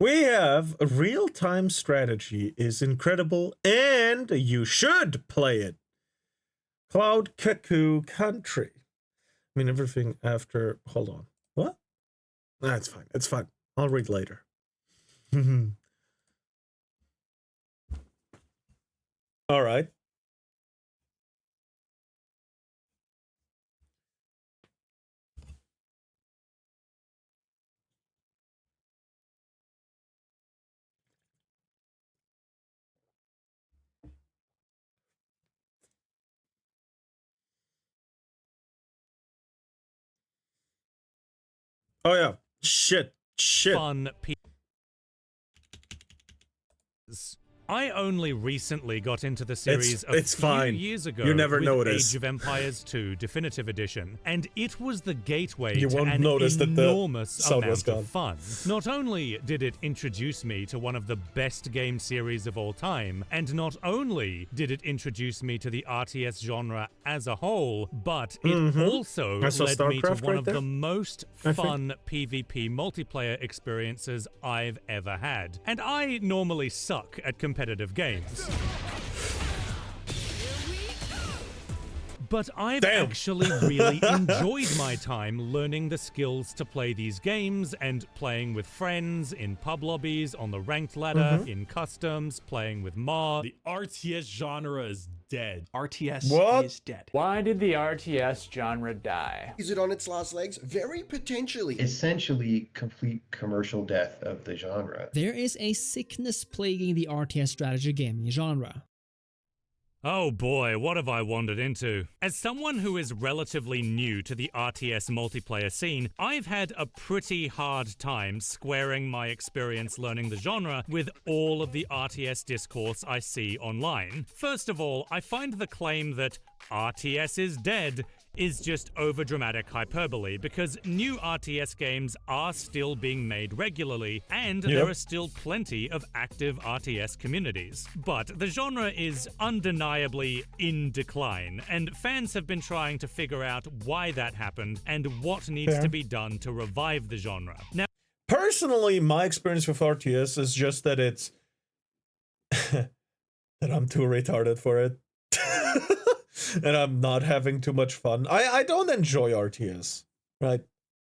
We have a real-time strategy is incredible and you should play it. Cloud Cuckoo Country. I mean, everything after... Hold on. What? Nah, it's fine. It's fine. I'll read later. All right. Oh, yeah. Shit. Fun I only recently got into the series a few years ago you never with notice. Age of Empires 2 Definitive Edition, and it was the gateway you to won't an notice enormous that the amount of fun. Not only did it introduce me to one of the best game series of all time, and not only did it introduce me to the RTS genre as a whole, but it also led me to one of the most fun PvP multiplayer experiences I've ever had. And I normally suck at competitive games. But I've actually really enjoyed my time learning the skills to play these games and playing with friends in pub lobbies, on the ranked ladder, in customs, playing with Ma. The RTS genre is dead. RTS is dead. Why did the RTS genre die? Is it on its last legs? Very potentially. Essentially, complete commercial death of the genre. There is a sickness plaguing the RTS strategy gaming genre. Oh boy, what have I wandered into? As someone who is relatively new to the RTS multiplayer scene, I've had a pretty hard time squaring my experience learning the genre with all of the RTS discourse I see online. First of all, I find the claim that RTS is dead is just overdramatic hyperbole, because new RTS games are still being made regularly, and there are still plenty of active RTS communities. But the genre is undeniably in decline, and fans have been trying to figure out why that happened and what needs to be done to revive the genre. Now, personally, my experience with RTS is just that it's that I'm too retarded for it. And I'm not having too much fun. I don't enjoy RTS, right?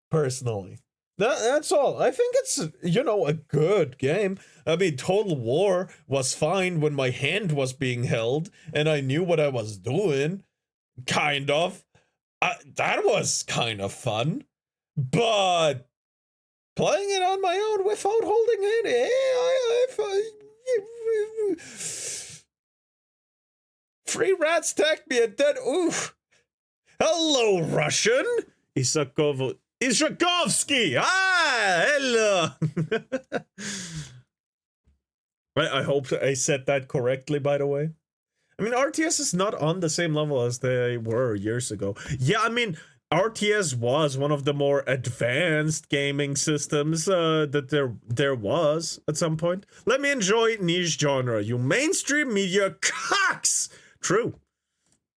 Personally. That's all. I think it's, you know, a good game. I mean, Total War was fine when my hand was being held and I knew what I was doing. Kind of. That was kind of fun. But playing it on my own without holding it, Free rats attacked me and then, oof. Hello, Russian. Ishakovsky. Ah, hello. Right, I hope I said that correctly, by the way. I mean, RTS is not on the same level as they were years ago. Yeah, I mean, RTS was one of the more advanced gaming systems that there was at some point. Let me enjoy niche genre, you mainstream media cocks! True.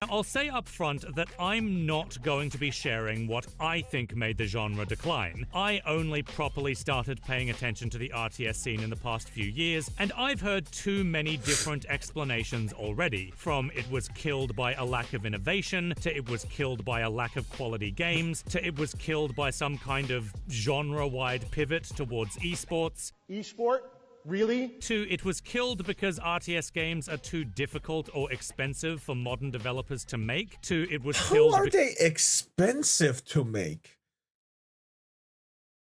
I'll say up front that I'm not going to be sharing what I think made the genre decline. I only properly started paying attention to the RTS scene in the past few years, and I've heard too many different explanations already. From it was killed by a lack of innovation, to it was killed by a lack of quality games, to it was killed by some kind of genre-wide pivot towards esports. Esport? Really? To it was killed because RTS games are too difficult or expensive for modern developers to make. To it was killed. How are they expensive to make?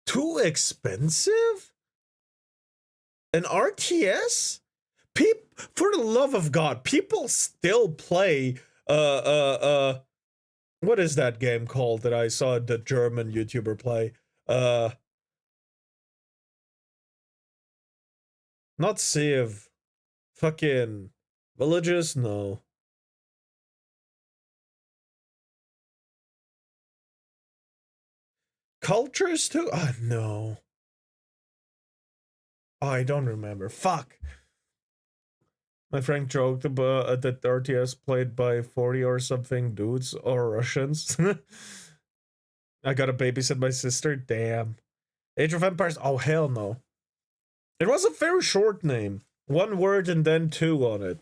Too expensive? An RTS? For the love of God, people still play what is that game called that I saw the German YouTuber play? Not Civ. Fucking Villages? No. Cultures too? No. Oh, I don't remember. Fuck. My friend joked about that RTS played by 40 or something dudes or Russians. I gotta babysit my sister? Damn. Age of Empires? Oh, hell no. It was a very short name. One word and then two on it.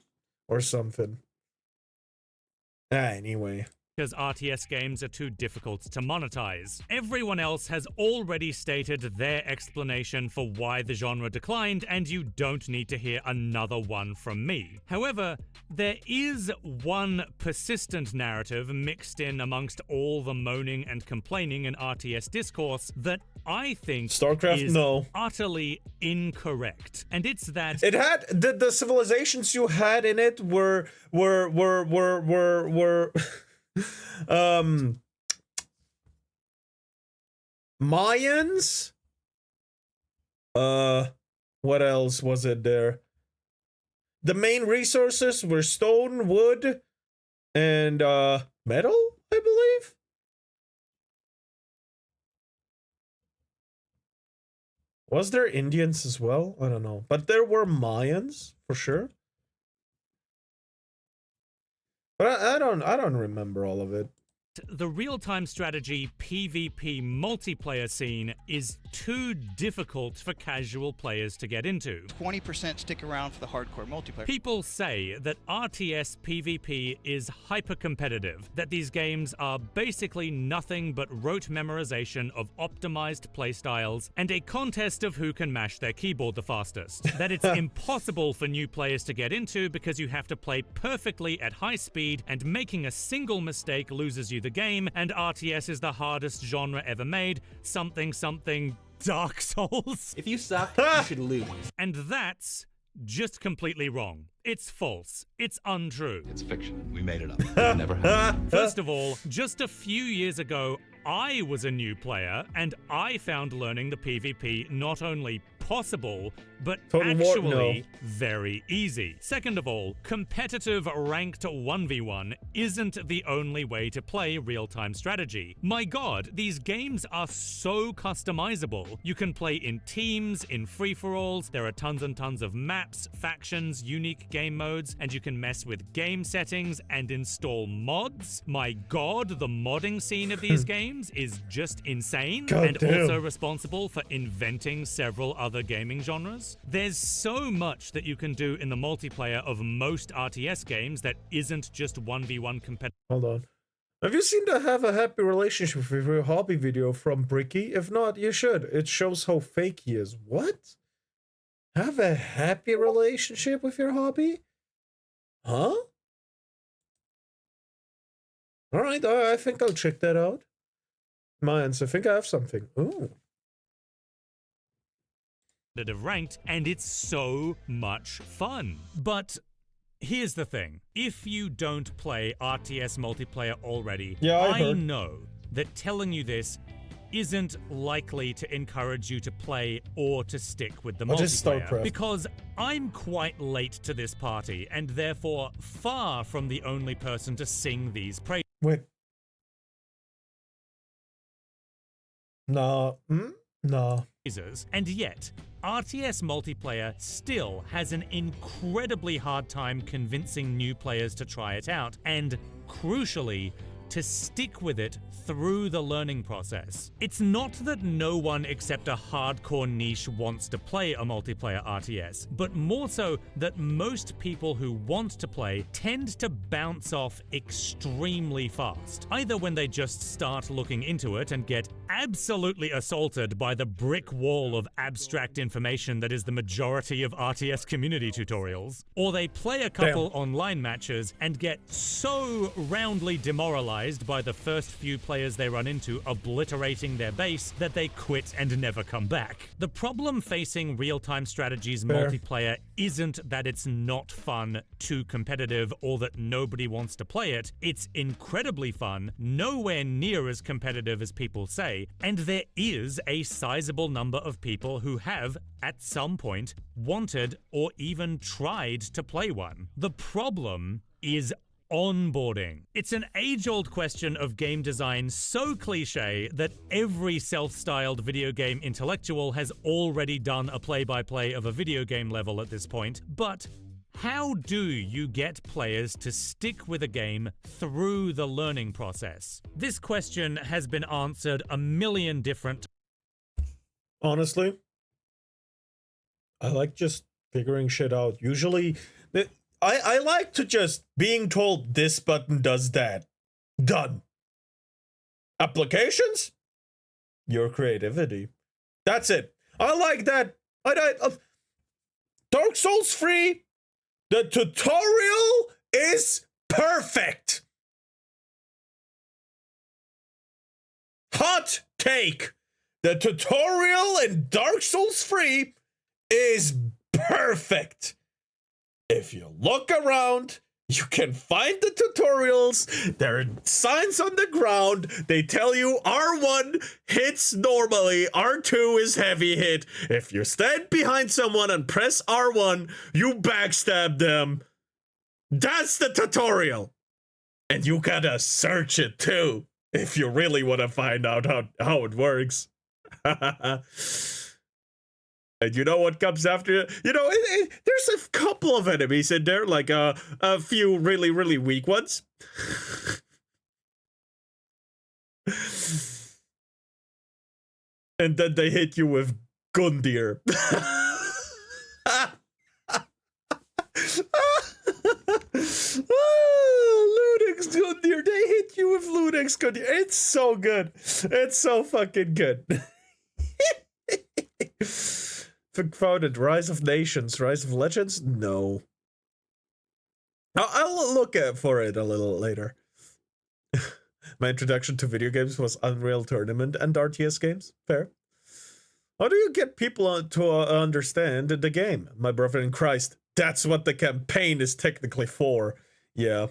Or something. Anyway. Because RTS games are too difficult to monetize. Everyone else has already stated their explanation for why the genre declined, and you don't need to hear another one from me. However, there is one persistent narrative mixed in amongst all the moaning and complaining in RTS discourse that I think StarCraft, is no. utterly incorrect. And it's that it had the civilizations you had in it were Mayans? What else was it there? The main resources were stone, wood, and metal, I believe. Was there Indians as well? I don't know. But there were Mayans, for sure. But I don't remember all of it. the real-time strategy PvP multiplayer scene is too difficult for casual players to get into. 20% stick around for the hardcore multiplayer. People say that RTS PvP is hyper-competitive, that these games are basically nothing but rote memorization of optimized playstyles and a contest of who can mash their keyboard the fastest. That it's impossible for new players to get into because you have to play perfectly at high speed and making a single mistake loses you the game, and RTS is the hardest genre ever made, something Dark Souls. If you suck, you should lose. And that's just completely wrong. It's false. It's untrue. It's fiction. We made it up. It never happened. First of all, just a few years ago, I was a new player, and I found learning the PvP not only possible, but actually very easy. Second of all, competitive ranked 1v1 isn't the only way to play real-time strategy. My god, these games are so customizable. You can play in teams, in free-for-alls, there are tons and tons of maps, factions, unique game modes, and you can mess with game settings and install mods. My god, the modding scene of these games is just insane, also responsible for inventing several other gaming genres. There's so much that you can do in the multiplayer of most RTS games that isn't just 1v1 competitive. Hold on. Have you seen the have a happy relationship with your hobby video from Bricky? If not, you should. It shows how fake he is. What? Have a happy relationship with your hobby? Huh? Alright, I think I'll check that out. Mines, I think I have something. Ooh. Ranked, and it's so much fun. But here's the thing. If you don't play RTS multiplayer already, I know that telling you this isn't likely to encourage you to play or to stick with the multiplayer, because I'm quite late to this party and therefore far from the only person to sing these praises. Wait. No. No. And yet, RTS multiplayer still has an incredibly hard time convincing new players to try it out, and crucially, to stick with it through the learning process. It's not that no one except a hardcore niche wants to play a multiplayer RTS, but more so that most people who want to play tend to bounce off extremely fast, either when they just start looking into it and get absolutely assaulted by the brick wall of abstract information that is the majority of RTS community tutorials, or they play a couple online matches and get so roundly demoralized by the first few players they run into obliterating their base that they quit and never come back. The problem facing real-time strategies multiplayer isn't that it's not fun, too competitive, or that nobody wants to play it. It's incredibly fun, nowhere near as competitive as people say, and there is a sizable number of people who have, at some point, wanted or even tried to play one. The problem is onboarding. It's an age-old question of game design so cliche that every self-styled video game intellectual has already done a play-by-play of a video game level at this point, but how do you get players to stick with a game through the learning process? This question has been answered a million different. Honestly, I like just figuring shit out. Usually, I like to just being told this button does that. Done. Applications? Your creativity. That's it. I like that. Dark Souls free. The tutorial is perfect. Hot take. The tutorial in Dark Souls free is perfect. If you look around, you can find the tutorials. There are signs on the ground. They tell you R1 hits normally, R2 is heavy hit. If you stand behind someone and press R1, you backstab them. That's the tutorial. And you gotta search it too, if you really want to find out how it works. And you know what comes after it? You know, there's a couple of enemies in there, like a few really, really weak ones. And then they hit you with Gundyr. Ludex Gundyr, they hit you with Ludex Gundyr. It's so good. It's so fucking good. Founded Rise of Nations, Rise of Legends? No. I'll look for it a little later. My introduction to video games was Unreal Tournament and RTS games. Fair. How do you get people to understand the game? My brother in Christ. That's what the campaign is technically for. Yeah.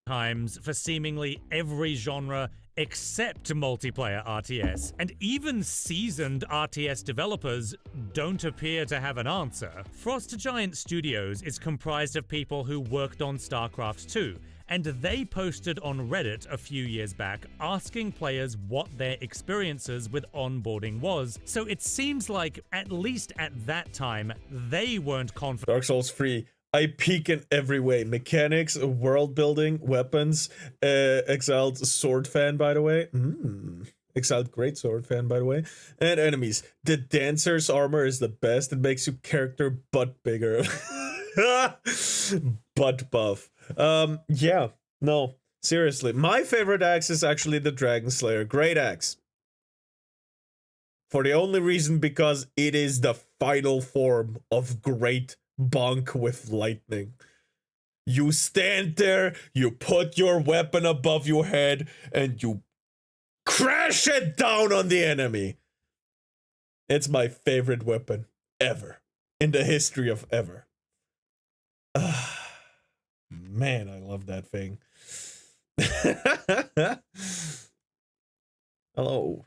Times for seemingly every genre except multiplayer RTS, and even seasoned RTS developers don't appear to have an answer. Frost Giant Studios is comprised of people who worked on StarCraft 2, and they posted on Reddit a few years back asking players what their experiences with onboarding was, so it seems like, at least at that time, they weren't confident. Dark Souls 3. I peak in every way. Mechanics, world building, weapons, Exiled sword fan, by the way. Exiled great sword fan, by the way. And enemies. The dancer's armor is the best. It makes your character butt bigger. Butt buff. Yeah. No. Seriously. My favorite axe is actually the Dragon Slayer. Great axe. For the only reason because it is the final form of great bonk with lightning. You stand there, you put your weapon above your head, and you crash it down on the enemy. It's my favorite weapon ever in the history of ever. Man, I love that thing. Hello,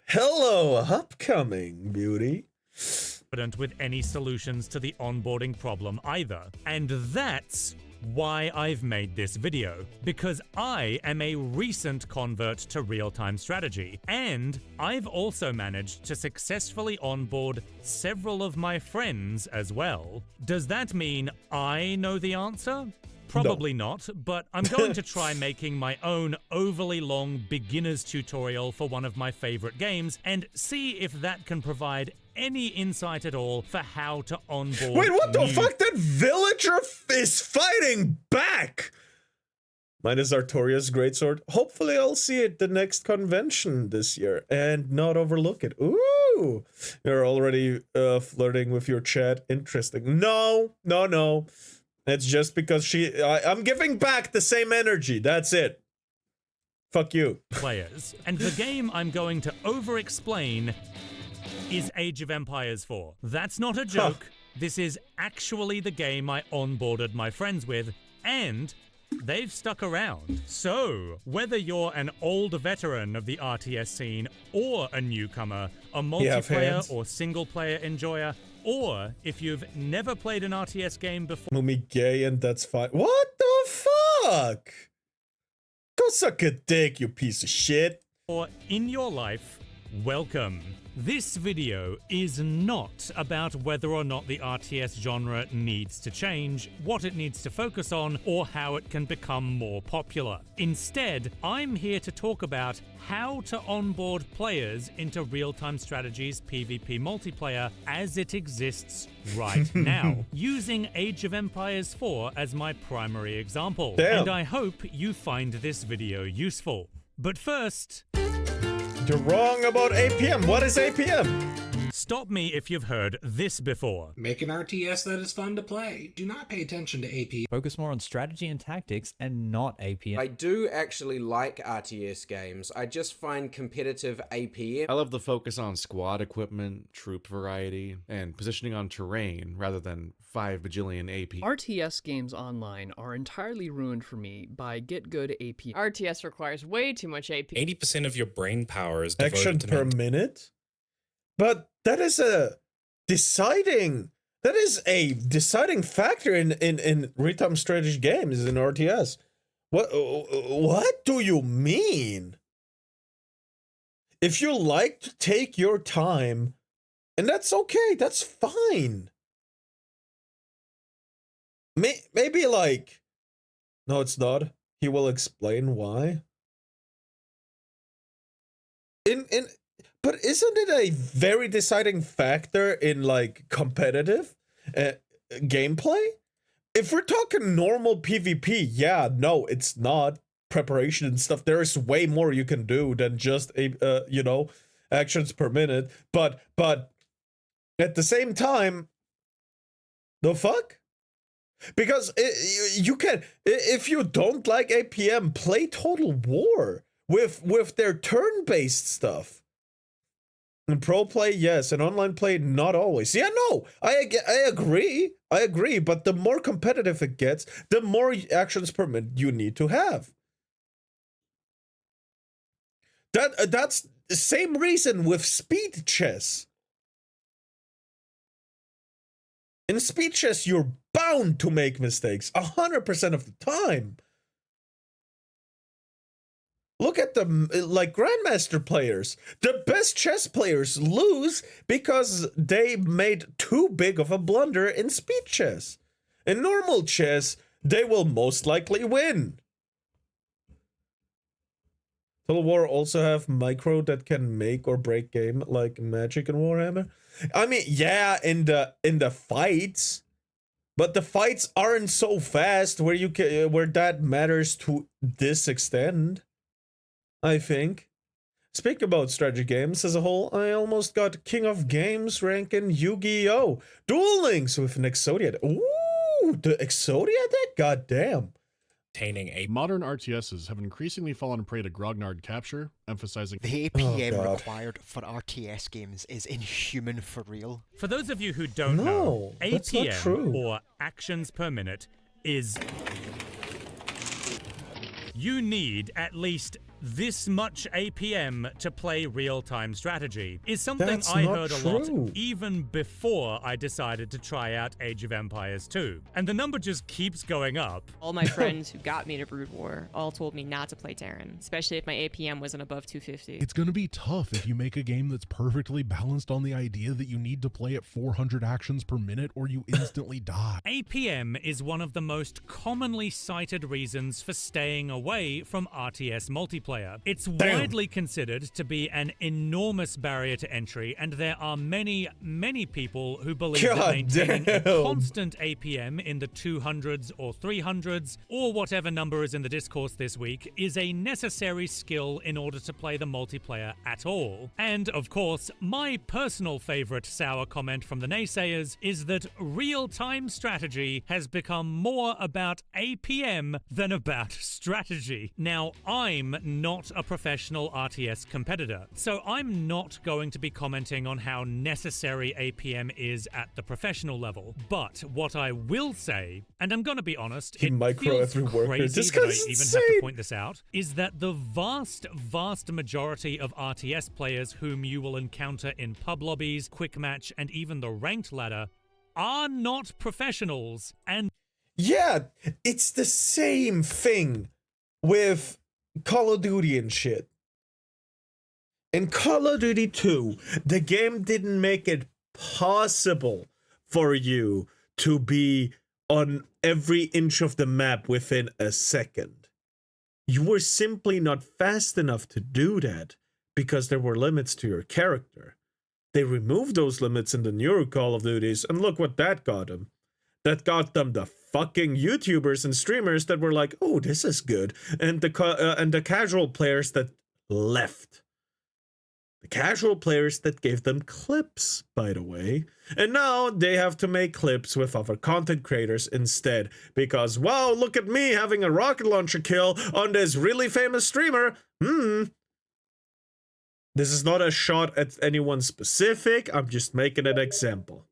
upcoming beauty. With any solutions to the onboarding problem either. And that's why I've made this video, because I am a recent convert to real-time strategy, and I've also managed to successfully onboard several of my friends as well. Does that mean I know the answer? Probably not, but I'm going to try making my own overly long beginner's tutorial for one of my favorite games and see if that can provide any insight at all for how to onboard. Wait, what the fuck? That villager is fighting back! Mine is Artorias Greatsword. Hopefully I'll see it the next convention this year and not overlook it. Ooh! You're already flirting with your chat. Interesting. No. It's just because I'm giving back the same energy. That's it. Fuck you. Players. And the game I'm going to over-explain is Age of Empires 4. That's not a joke. This is actually the game I onboarded my friends with, and they've stuck around. So, whether you're an old veteran of the RTS scene or a newcomer, a multiplayer or single-player enjoyer, or if you've never played an RTS game before... Mummy gay and that's fine. What the fuck? Go suck a dick, you piece of shit. Or in your life, Welcome. This video is not about whether or not the RTS genre needs to change, what it needs to focus on, or how it can become more popular. Instead, I'm here to talk about how to onboard players into real-time strategies PvP multiplayer as it exists right now, using Age of Empires 4 as my primary example. Damn. And I hope you find this video useful. But first... You're wrong about APM. What is APM? Stop me if you've heard this before. Make an RTS that is fun to play. Do not pay attention to AP. Focus more on strategy and tactics and not APM. I do actually like RTS games. I just find competitive APM. I love the focus on squad equipment, troop variety, and positioning on terrain rather than 5 bajillion AP. RTS games online are entirely ruined for me by get good AP. RTS requires way too much AP. 80% of your brain power is devoted Action to per minute? But that is a deciding factor in real-time strategy games in RTS. What do you mean? If you like to take your time, and that's okay, that's fine. Maybe like, no, it's not. He will explain why. But isn't it a very deciding factor in like competitive gameplay? If we're talking normal PvP, yeah, no, it's not preparation and stuff. There is way more you can do than just you know, actions per minute. But at the same time, the fuck? Because you can, if you don't like APM, play Total War with their turn-based stuff. In pro play, yes. In online play, not always. Yeah, no, I agree. I agree. But the more competitive it gets, the more actions per minute you need to have. That's the same reason with speed chess. In speed chess, you're bound to make mistakes 100% of the time. Look at the like grandmaster players. The best chess players lose because they made too big of a blunder in speed chess. In normal chess, they will most likely win. Total War also have micro that can make or break game like Magic and Warhammer. I mean, yeah, in the fights, but the fights aren't so fast where you can, where that matters to this extent. I think. Speak about strategy games as a whole, I almost got King of Games rank in Yu-Gi-Oh! Duel Links with an Exodia. Ooh, the Exodia deck? God damn. Modern RTSs have increasingly fallen prey to grognard capture, emphasizing the APM required for RTS games is inhuman for real. For those of you who don't know, APM, or actions per minute, is... You need at least this much APM to play real-time strategy, is something I heard a lot even before I decided to try out Age of Empires 2. And the number just keeps going up. All my friends who got me to Brood War all told me not to play Terran, especially if my APM wasn't above 250. It's gonna be tough if you make a game that's perfectly balanced on the idea that you need to play at 400 actions per minute or you instantly die. APM is one of the most commonly cited reasons for staying away from RTS multiplayer. It's widely considered to be an enormous barrier to entry, and there are many, many people who believe that maintaining a constant APM in the 200s or 300s, or whatever number is in the discourse this week, is a necessary skill in order to play the multiplayer at all. And, of course, my personal favorite sour comment from the naysayers is that real-time strategy has become more about APM than about strategy. Now, I'm not a professional RTS competitor, so I'm not going to be commenting on how necessary APM is at the professional level. But what I will say, and I'm gonna be honest, it feels crazy that I even have to point this out, is that the vast majority of RTS players whom you will encounter in pub lobbies, quick match, and even the ranked ladder are not professionals. And yeah, it's the same thing with Call of Duty and shit. In Call of Duty 2, the game didn't make it possible for you to be on every inch of the map within a second. You were simply not fast enough to do that because there were limits to your character. They removed those limits in the newer Call of Duties, and look what that got them. That got them the fucking YouTubers and streamers that were like, oh, this is good, and the casual players that left. The casual players that gave them clips, by the way. And now they have to make clips with other content creators instead. Because, wow, look at me having a rocket launcher kill on this really famous streamer. This is not a shot at anyone specific. I'm just making an example.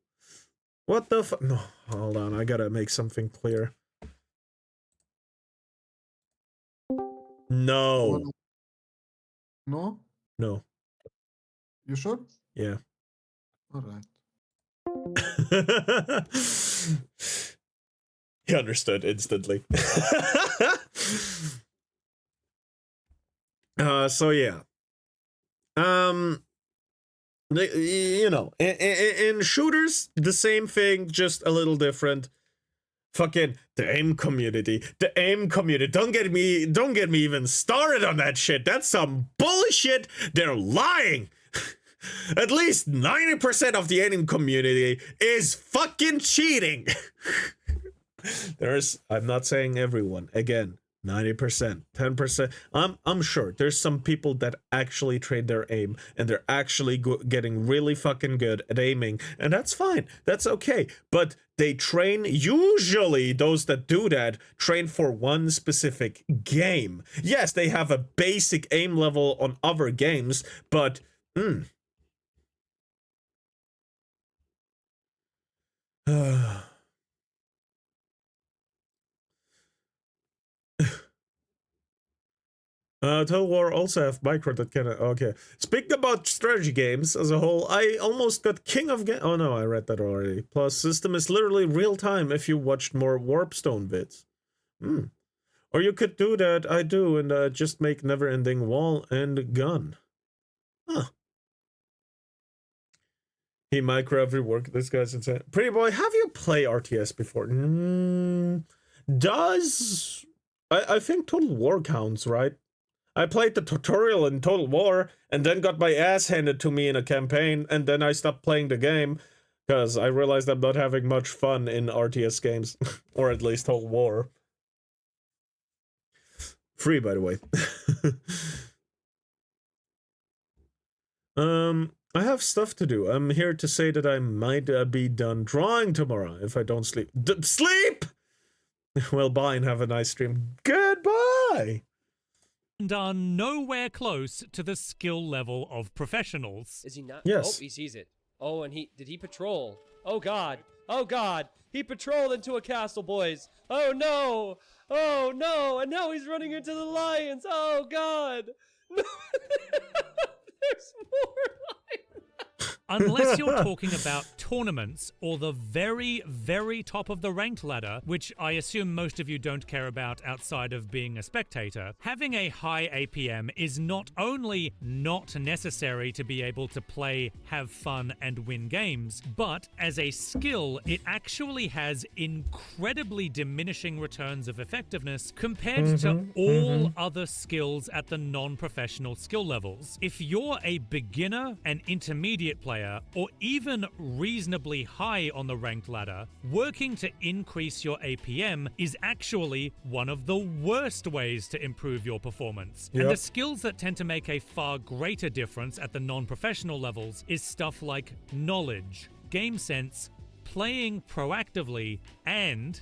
What the fuck? No, hold on. I gotta make something clear. No. No? No. You sure? Yeah. All right. He understood instantly. So yeah. You know, in shooters, the same thing, just a little different. Fucking the aim community. Don't get me even started on that shit. That's some bullshit. They're lying. At least 90% of the aim community is fucking cheating. I'm not saying everyone. Again, 90%, 10%. I'm sure there's some people that actually train their aim and they're actually getting really fucking good at aiming, and that's fine. That's okay. But they train, usually those that do that train for one specific game. Yes, they have a basic aim level on other games, but Total War also have micro that can... Okay. Speaking about strategy games as a whole, I almost got King of Game... Oh no, I read that already. Plus, system is literally real time if you watched more Warpstone vids. Or you could do that, I do, and just make never-ending wall and gun. Huh. He micro every work. This guy's insane. Pretty boy, have you played RTS before? Does... I think Total War counts, right? I played the tutorial in Total War, and then got my ass handed to me in a campaign, and then I stopped playing the game, because I realized I'm not having much fun in RTS games. Or at least Total War. Free, by the way. I have stuff to do. I'm here to say that I might be done drawing tomorrow if I don't sleep. Sleep! Well, bye and have a nice stream. Goodbye! And are nowhere close to the skill level of professionals. Is he not? Yes. Oh, he sees it. Oh, and did he patrol? Oh god. Oh god. He patrolled into a castle, boys. Oh no. Oh no. And now he's running into the lions. Oh god. No. There's more lions. Unless you're talking about tournaments or the very, very top of the ranked ladder, which I assume most of you don't care about outside of being a spectator, having a high APM is not only not necessary to be able to play, have fun, and win games, but as a skill, it actually has incredibly diminishing returns of effectiveness compared to all other skills at the non-professional skill levels. If you're a beginner, an intermediate player, or even reasonably high on the ranked ladder, working to increase your APM is actually one of the worst ways to improve your performance. Yep. And the skills that tend to make a far greater difference at the non-professional levels is stuff like knowledge, game sense, playing proactively, and,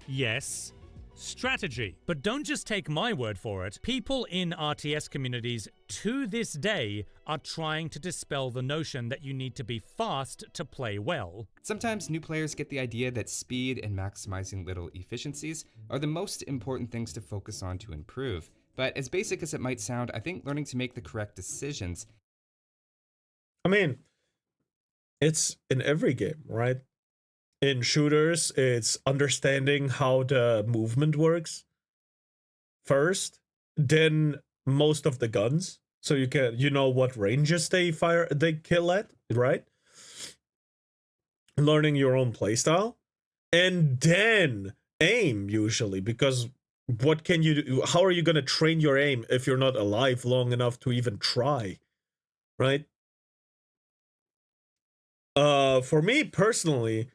yes, strategy. But don't just take my word for it. People in RTS communities to this day are trying to dispel the notion that you need to be fast to play well. Sometimes new players get the idea that speed and maximizing little efficiencies are the most important things to focus on to improve. But as basic as it might sound, I think learning to make the correct decisions... I mean, it's in every game, right? In shooters, it's understanding how the movement works first, then most of the guns. so you know what ranges they kill at, right? Learning your own playstyle, and then aim usually, because what can you do? How are you gonna train your aim if you're not alive long enough to even try, right? For me personally,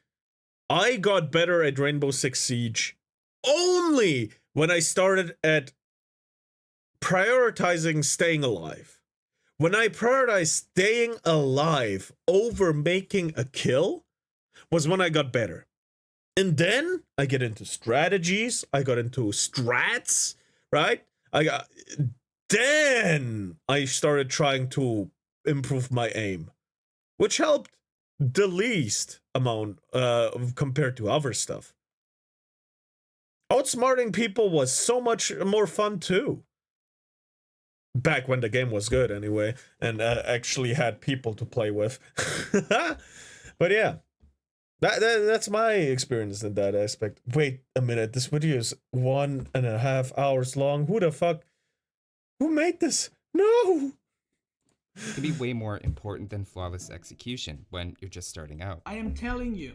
I got better at Rainbow Six Siege only when I started at prioritizing staying alive. When I prioritized staying alive over making a kill was when I got better. And then I get into strategies, I got into strats, right? Then I started trying to improve my aim, which helped the least amount compared to other stuff. Outsmarting people was so much more fun too. Back when the game was good anyway, and actually had people to play with. But yeah, that's my experience in that aspect. Wait a minute, this video is 1.5 hours long. Who the fuck? Who made this? No! It can be way more important than flawless execution when you're just starting out. I am telling you,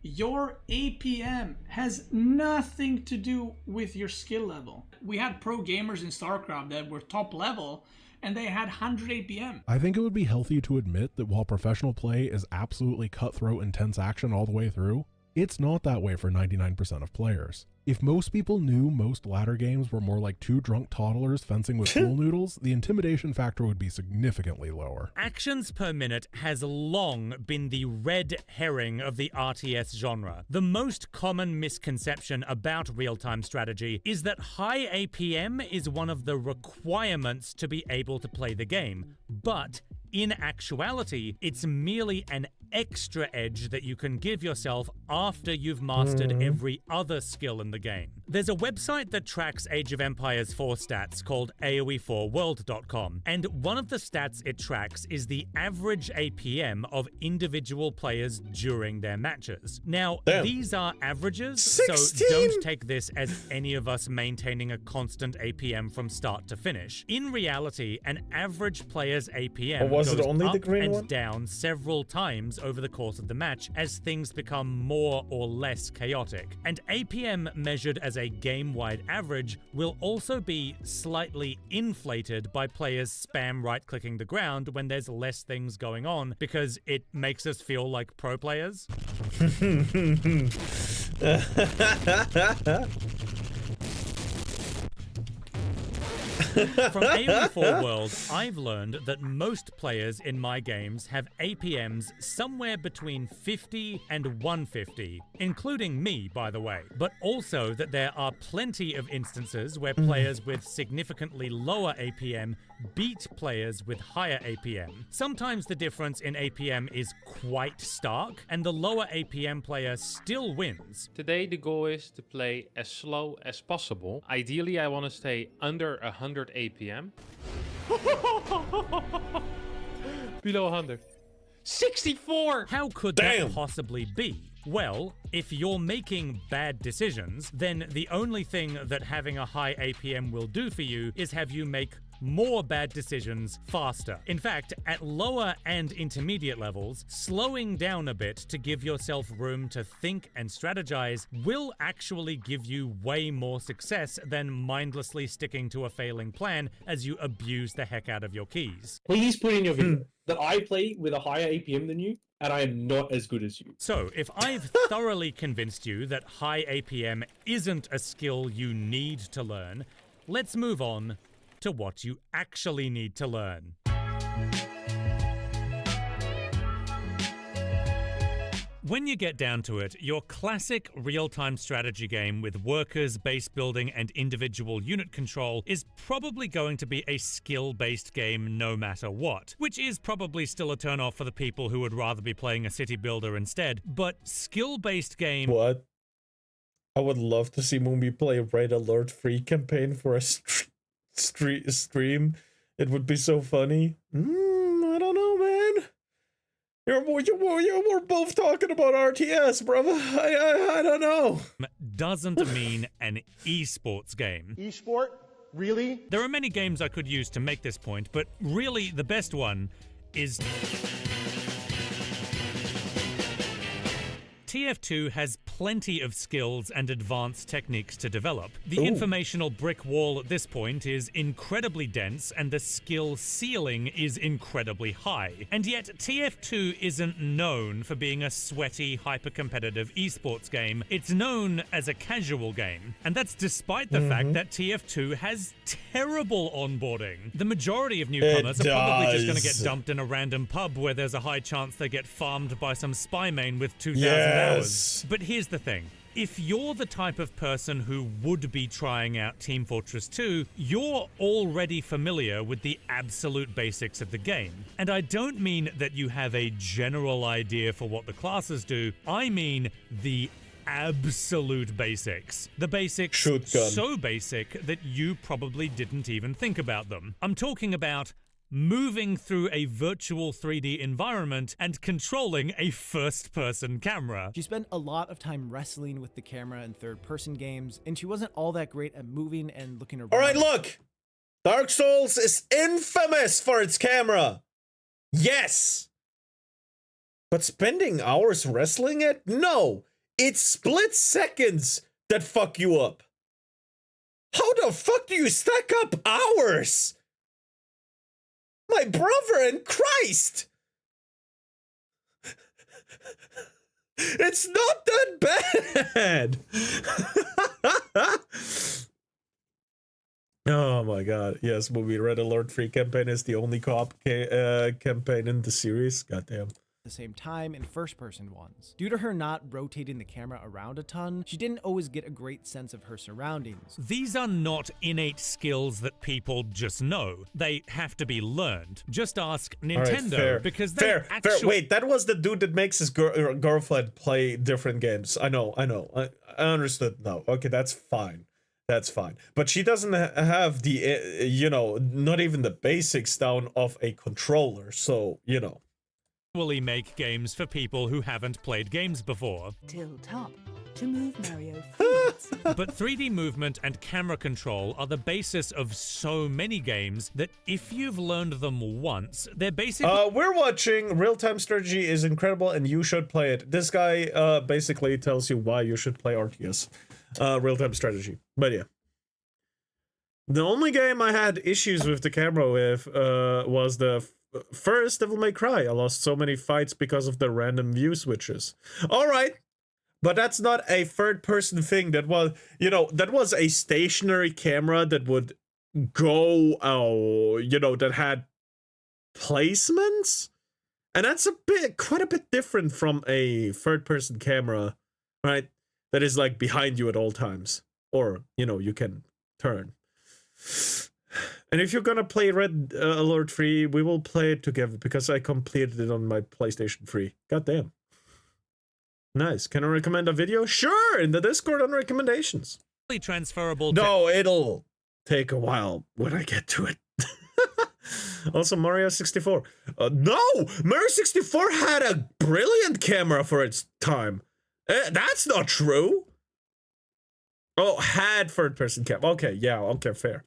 your APM has nothing to do with your skill level. We had pro gamers in StarCraft that were top level and they had 100 APM. I think it would be healthy to admit that while professional play is absolutely cutthroat intense action all the way through, it's not that way for 99% of players. If most people knew most ladder games were more like two drunk toddlers fencing with pool noodles, the intimidation factor would be significantly lower. Actions per minute has long been the red herring of the RTS genre. The most common misconception about real-time strategy is that high APM is one of the requirements to be able to play the game, but in actuality, it's merely an extra edge that you can give yourself after you've mastered every other skill in the game. There's a website that tracks Age of Empires 4 stats called AoE4world.com, and one of the stats it tracks is the average APM of individual players during their matches. Now, these are averages, 16? So don't take this as any of us maintaining a constant APM from start to finish. In reality, an average player's APM goes up and down several times over the course of the match as things become more or less chaotic. And APM measured as a game-wide average will also be slightly inflated by players spam right-clicking the ground when there's less things going on because it makes us feel like pro players. From AoE4 World, I've learned that most players in my games have APMs somewhere between 50 and 150, including me, by the way, but also that there are plenty of instances where players with significantly lower APM beat players with higher APM. Sometimes the difference in APM is quite stark, and the lower APM player still wins. Today the goal is to play as slow as possible. Ideally I want to stay under 100 APM. Below 100. 64! How could that possibly be? Well, if you're making bad decisions, then the only thing that having a high APM will do for you is have you make more bad decisions faster. In fact, at lower and intermediate levels, slowing down a bit to give yourself room to think and strategize will actually give you way more success than mindlessly sticking to a failing plan as you abuse the heck out of your keys. Please put in your video that I play with a higher APM than you, and I am not as good as you. So, if I've thoroughly convinced you that high APM isn't a skill you need to learn, let's move on to what you actually need to learn. When you get down to it, your classic real-time strategy game with workers, base building, and individual unit control is probably going to be a skill-based game no matter what, which is probably still a turn-off for the people who would rather be playing a city builder instead, but skill-based game... What? I would love to see Moonby play a Raid Alert free campaign for a stream. It would be so funny. I don't know, man. We're both talking about RTS, brother. I don't know. Doesn't mean an esports game. Esport? Really? There are many games I could use to make this point, but really the best one is... TF2 has plenty of skills and advanced techniques to develop. The informational brick wall at this point is incredibly dense and the skill ceiling is incredibly high. And yet TF2 isn't known for being a sweaty, hyper-competitive esports game. It's known as a casual game. And that's despite the fact that TF2 has terrible onboarding. The majority of newcomers are probably just going to get dumped in a random pub where there's a high chance they get farmed by some spy main with 2,000 hours. But here's the thing. If you're the type of person who would be trying out Team Fortress 2, you're already familiar with the absolute basics of the game. And I don't mean that you have a general idea for what the classes do, I mean the absolute basics. The basics so basic that you probably didn't even think about them. I'm talking about moving through a virtual 3D environment and controlling a first-person camera. She spent a lot of time wrestling with the camera in third-person games, and she wasn't all that great at moving and looking around. All right, look! Dark Souls is infamous for its camera! Yes! But spending hours wrestling it? No! It's split seconds that fuck you up. How the fuck do you stack up hours? My brother in Christ! It's not that bad! Oh my god. Yes, movie Red Alert 3 campaign is the only co-op campaign in the series. Goddamn. The same time in first-person ones. Due to her not rotating the camera around a ton, she didn't always get a great sense of her surroundings. These are not innate skills that people just know. They have to be learned. Just ask Nintendo, because they actually... Wait, that was the dude that makes his girlfriend play different games. I know. I understood now. Okay, that's fine. That's fine. But she doesn't have the, you know, not even the basics down of a controller, so, you know. Make games for people who haven't played games before. Tilt up to move Mario forwards. But 3D movement and camera control are the basis of so many games that if you've learned them once, they're basically... we're watching Real-Time Strategy is incredible and you should play it. This guy basically tells you why you should play RTS. Real-Time Strategy. But yeah. The only game I had issues with the camera with was the first Devil May Cry. I lost so many fights because of the random view switches. Alright, but that's not a third-person thing. That was, you know, that was a stationary camera that would go, you know, that had placements? And that's quite a bit different from a third-person camera, right? That is like behind you at all times. Or, you know, you can turn. And if you're gonna play Red Alert 3, we will play it together because I completed it on my PlayStation 3. Goddamn. Nice. Can I recommend a video? Sure, in the Discord on recommendations. Transferable. No, it'll take a while when I get to it. Also, Mario 64. No! Mario 64 had a brilliant camera for its time. That's not true. Oh, had third-person cam. Okay, yeah, okay, fair.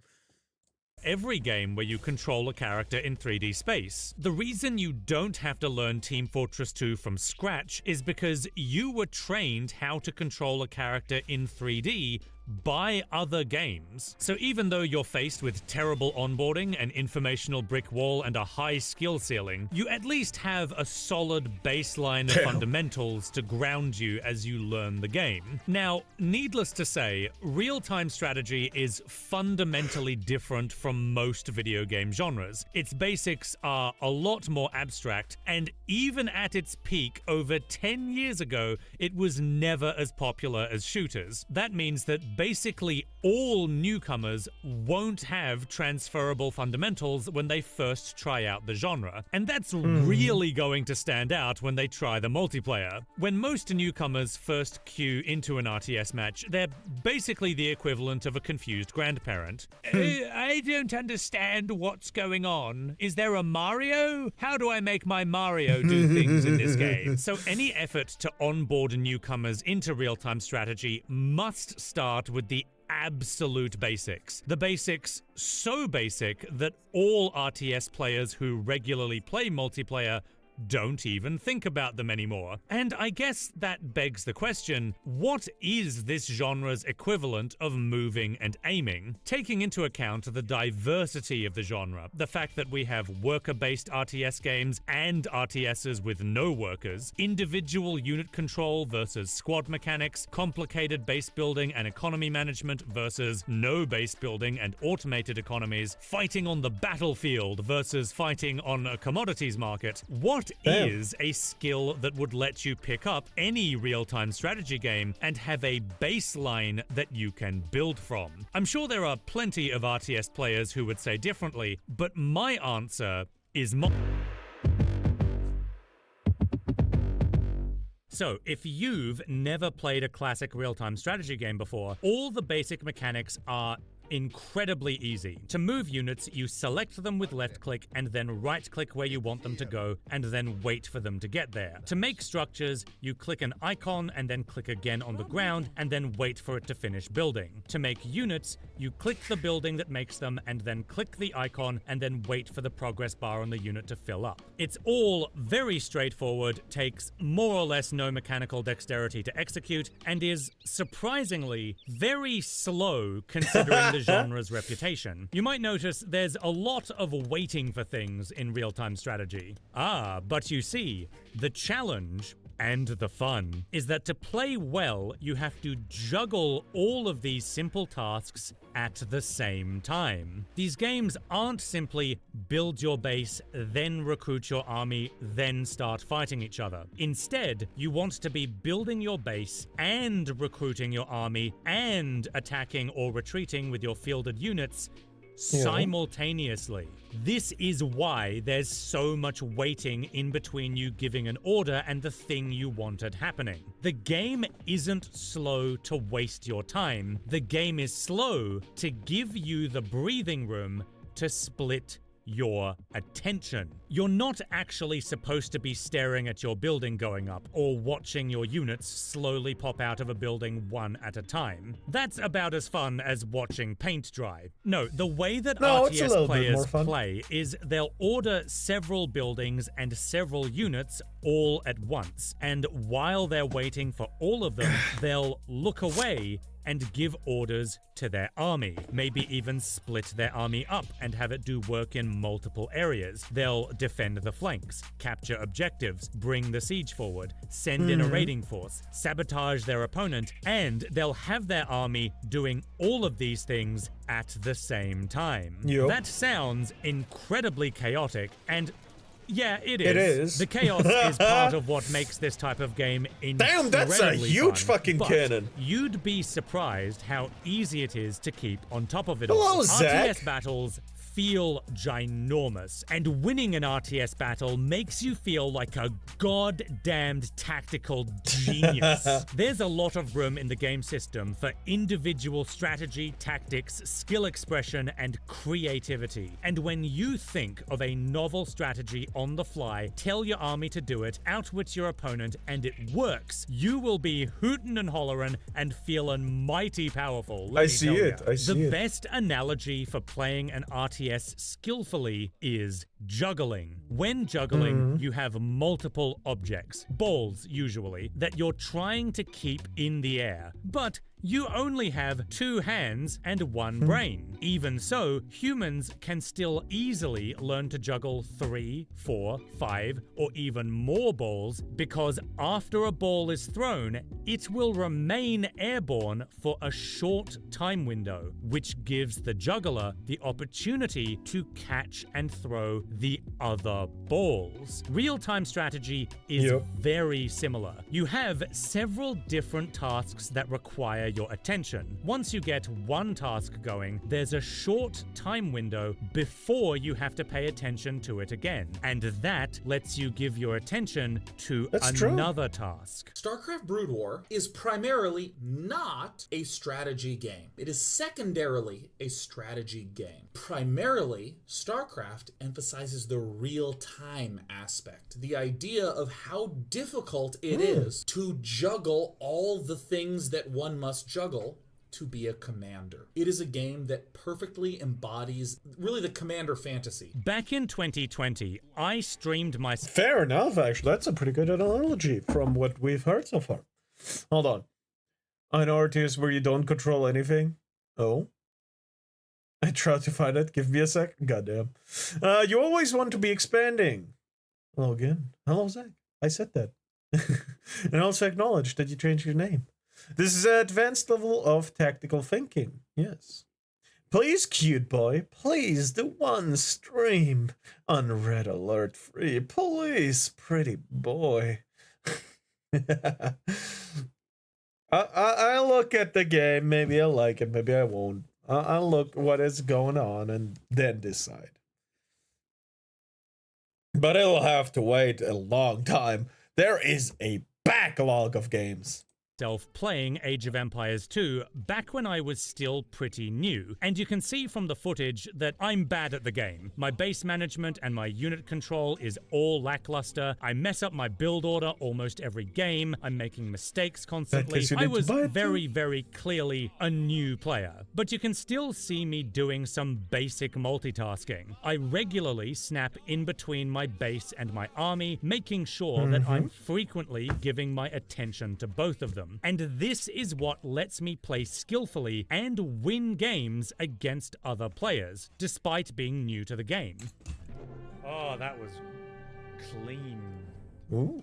Every game where you control a character in 3D space. The reason you don't have to learn Team Fortress 2 from scratch is because you were trained how to control a character in 3D by other games. So even though you're faced with terrible onboarding, an informational brick wall, and a high skill ceiling, you at least have a solid baseline of fundamentals to ground you as you learn the game. Now, needless to say, real-time strategy is fundamentally different from most video game genres. Its basics are a lot more abstract, and even at its peak over 10 years ago, it was never as popular as shooters. That means that basically all newcomers won't have transferable fundamentals when they first try out the genre, and that's really going to stand out when they try the multiplayer. When most newcomers first queue into an RTS match, they're basically the equivalent of a confused grandparent. I don't understand what's going on. Is there a Mario? How do I make my Mario do things in this game? So any effort to onboard newcomers into real-time strategy must start with the absolute basics. The basics so basic that all RTS players who regularly play multiplayer don't even think about them anymore. And I guess that begs the question, what is this genre's equivalent of moving and aiming? Taking into account the diversity of the genre, the fact that we have worker-based RTS games and RTSs with no workers, individual unit control versus squad mechanics, complicated base building and economy management versus no base building and automated economies, fighting on the battlefield versus fighting on a commodities market. What is a skill that would let you pick up any real-time strategy game and have a baseline that you can build from? I'm sure there are plenty of RTS players who would say differently, but my answer is So, if you've never played a classic real-time strategy game before, all the basic mechanics are incredibly easy. To move units, you select them with left click and then right click where you want them to go and then wait for them to get there. To make structures, you click an icon and then click again on the ground and then wait for it to finish building. To make units, you click the building that makes them and then click the icon and then wait for the progress bar on the unit to fill up. It's all very straightforward, takes more or less no mechanical dexterity to execute, and is surprisingly very slow considering the genre's reputation. You might notice there's a lot of waiting for things in real-time strategy. But you see, the challenge and the fun is that to play well, you have to juggle all of these simple tasks at the same time. These games aren't simply build your base, then recruit your army, then start fighting each other. Instead, you want to be building your base and recruiting your army and attacking or retreating with your fielded units simultaneously. This is why there's so much waiting in between you giving an order and the thing you wanted happening. The game isn't slow to waste your time. The game is slow to give you the breathing room to split your attention. You're not actually supposed to be staring at your building going up or watching your units slowly pop out of a building one at a time. That's about as fun as watching paint dry. No, the way that RTS players play is they'll order several buildings and several units all at once, and while they're waiting for all of them, they'll look away and give orders to their army. Maybe even split their army up and have it do work in multiple areas. They'll defend the flanks, capture objectives, bring the siege forward, send in a raiding force, sabotage their opponent, and they'll have their army doing all of these things at the same time. That sounds incredibly chaotic, and yeah, it is. It is. The chaos is part of what makes this type of game incredibly Damn, that's a huge fun, fucking but cannon. You'd be surprised how easy it is to keep on top of it Hello, all. Zach. RTS battles feel ginormous, and winning an RTS battle makes you feel like a goddamned tactical genius. There's a lot of room in the game system for individual strategy, tactics, skill expression, and creativity. And when you think of a novel strategy on the fly, tell your army to do it, outwit your opponent, and it works, you will be hootin' and hollerin' and feeling mighty powerful. I see it. The best analogy for playing an RTS skillfully is juggling. When juggling, you have multiple objects, balls usually, that you're trying to keep in the air, but you only have 2 hands and 1 brain. Even so, humans can still easily learn to juggle 3, 4, 5, or even more balls, because after a ball is thrown, it will remain airborne for a short time window, which gives the juggler the opportunity to catch and throw the other balls. Real-time strategy is very similar. You have several different tasks that require your attention. Once you get one task going, there's a short time window before you have to pay attention to it again, and that lets you give your attention to another task. StarCraft Brood War is primarily not a strategy game. It is secondarily a strategy game. Primarily, StarCraft emphasizes the real-time aspect, the idea of how difficult it is to juggle all the things that one must juggle to be a commander. It is a game that perfectly embodies really the commander fantasy. Back in 2020, I streamed my... Fair enough, actually. That's a pretty good analogy from what we've heard so far. Hold on. I know RTS where you don't control anything. Oh? I tried to find it. Give me a sec. Goddamn. You always want to be expanding. Hello again. Hello, Zach. I said that. And also acknowledge that you changed your name. This is an advanced level of tactical thinking. Yes. Please, cute boy. Please, do one stream. On red alert free. Please, pretty boy. I look at the game. Maybe I like it. Maybe I won't. I'll look what is going on and then decide. But it'll have to wait a long time. There is a backlog of games. Playing Age of Empires 2 back when I was still pretty new, and you can see from the footage that I'm bad at the game. My base management and my unit control is all lackluster. I mess up my build order almost every game. I'm making mistakes constantly. I was very, very clearly a new player, but you can still see me doing some basic multitasking. I regularly snap in between my base and my army, making sure that I'm frequently giving my attention to both of them. And this is what lets me play skillfully and win games against other players, despite being new to the game. Oh, that was clean. Ooh.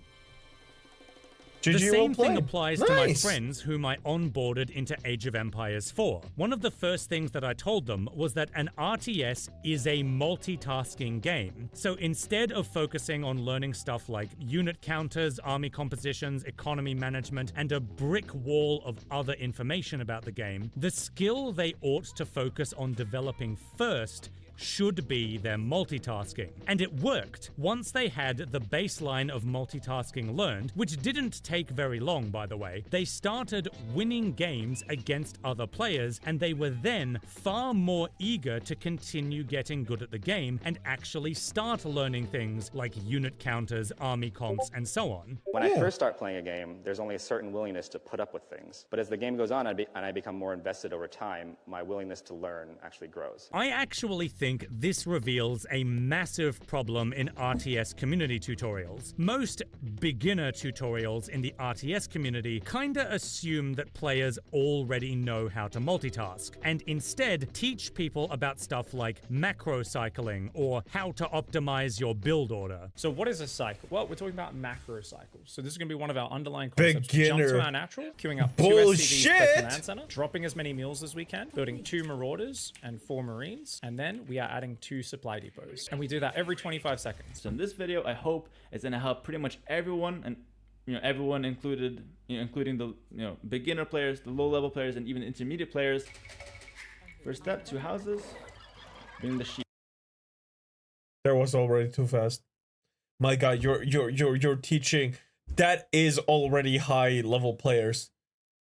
The same thing applies to my friends whom I onboarded into Age of Empires 4. One of the first things that I told them was that an RTS is a multitasking game. So instead of focusing on learning stuff like unit counters, army compositions, economy management, and a brick wall of other information about the game, the skill they ought to focus on developing first should be their multitasking. And it worked. Once they had the baseline of multitasking learned, which didn't take very long, by the way, they started winning games against other players, and they were then far more eager to continue getting good at the game and actually start learning things like unit counters, army comps, and so on. When I first start playing a game, there's only a certain willingness to put up with things. But as the game goes on and I become more invested over time, my willingness to learn actually grows. I actually think this reveals a massive problem in RTS community tutorials. Most beginner tutorials in the RTS community kinda assume that players already know how to multitask, and instead teach people about stuff like macro cycling or how to optimize your build order. So what is a cycle? Well, we're talking about macro cycles. So this is going to be one of our underlying concepts. Beginner. Jump to our natural, queuing up Bullshit. 2 SCVs per command center, dropping as many mules as we can, building 2 marauders and 4 marines, and then we are adding 2 supply depots. And we do that every 25 seconds. So in this video, I hope it's going to help pretty much everyone, and everyone included, including the beginner players, the low-level players, and even intermediate players. First step, 2 houses, bring the sheep. There was already too fast. My God, you're teaching. That is already high level players.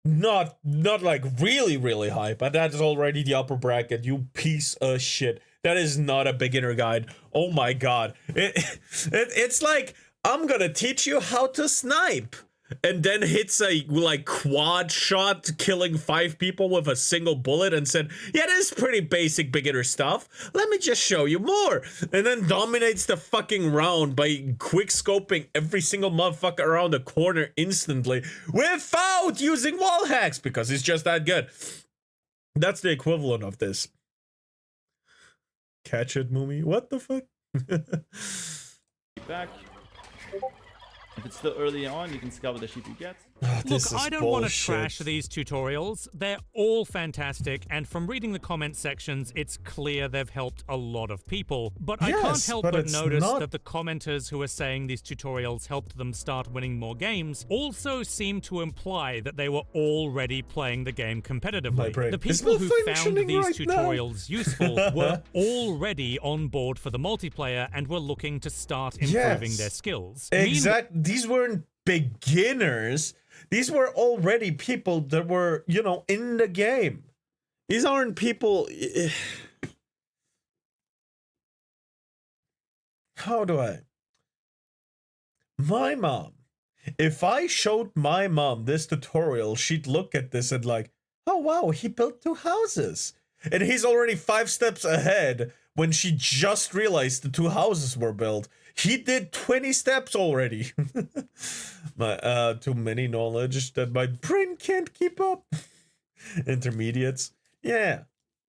Not like really high, but that is already the upper bracket. You piece of shit. That is not a beginner guide. Oh my God. It's like, I'm gonna teach you how to snipe. And then hits a like quad shot, killing 5 people with a single bullet, and said, yeah, this is pretty basic beginner stuff. Let me just show you more. And then dominates the fucking round by quick scoping every single motherfucker around the corner instantly without using wall hacks, because he's just that good. That's the equivalent of this. Catch it, Moomy. What the fuck? Back. If it's still early on, you can scout what the sheep you get. Look, I don't want to trash these tutorials. They're all fantastic, and from reading the comment sections, it's clear they've helped a lot of people. But I can't help but notice that the commenters who are saying these tutorials helped them start winning more games also seem to imply that they were already playing the game competitively. The people who found these tutorials useful were already on board for the multiplayer and were looking to start improving their skills. Exactly. These weren't beginners. These were already people that were, in the game. These aren't people... How do I... My mom. If I showed my mom this tutorial, she'd look at this and like, oh wow, he built 2 houses. And he's already 5 steps ahead when she just realized the 2 houses were built. He did 20 steps already. Too many knowledge that my brain can't keep up. Intermediates. Yeah.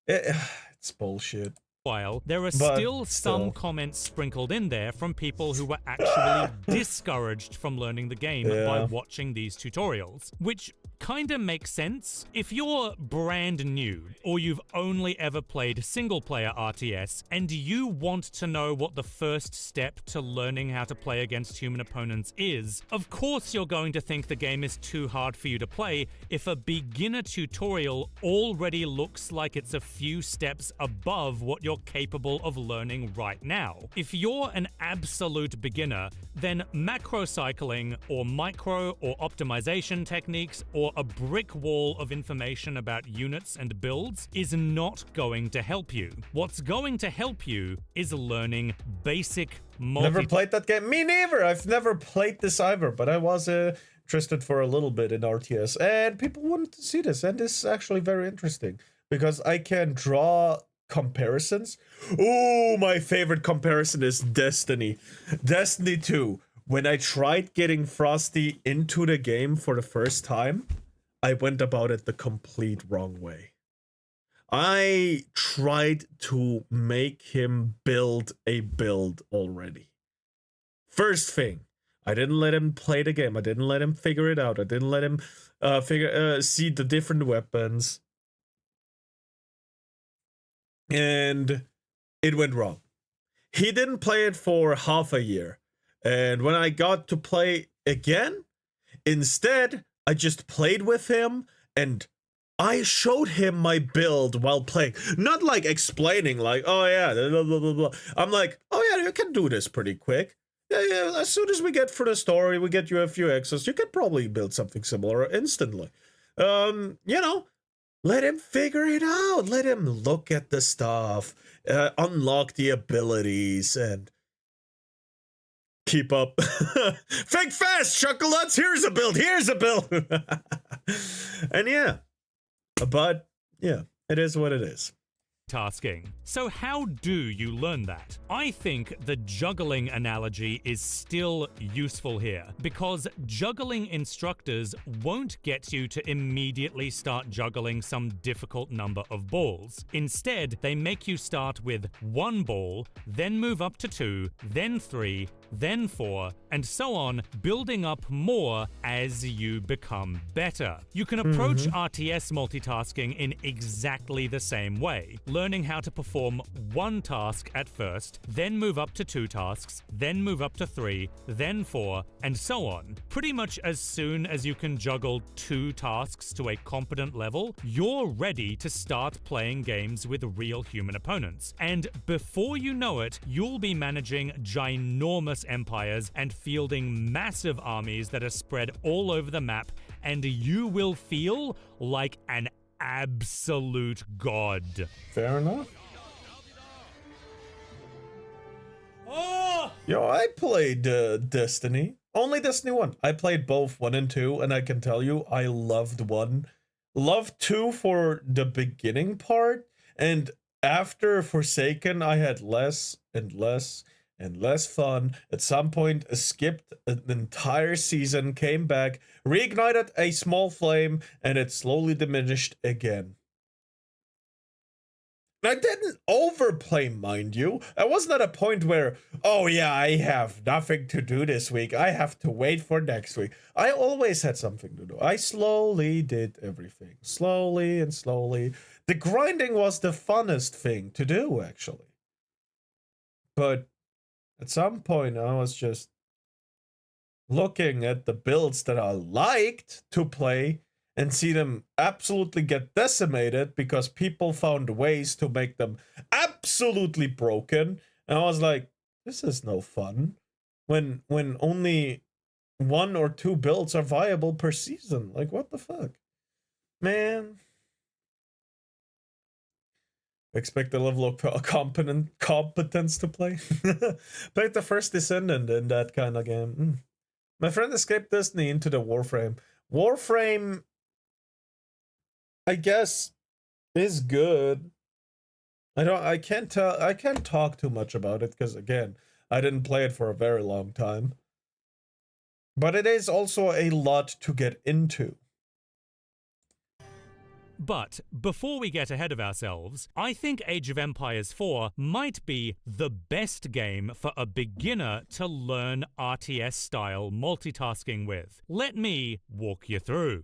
It's bullshit. While there are But still some still. comments sprinkled in there from people who were actually discouraged from learning the game by Yeah. watching these tutorials, which kinda makes sense. If you're brand new, or you've only ever played single-player RTS, and you want to know what the first step to learning how to play against human opponents is, of course you're going to think the game is too hard for you to play if a beginner tutorial already looks like it's a few steps above what you're capable of learning right now. If you're an absolute beginner, then macro cycling, or micro or optimization techniques, or a brick wall of information about units and builds is not going to help you. What's going to help you is learning basic Never played that game. Me neither. I've never played this either, but I was interested for a little bit in RTS, and people wanted to see this, and this is actually very interesting because I can draw comparisons. Oh, my favorite comparison is Destiny. Destiny 2. When I tried getting Frosty into the game for the first time, I went about it the complete wrong way. I tried to make him build a build already. First thing, I didn't let him play the game. I didn't let him figure it out. I didn't let him see the different weapons. And it went wrong. He didn't play it for half a year. And when I got to play again, instead, I just played with him and I showed him my build while playing. Not like explaining like, oh yeah, blah, blah, blah, blah. I'm like, oh yeah, you can do this pretty quick. Yeah, as soon as we get through the story, we get you a few extras, you can probably build something similar instantly. You know, let him figure it out. Let him look at the stuff, unlock the abilities, and keep up. Think fast, Chucklenuts. Here's a build. Here's a build. And yeah, but yeah, it is what it is. Tasking. So how do you learn that? I think the juggling analogy is still useful here, because juggling instructors won't get you to immediately start juggling some difficult number of balls. Instead, they make you start with 1 ball, then move up to 2, then 3, then 4, and so on, building up more as you become better. You can approach RTS multitasking in exactly the same way, learning how to perform 1 task at first, then move up to 2 tasks, then move up to 3, then 4, and so on. Pretty much as soon as you can juggle 2 tasks to a competent level, you're ready to start playing games with real human opponents. And before you know it, you'll be managing ginormous empires and fielding massive armies that are spread all over the map, and you will feel like an absolute god. Fair enough. Oh! Yo, I played Destiny. Only Destiny 1. I played both 1 and 2, and I can tell you, I loved 1. Loved 2 for the beginning part, and after Forsaken, I had less and less and less fun. At some point, skipped an entire season, came back, reignited a small flame, and it slowly diminished again. I didn't overplay, mind you. I wasn't at a point where, oh yeah, I have nothing to do this week. I have to wait for next week. I always had something to do. I slowly did everything. Slowly and slowly. The grinding was the funnest thing to do, actually. But at some point, I was just looking at the builds that I liked to play and see them absolutely get decimated because people found ways to make them absolutely broken. And I was like, this is no fun. When only 1 or 2 builds are viable per season. Like, what the fuck? Man. Expect the level of competence to play. Played the first Descendant in that kind of game. My friend escaped Destiny into the Warframe. Warframe I guess, is good. I can't talk too much about it because again, I didn't play it for a very long time. But it is also a lot to get into. But before we get ahead of ourselves, I think Age of Empires 4 might be the best game for a beginner to learn RTS-style multitasking with. Let me walk you through.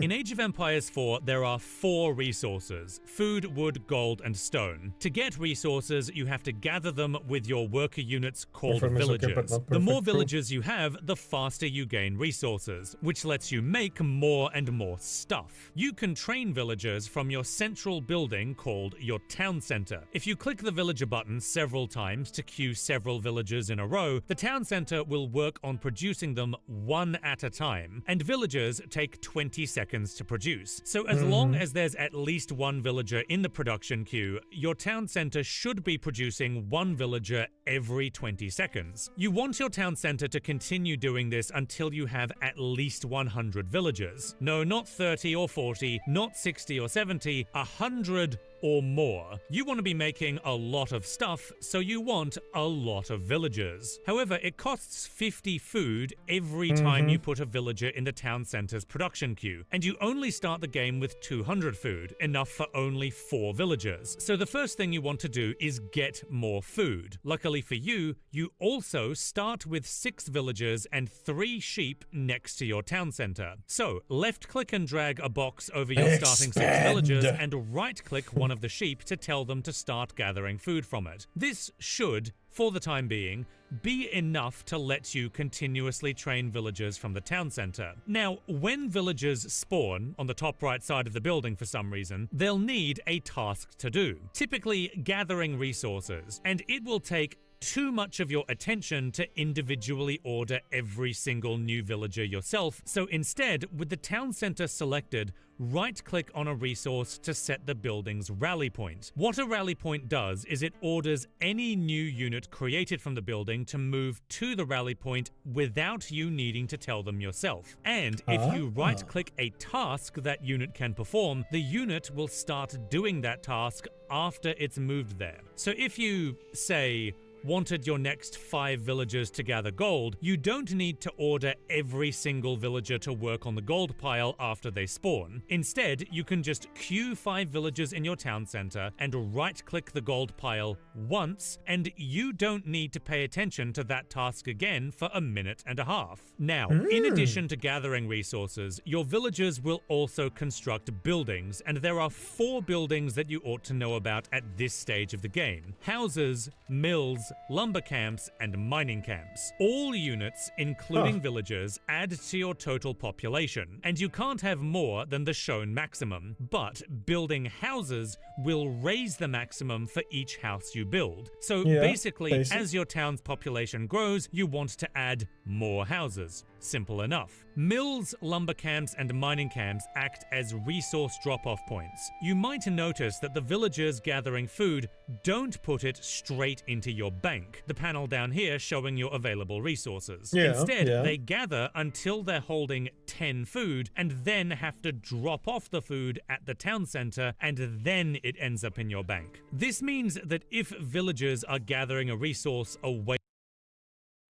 In Age of Empires 4, there are 4 resources: food, wood, gold, and stone. To get resources, you have to gather them with your worker units called villagers. The more villagers you have, the faster you gain resources, which lets you make more and more stuff. You can train villagers from your central building called your town center. If you click the villager button several times to queue several villagers in a row, the town center will work on producing them one at a time, and villagers take 20 seconds to produce. So as long as there's at least one villager in the production queue, your town center should be producing one villager every 20 seconds. You want your town center to continue doing this until you have at least 100 villagers. No, not 30 or 40, not 60 or 70, 100 or more. You want to be making a lot of stuff, so you want a lot of villagers. However, it costs 50 food every time you put a villager in the town center's production queue, and you only start the game with 200 food, enough for only 4 villagers. So the first thing you want to do is get more food. Luckily for you, you also start with 6 villagers and 3 sheep next to your town center. So left click and drag a box over your starting 6 villagers and right click one of the sheep to tell them to start gathering food from it. This should, for the time being, be enough to let you continuously train villagers from the town center. Now, when villagers spawn on the top right side of the building for some reason, they'll need a task to do, typically gathering resources, and it will take too much of your attention to individually order every single new villager yourself, so instead, with the town center selected, right-click on a resource to set the building's rally point. What a rally point does is it orders any new unit created from the building to move to the rally point without you needing to tell them yourself. And if you right-click a task that unit can perform, the unit will start doing that task after it's moved there. So if you, say, wanted your next 5 villagers to gather gold, you don't need to order every single villager to work on the gold pile after they spawn. Instead, you can just queue 5 villagers in your town center and right-click the gold pile once, and you don't need to pay attention to that task again for a minute and a half. Now, in addition to gathering resources, your villagers will also construct buildings, and there are 4 buildings that you ought to know about at this stage of the game: houses, mills, lumber camps, and mining camps. All units, including villagers, add to your total population, and you can't have more than the shown maximum, but building houses will raise the maximum for each house you build. So basically, as your town's population grows, you want to add more houses. Simple enough. Mills, lumber camps, and mining camps act as resource drop-off points. You might notice that the villagers gathering food don't put it straight into your bank, the panel down here showing your available resources. Instead, they gather until they're holding 10 food and then have to drop off the food at the town center, and then it ends up in your bank. This means that if villagers are gathering a resource away,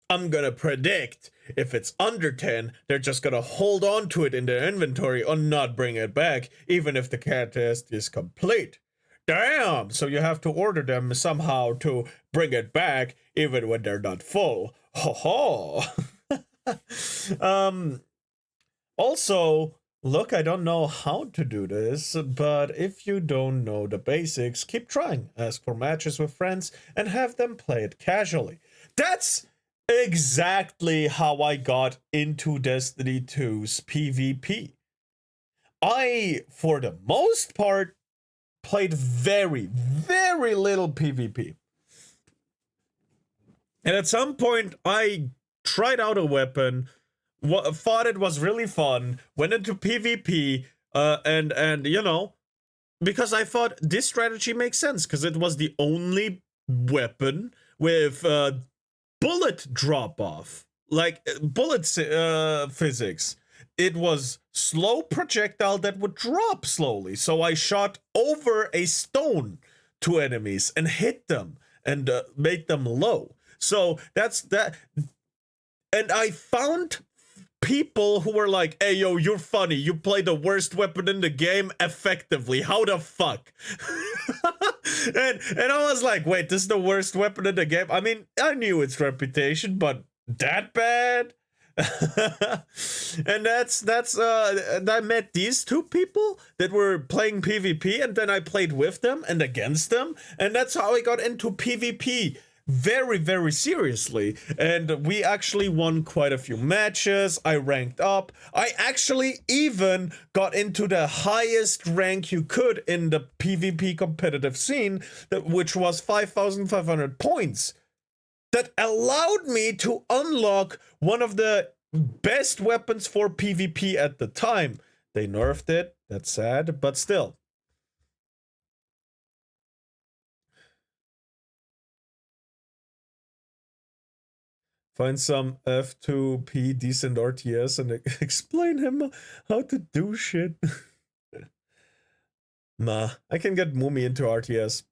I'm gonna predict if it's under 10, they're just gonna hold on to it in their inventory or not bring it back, even if the cat test is complete. Damn! So you have to order them somehow to bring it back, even when they're not full. Ho ho! Also, look, I don't know how to do this, but if you don't know the basics, keep trying. Ask for matches with friends and have them play it casually. That's exactly how I got into Destiny 2's PvP. I, for the most part, played very, very little PvP. And at some point, I tried out a weapon, thought it was really fun, went into PvP, and you know, because I thought this strategy makes sense, because it was the only weapon with bullet drop-off, like bullet physics. it was slow projectile that would drop slowly. So I shot over a stone to enemies and hit them and make them low. So that's that. And I found people who were like, hey, yo, you're funny. You play the worst weapon in the game effectively. How the fuck? and I was like, wait, this is the worst weapon in the game? I mean, I knew its reputation, but that bad? And I met these two people that were playing PvP, and then I played with them and against them, and that's how I got into PvP very, very seriously. And we actually won quite a few matches. I ranked up. I actually even got into the highest rank you could in the PvP competitive scene, which was 5,500 points. That allowed me to unlock one of the best weapons for PvP at the time. They nerfed it. That's sad, but still. Find some F2P decent RTS and explain him how to do shit. Nah, I can get Mumi into RTS.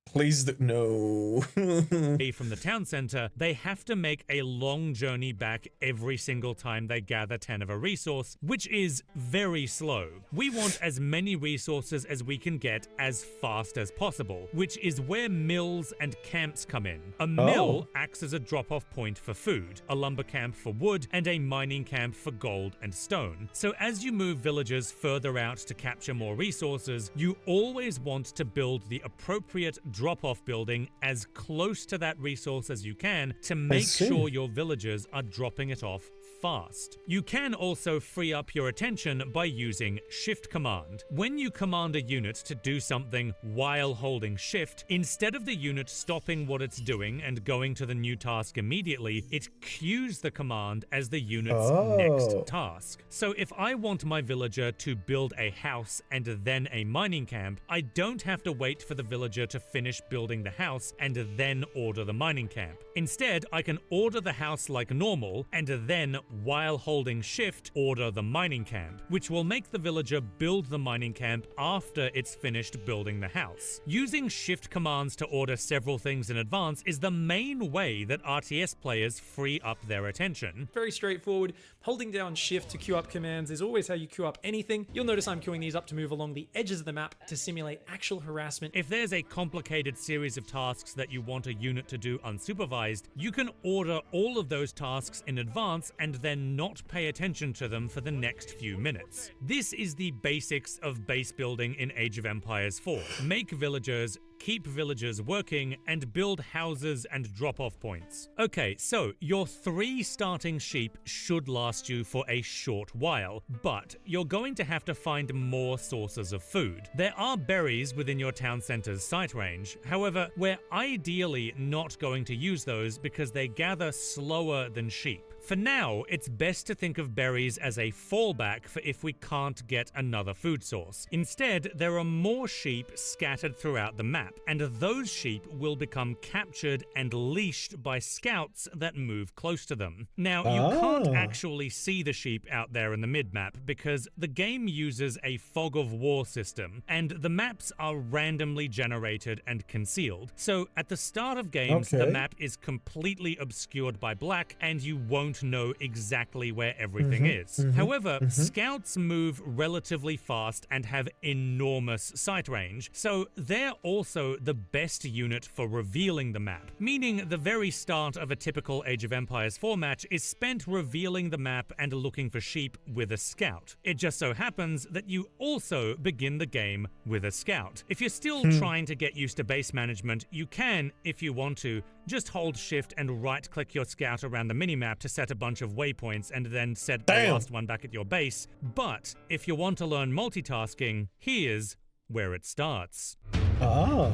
Please, no. From the town center, they have to make a long journey back every single time they gather 10 of a resource, which is very slow. We want as many resources as we can get as fast as possible, which is where mills and camps come in. A mill acts as a drop-off point for food, a lumber camp for wood, and a mining camp for gold and stone. So as you move villagers further out to capture more resources, you always want to build the appropriate drop-off building as close to that resource as you can to make sure your villagers are dropping it off fast. You can also free up your attention by using Shift Command. When you command a unit to do something while holding Shift, instead of the unit stopping what it's doing and going to the new task immediately, it queues the command as the unit's next task. So if I want my villager to build a house and then a mining camp, I don't have to wait for the villager to finish building the house and then order the mining camp. Instead, I can order the house like normal and then, while holding Shift, order the mining camp, which will make the villager build the mining camp after it's finished building the house. Using Shift commands to order several things in advance is the main way that RTS players free up their attention. Very straightforward. Holding down Shift to queue up commands is always how you queue up anything. You'll notice I'm queuing these up to move along the edges of the map to simulate actual harassment. If there's a complicated series of tasks that you want a unit to do unsupervised, you can order all of those tasks in advance and then not pay attention to them for the next few minutes. This is the basics of base building in Age of Empires 4. Make villagers, keep villagers working, and build houses and drop-off points. Okay, so your 3 starting sheep should last you for a short while, but you're going to have to find more sources of food. There are berries within your town center's sight range, however, we're ideally not going to use those because they gather slower than sheep. For now, it's best to think of berries as a fallback for if we can't get another food source. Instead, there are more sheep scattered throughout the map, and those sheep will become captured and leashed by scouts that move close to them. Now, you can't actually see the sheep out there in the mid-map because the game uses a fog of war system, and the maps are randomly generated and concealed. So, at the start of games, the map is completely obscured by black, and you won't know exactly where everything is. However, scouts move relatively fast and have enormous sight range, so they're also the best unit for revealing the map, meaning the very start of a typical Age of Empires 4 match is spent revealing the map and looking for sheep with a scout. It just so happens that you also begin the game with a scout. If you're still trying to get used to base management, you can, if you want to, just hold Shift and right-click your scout around the minimap to set a bunch of waypoints and then set the last one back at your base. But if you want to learn multitasking, here's where it starts. Oh.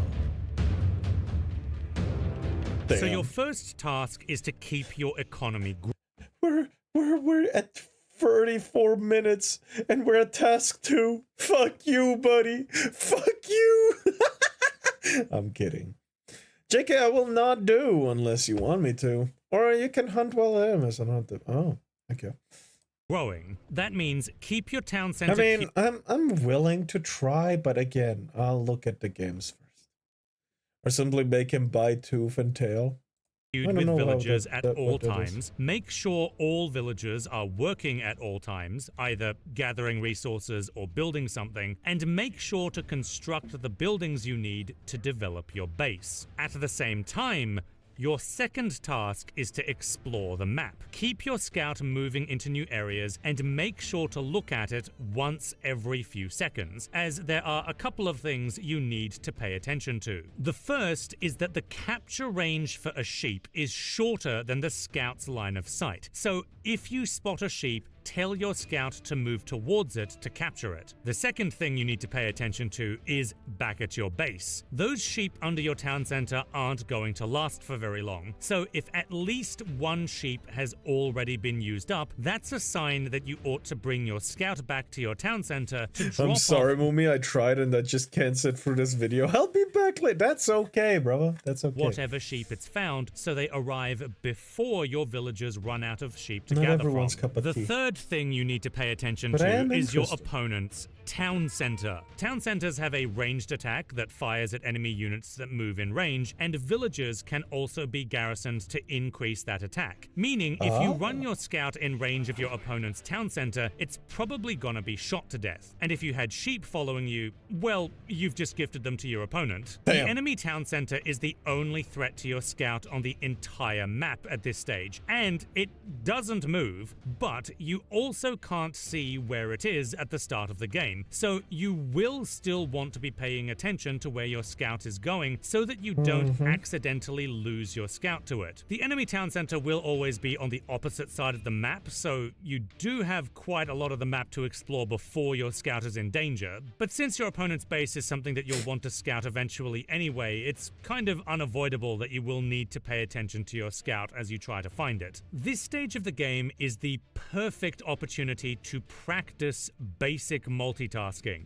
Damn. So your first task is to keep your economy We're at 34 minutes and we're at task 2. Fuck you, buddy. Fuck you. I'm kidding. JK, I will not do unless you want me to. Or you can hunt while I am as an hunter. Oh, okay. growing. That means keep your town center. I mean, I'm willing to try, but again, I'll look at the games first, or simply make him bite tooth and tail. With villagers at all times. Make sure all villagers are working at all times, either gathering resources or building something, and make sure to construct the buildings you need to develop your base. At the same time, your second task is to explore the map. Keep your scout moving into new areas and make sure to look at it once every few seconds, as there are a couple of things you need to pay attention to. The first is that the capture range for a sheep is shorter than the scout's line of sight. So if you spot a sheep, tell your scout to move towards it to capture it. The second thing you need to pay attention to is back at your base. Those sheep under your town center aren't going to last for very long, so if at least one sheep has already been used up, that's a sign that you ought to bring your scout back to your town center to drop I'm sorry, off Mumi, I tried and I just can't sit through this video. Help me back later. That's okay, brother. That's okay. whatever sheep it's found, so they arrive before your villagers run out of sheep to Not gather everyone's from. cup of The tea. third thing you need to pay attention But I to am is your interested. opponent's town center. Town centers have a ranged attack that fires at enemy units that move in range, and villagers can also be garrisoned to increase that attack. Meaning, if you run your scout in range of your opponent's town center, it's probably gonna be shot to death. And if you had sheep following you, well, you've just gifted them to your opponent. The enemy town center is the only threat to your scout on the entire map at this stage, and it doesn't move, but you also can't see where it is at the start of the game. So you will still want to be paying attention to where your scout is going so that you don't accidentally lose your scout to it. The enemy town center will always be on the opposite side of the map, so you do have quite a lot of the map to explore before your scout is in danger. But since your opponent's base is something that you'll want to scout eventually anyway, it's kind of unavoidable that you will need to pay attention to your scout as you try to find it. This stage of the game is the perfect opportunity to practice basic multitasking.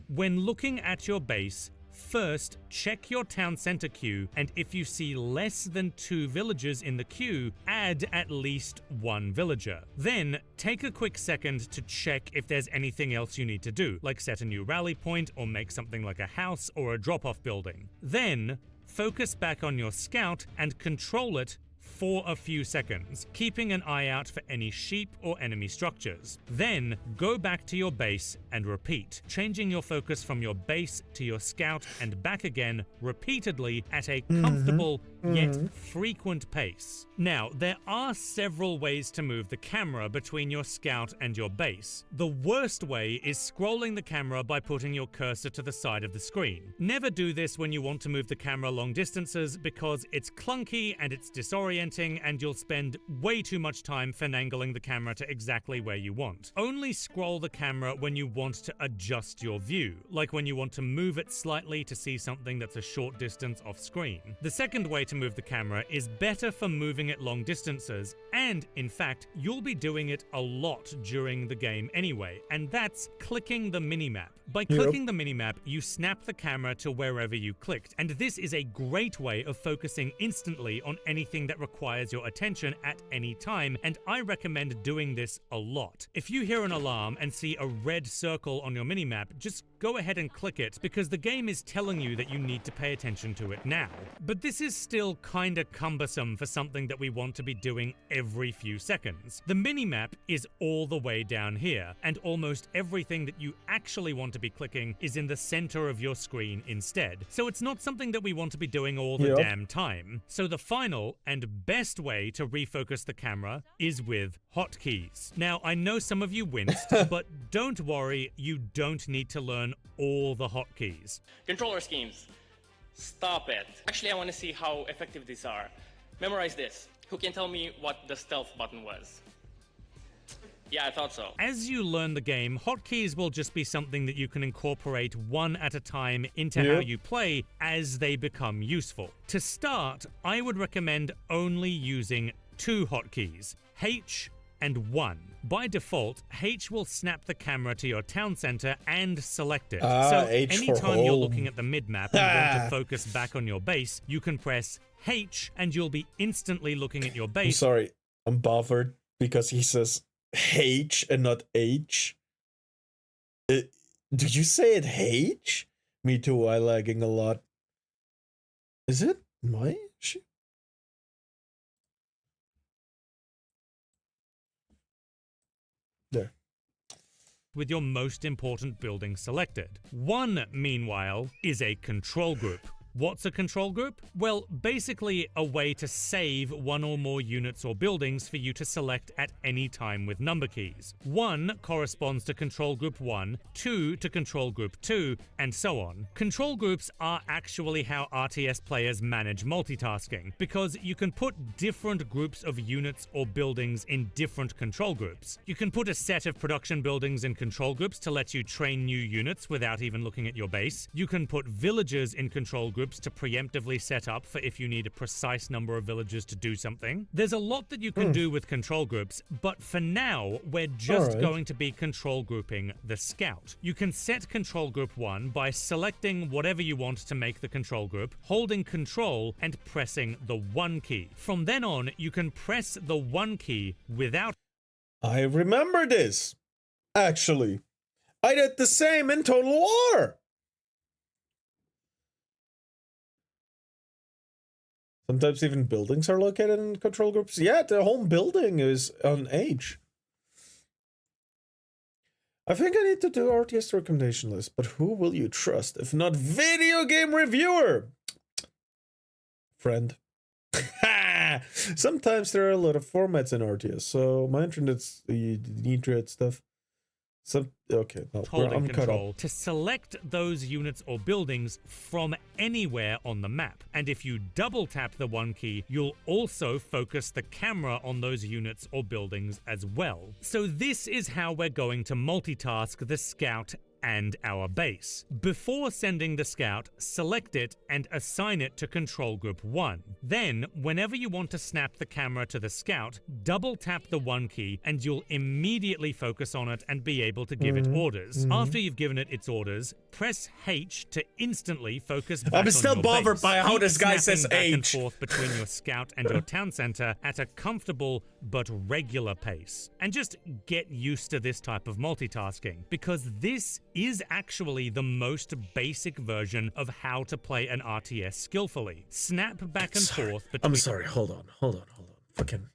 When looking at your base, first check your town center queue, and if you see less than 2 villagers in the queue, add at least 1 villager. Then take a quick second to check if there's anything else you need to do, like set a new rally point or make something like a house or a drop-off building. Then focus back on your scout and control it for a few seconds, keeping an eye out for any sheep or enemy structures. Then go back to your base and repeat, changing your focus from your base to your scout and back again repeatedly at a comfortable yet frequent pace. Now, there are several ways to move the camera between your scout and your base. The worst way is scrolling the camera by putting your cursor to the side of the screen. Never do this when you want to move the camera long distances because it's clunky and it's disorienting, and you'll spend way too much time finagling the camera to exactly where you want. Only scroll the camera when you want to adjust your view, like when you want to move it slightly to see something that's a short distance off screen. The second way to move the camera is better for moving it long distances, and in fact, you'll be doing it a lot during the game anyway, and that's clicking the minimap. By clicking the minimap, you snap the camera to wherever you clicked, and this is a great way of focusing instantly on anything that requires your attention at any time, and I recommend doing this a lot. If you hear an alarm and see a red circle on your minimap, just go ahead and click it, because the game is telling you that you need to pay attention to it now. But this is still kinda cumbersome for something that we want to be doing every few seconds. The minimap is all the way down here, and almost everything that you actually want to be clicking is in the center of your screen instead. So it's not something that we want to be doing all the damn time. So the final and best way to refocus the camera is with hotkeys. Now, I know some of you winced, but don't worry, you don't need to learn all the hotkeys. Controller schemes. Stop it. Actually, I want to see how effective these are. Memorize this. Who can tell me what the stealth button was? Yeah, I thought so. As you learn the game, hotkeys will just be something that you can incorporate one at a time into how you play as they become useful. To start, I would recommend only using 2 hotkeys, H and 1. By default, H will snap the camera to your town center and select it. So H for anytime you're home. looking at the mid-map and want to focus back on your base, you can press H and you'll be instantly looking at your I'm base. sorry, I'm bothered because he says H and not H. Do you say it H? Me too, I lagging a lot. Is it my issue? There. With your most important building selected. One, meanwhile, is a control group. What's a control group? Well, basically a way to save one or more units or buildings for you to select at any time with number keys. 1 corresponds to control group 1, 2 to control group 2, and so on. Control groups are actually how RTS players manage multitasking, because you can put different groups of units or buildings in different control groups. You can put a set of production buildings in control groups to let you train new units without even looking at your base. You can put villagers in control groups to preemptively set up for if you need a precise number of villagers to do something. There's a lot that you can do with control groups, but for now, we're just going to be control grouping the scout. You can set control group 1 by selecting whatever you want to make the control group, holding control and pressing the 1 key. From then on, you can press the 1 key without... I remember this, actually. I did the same in Total War. Sometimes even buildings are located in control groups. Yeah, the whole building is on H. I think I need to do RTS recommendation list, but who will you trust if not video game reviewer? Friend. Sometimes there are a lot of formats in RTS, so my internet's the need stuff. Okay, no, holding control to select those units or buildings from anywhere on the map. And if you double tap the 1 key, you'll also focus the camera on those units or buildings as well. So this is how we're going to multitask the scout and our base. Before sending the scout, select it and assign it to control group 1. Then, whenever you want to snap the camera to the scout, double tap the 1 key and you'll immediately focus on it and be able to give it orders. After you've given it its orders, press H to instantly focus back I'm still on your bothered base. by how Keep this guy says snapping back and H. forth between your scout and your town center at a comfortable but regular pace. And just get used to this type of multitasking, because this is actually the most basic version of how to play an RTS skillfully. Snap back and forth between... I'm sorry, hold on. Fucking...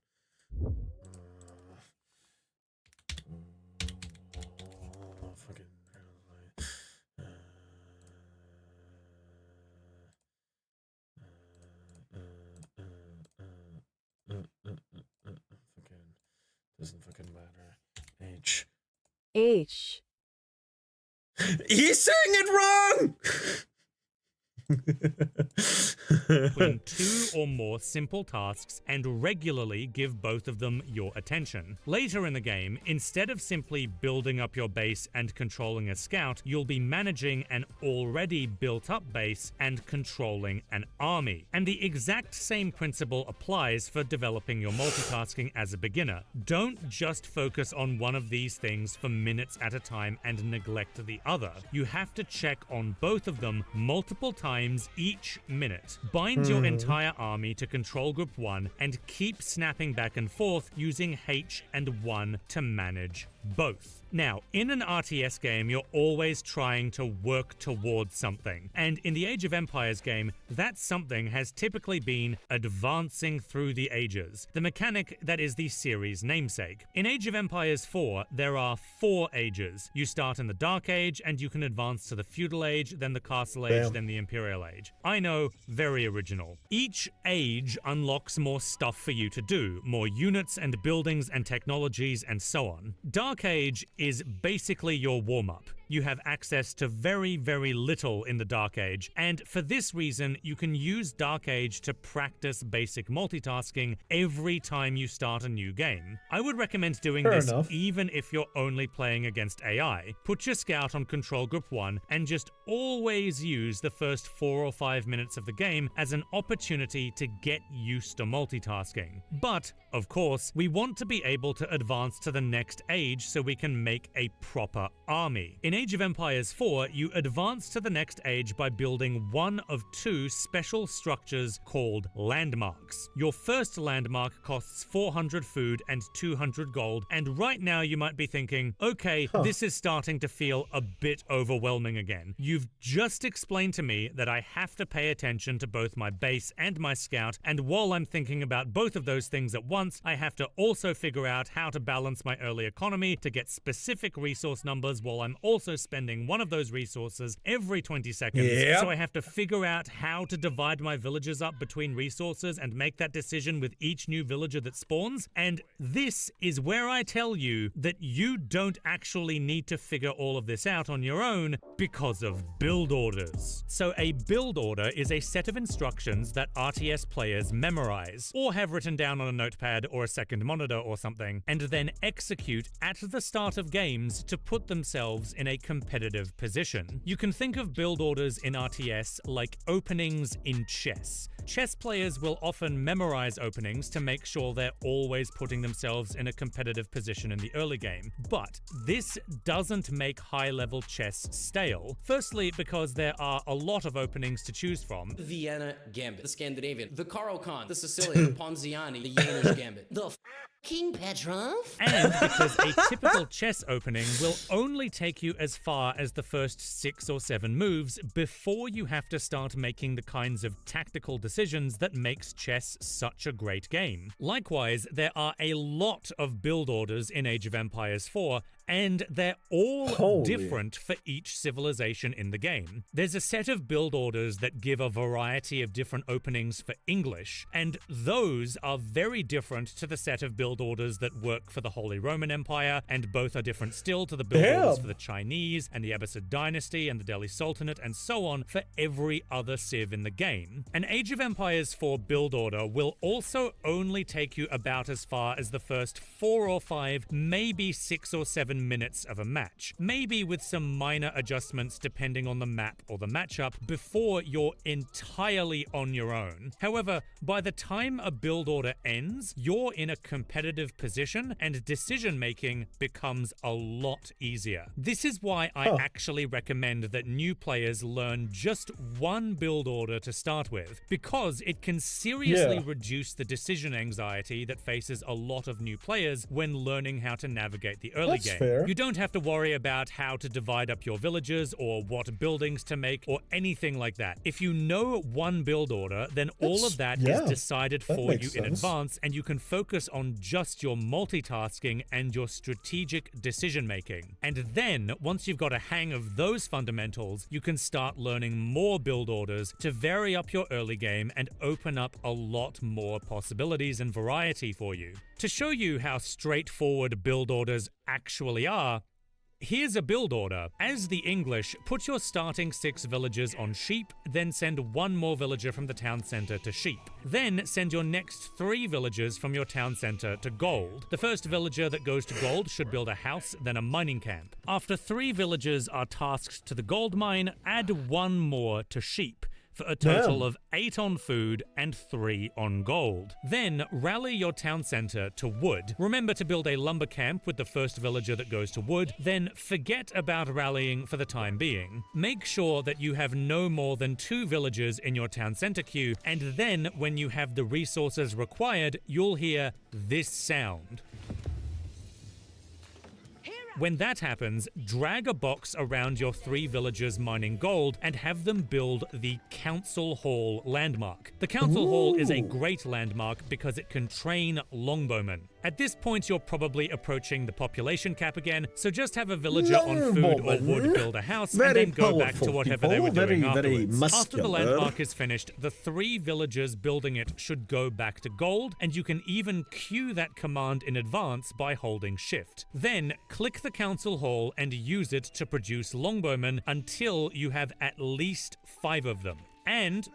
Doesn't fucking matter. H. H. He's saying it wrong! between 2 or more simple tasks and regularly give both of them your attention. Later in the game, instead of simply building up your base and controlling a scout, you'll be managing an already built up base and controlling an army. And the exact same principle applies for developing your multitasking as a beginner. Don't just focus on one of these things for minutes at a time and neglect the other. You have to check on both of them multiple times each minute. Bind your entire army to control group 1 and keep snapping back and forth using H and 1 to manage both. Now, in an RTS game, you're always trying to work towards something, and in the Age of Empires game, that something has typically been advancing through the ages, the mechanic that is the series' namesake. In Age of Empires 4, there are 4 ages. You start in the Dark Age, and you can advance to the Feudal Age, then the Castle Age, then the Imperial Age. I know, very original. Each age unlocks more stuff for you to do, more units and buildings and technologies and so on. Dark Age is basically your warm-up. You have access to very, very little in the Dark Age, and for this reason, you can use Dark Age to practice basic multitasking every time you start a new game. I would recommend doing this even if you're only playing against AI. Put your scout on control group 1 and just always use the first 4 or 5 minutes of the game as an opportunity to get used to multitasking. But, of course, we want to be able to advance to the next age so we can make a proper army. In Age of Empires 4, you advance to the next age by building one of two special structures called landmarks. Your first landmark costs 400 food and 200 gold, and right now you might be thinking, okay, this is starting to feel a bit overwhelming again. You've just explained to me that I have to pay attention to both my base and my scout, and while I'm thinking about both of those things at once, I have to also figure out how to balance my early economy to get specific resource numbers while I'm also spending one of those resources every 20 seconds. Yep. So I have to figure out how to divide my villages up between resources and make that decision with each new villager that spawns. And this is where I tell you that you don't actually need to figure all of this out on your own because of build orders. So a build order is a set of instructions that RTS players memorize or have written down on a notepad or a second monitor or something, and then execute at the start of games to put themselves in a competitive position. You can think of build orders in RTS like openings in chess. Chess players will often memorize openings to make sure they're always putting themselves in a competitive position in the early game. But this doesn't make high-level chess stale. Firstly, because there are a lot of openings to choose from. The Vienna Gambit, the Scandinavian, the Caro-Kann, the Sicilian, the Ponziani, the Yanish Gambit, the King Petrov. And because a typical chess opening will only take you as far as the first 6 or 7 moves before you have to start making the kinds of tactical decisions that makes chess such a great game. Likewise, there are a lot of build orders in Age of Empires 4, and they're all different for each civilization in the game. There's a set of build orders that give a variety of different openings for English, and those are very different to the set of build orders that work for the Holy Roman Empire, and both are different still to the build orders for the Chinese and the Abbasid dynasty and the Delhi Sultanate and so on for every other civ in the game. An Age of Empires 4 build order will also only take you about as far as the first 4 or 5, maybe 6 or 7 minutes of a match, maybe with some minor adjustments depending on the map or the matchup, before you're entirely on your own. However, by the time a build order ends, you're in a competitive position and decision making becomes a lot easier. This is why I actually recommend that new players learn just one build order to start with, because it can seriously reduce the decision anxiety that faces a lot of new players when learning how to navigate the early game. Fair. You don't have to worry about how to divide up your villages or what buildings to make or anything like that. If you know one build order, then all of that is decided for you in advance, and you can focus on just your multitasking and your strategic decision making. And then, once you've got a hang of those fundamentals, you can start learning more build orders to vary up your early game and open up a lot more possibilities and variety for you. To show you how straightforward build orders actually are, here's a build order. As the English, put your starting 6 villagers on sheep, then send 1 more villager from the town center to sheep. Then send your next 3 villagers from your town center to gold. The first villager that goes to gold should build a house, then a mining camp. After 3 villagers are tasked to the gold mine, add 1 more to sheep, for a total of 8 on food and 3 on gold. Then rally your town center to wood. Remember to build a lumber camp with the first villager that goes to wood, then forget about rallying for the time being. Make sure that you have no more than 2 villagers in your town center queue, and then when you have the resources required, you'll hear this sound. When that happens, drag a box around your 3 villagers mining gold and have them build the Council Hall landmark. The Council Hall is a great landmark because it can train longbowmen. At this point, you're probably approaching the population cap again, so just have a villager on food or wood build a house and then go back to whatever they were doing afterwards. After the landmark is finished, the 3 villagers building it should go back to gold, and you can even queue that command in advance by holding shift. Then click the Council Hall and use it to produce longbowmen until you have at least 5 of them. And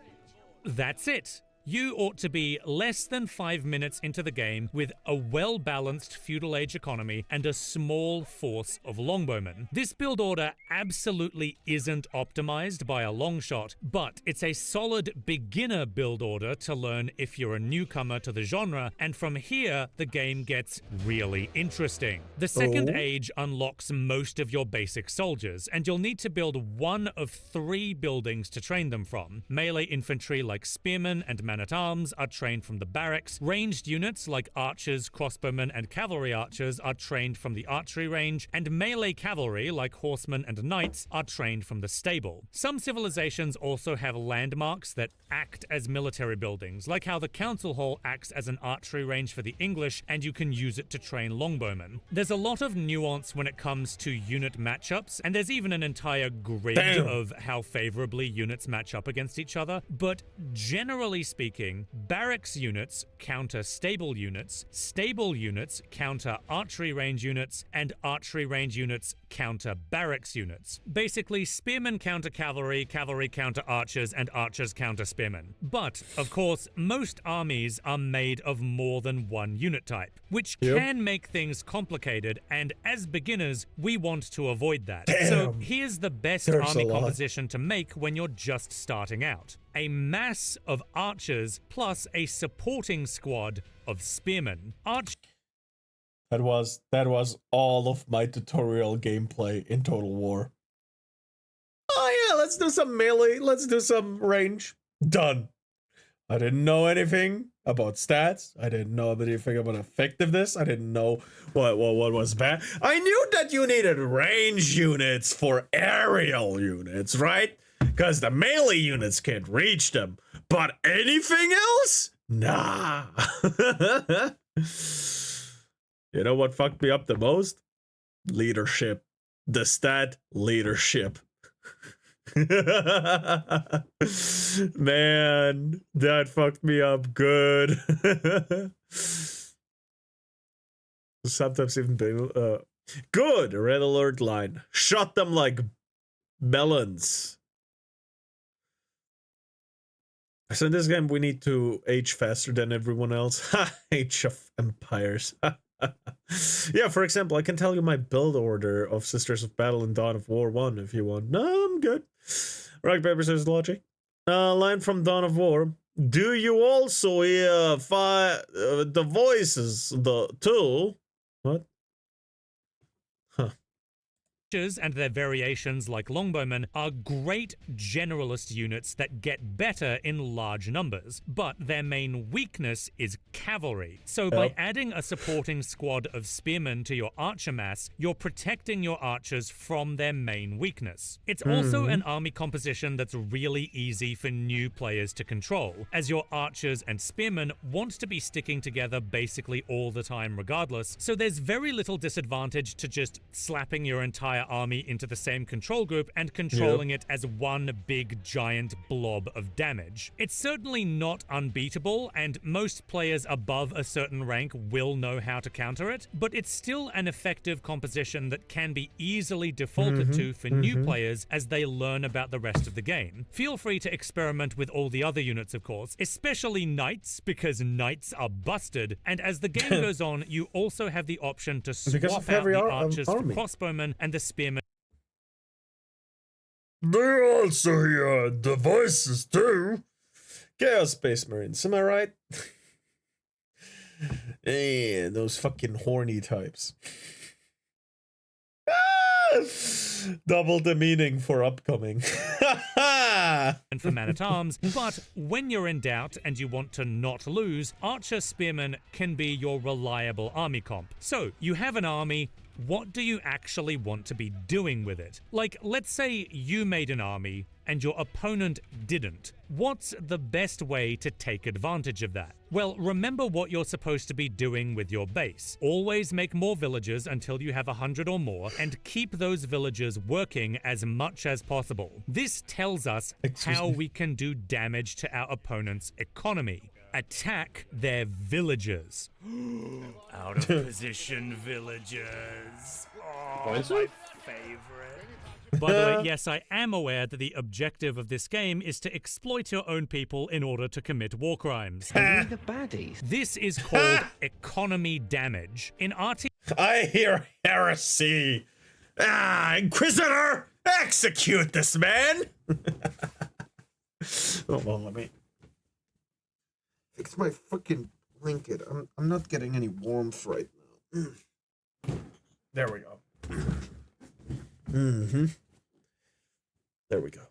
that's it. you ought to be less than 5 minutes into the game with a well-balanced feudal age economy and a small force of longbowmen. This build order absolutely isn't optimized by a long shot, but it's a solid beginner build order to learn if you're a newcomer to the genre, and from here, the game gets really interesting. The second age unlocks most of your basic soldiers, and you'll need to build one of 3 buildings to train them from. Melee infantry like spearmen and men-at-arms are trained from the barracks. Ranged units like archers, crossbowmen, and cavalry archers are trained from the archery range, and melee cavalry like horsemen and knights are trained from the stable. Some civilizations also have landmarks that act as military buildings, like how the council hall acts as an archery range for the English, and you can use it to train longbowmen. There's a lot of nuance when it comes to unit matchups, and there's even an entire grid of how favorably units match up against each other, but generally speaking, barracks units counter stable units counter archery range units, and archery range units counter barracks units. Basically, spearmen counter cavalry, cavalry counter archers, and archers counter spearmen. But, of course, most armies are made of more than one unit type, which can make things complicated, and as beginners, we want to avoid that. So here's the best army composition to make when you're just starting out. A mass of archers plus a supporting squad of spearmen. That was all of my tutorial gameplay in Total War. Oh yeah, let's do some melee, let's do some range. Done. I didn't know anything about stats. I didn't know anything about effectiveness. I didn't know what was bad. I knew that you needed range units for aerial units, right? Because the melee units can't reach them. But anything else? Nah. You know what fucked me up the most? Leadership. The stat leadership. Man, that fucked me up good. Sometimes even good. Red alert line. Shot them like melons. So in this game we need to age faster than everyone else. Age of Empires. Yeah, for example, I can tell you my build order of Sisters of Battle and Dawn of War 1 if you want. No, I'm good. Rock, paper, scissors, logic. Line from Dawn of War. Do you also hear the voices, the two? What? Huh. And their variations like longbowmen are great generalist units that get better in large numbers, but their main weakness is cavalry. So by adding a supporting squad of spearmen to your archer mass, you're protecting your archers from their main weakness. It's also an army composition that's really easy for new players to control, as your archers and spearmen want to be sticking together basically all the time regardless, so there's very little disadvantage to just slapping your entire army into the same control group and controlling it as one big giant blob of damage. It's certainly not unbeatable, and most players above a certain rank will know how to counter it, but it's still an effective composition that can be easily defaulted to for new players as they learn about the rest of the game. Feel free to experiment with all the other units, of course, especially knights, because knights are busted, and as the game goes on, you also have the option to swap out the archers for crossbowmen and the spearmen. They also hear the voices too. Chaos Space Marines, am I right? Yeah, those fucking horny types. Double the meaning for upcoming. And for man-at-arms, but when you're in doubt and you want to not lose, archer spearmen can be your reliable army comp. So, you have an army, what do you actually want to be doing with it? Like, let's say you made an army and your opponent didn't. What's the best way to take advantage of that? Well, remember what you're supposed to be doing with your base. Always make more villagers until you have 100 or more, and keep those villagers working as much as possible. This tells us how we can do damage to our opponent's economy. Attack their villagers. Out of position villagers. Oh, my favorite. By the way, yes, I am aware that the objective of this game is to exploit your own people in order to commit war crimes. Only the baddies. This is called economy damage. In RTS, I hear heresy. Inquisitor, execute this man. Oh, well, let me fix my freaking blanket. I'm not getting any warmth right now. There we go. There we go.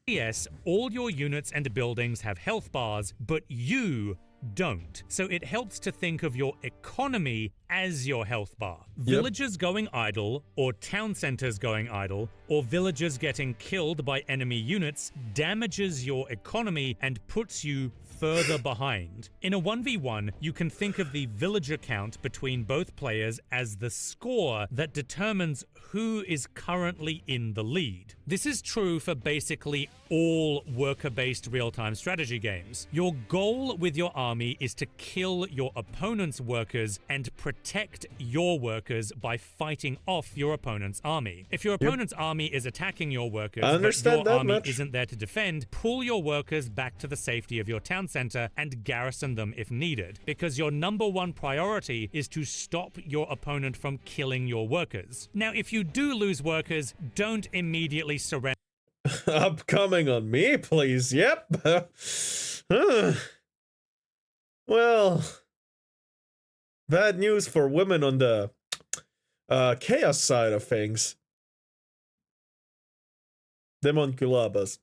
yes, all your units and buildings have health bars, but you don't. So it helps to think of your economy as your health bar. Villagers going idle, or town centers going idle, or villagers getting killed by enemy units damages your economy and puts you further behind. In a 1v1, you can think of the villager count between both players as the score that determines who is currently in the lead. This is true for basically all worker-based real-time strategy games. Your goal with your army is to kill your opponent's workers and protect your workers by fighting off your opponent's army. If your opponent's army is attacking your workers, but your army isn't there to defend, pull your workers back to the safety of your town center and garrison them if needed, because your #1 priority is to stop your opponent from killing your workers. Now, if you do lose workers, don't immediately surrender. Upcoming on me, please. Yep. Well, bad news for women on the chaos side of things. Demonculabas.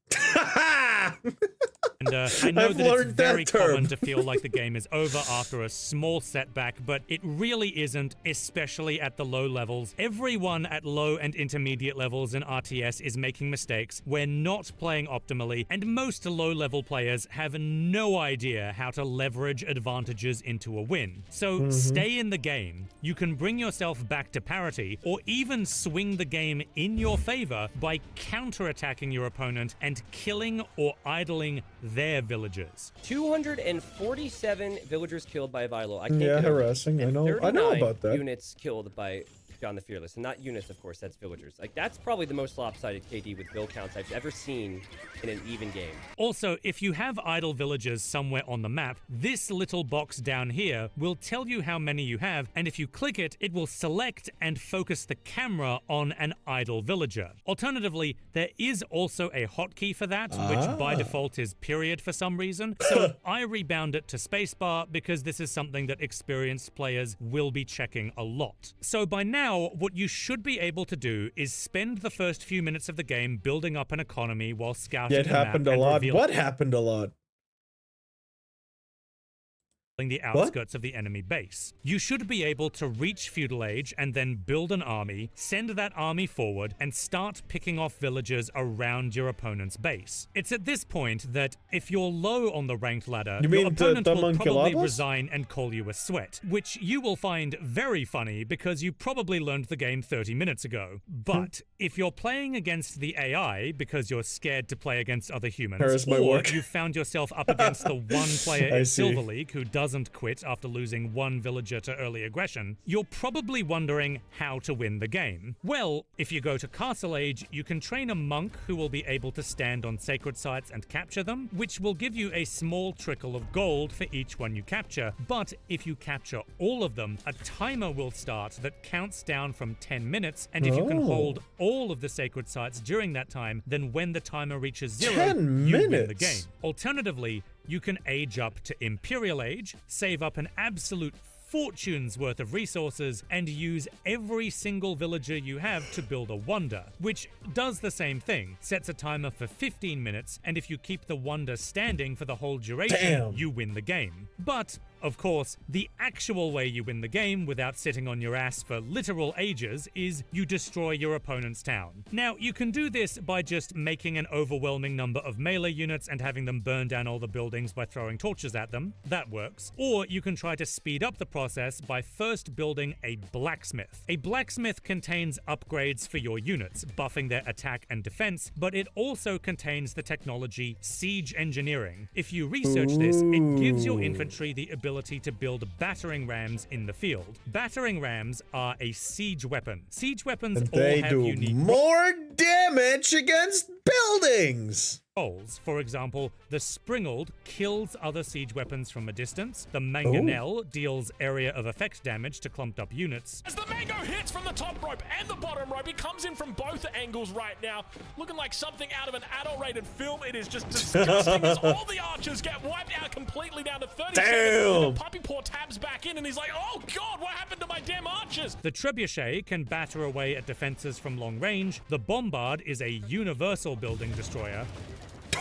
And I know that it's very common to feel like the game is over after a small setback, but it really isn't, especially at the low levels. Everyone at low and intermediate levels in RTS is making mistakes. We're not playing optimally, and most low-level players have no idea how to leverage advantages into a win. So stay in the game. You can bring yourself back to parity, or even swing the game in your favor by counterattacking your opponent and killing or idling their villagers. 247 villagers killed by Vilo. I can't Yeah, get over it. harassing. And I know about 39 that. units killed by John the Fearless, and not units, of course. That's villagers. Like, that's probably the most lopsided KD with bill counts I've ever seen in an even game. Also, if you have idle villagers somewhere on the map, this little box down here will tell you how many you have, and if you click it, it will select and focus the camera on an idle villager. Alternatively, there is also a hotkey for that, which by default is period for some reason, so I rebound it to spacebar because this is something that experienced players will be checking a lot. So by now, what you should be able to do is spend the first few minutes of the game building up an economy while scouting It happened a lot. What happened a lot? The outskirts of the enemy base. You should be able to reach feudal age and then build an army, send that army forward, and start picking off villagers around your opponent's base. It's at this point that if you're low on the ranked ladder, your opponent will probably resign and call you a sweat, which you will find very funny because you probably learned the game 30 minutes ago. But if you're playing against the AI because you're scared to play against other humans, or you found yourself up against the one player in Silver League who doesn't quit after losing one villager to early aggression, you're probably wondering how to win the game. Well, if you go to Castle Age, you can train a monk who will be able to stand on sacred sites and capture them, which will give you a small trickle of gold for each one you capture. But if you capture all of them, a timer will start that counts down from 10 minutes, and if you can hold all of the sacred sites during that time, then when the timer reaches 0, you win the game. Alternatively, you can age up to Imperial Age, save up an absolute fortune's worth of resources, and use every single villager you have to build a wonder, which does the same thing, sets a timer for 15 minutes, and if you keep the wonder standing for the whole duration, you win the game. But of course, the actual way you win the game without sitting on your ass for literal ages is you destroy your opponent's town. Now, you can do this by just making an overwhelming number of melee units and having them burn down all the buildings by throwing torches at them. That works. Or you can try to speed up the process by first building a blacksmith. A blacksmith contains upgrades for your units, buffing their attack and defense, but it also contains the technology siege engineering. If you research this, it gives your infantry the ability ability to build battering rams in the field. Battering rams are a siege weapon. Siege weapons And all they have do unique more damage against buildings. roles. For example, the Springald kills other siege weapons from a distance. The Mangonel deals area of effect damage to clumped up units. As the Mango hits from the top rope and the bottom rope, it comes in from both angles right now, looking like something out of an adult-rated film. It is just disgusting as all the archers get wiped out completely down to 30 seconds. Damn. The puppy paw tabs back in and he's like, oh god, what happened to my damn archers? The Trebuchet can batter away at defenses from long range. The Bombard is a universal building destroyer.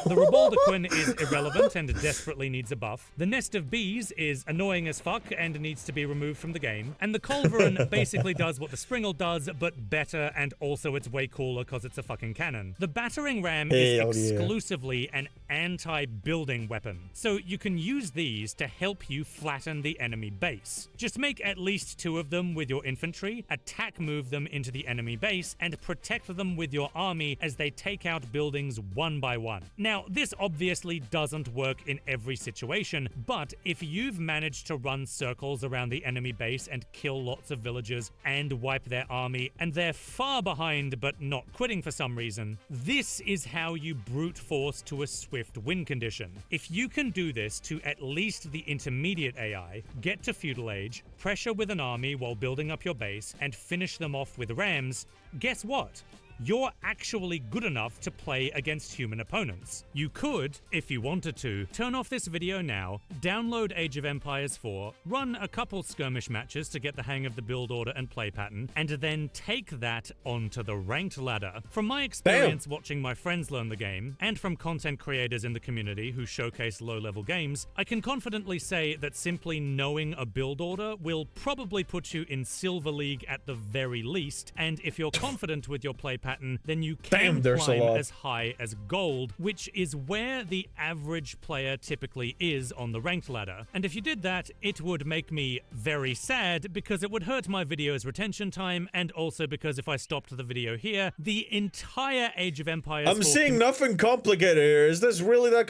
The Rebaldaquin is irrelevant and desperately needs a buff. The Nest of Bees is annoying as fuck and needs to be removed from the game. And the Culverin basically does what the Springald does, but better, and also it's way cooler because it's a fucking cannon. The Battering Ram is exclusively an anti-building weapon, so you can use these to help you flatten the enemy base. Just make at least 2 of them with your infantry, attack move them into the enemy base, and protect them with your army as they take out buildings one by one. Now, this obviously doesn't work in every situation, but if you've managed to run circles around the enemy base and kill lots of villagers and wipe their army, and they're far behind but not quitting for some reason, this is how you brute force to a swift win condition. If you can do this to at least the intermediate AI, get to feudal age, pressure with an army while building up your base, and finish them off with rams, guess what? You're actually good enough to play against human opponents. You could, if you wanted to, turn off this video now, download Age of Empires 4, run a couple skirmish matches to get the hang of the build order and play pattern, and then take that onto the ranked ladder. From my experience watching my friends learn the game, and from content creators in the community who showcase low-level games, I can confidently say that simply knowing a build order will probably put you in Silver League at the very least, and if you're confident with your play pattern, then you can climb as high as gold, which is where the average player typically is on the ranked ladder. And if you did that, it would make me very sad because it would hurt my video's retention time, and also because if I stopped the video here, the entire Age of Empires I'm seeing nothing complicated here. Is this really that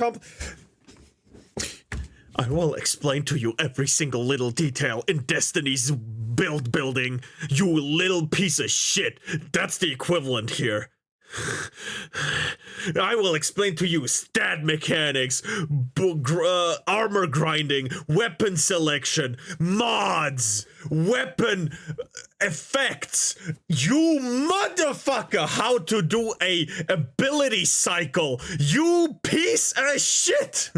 I will explain to you every single little detail in Destiny's building, you little piece of shit. That's the equivalent here. I will explain to you stat mechanics, armor grinding, weapon selection, mods, weapon effects. You motherfucker, how to do a ability cycle. You piece of shit.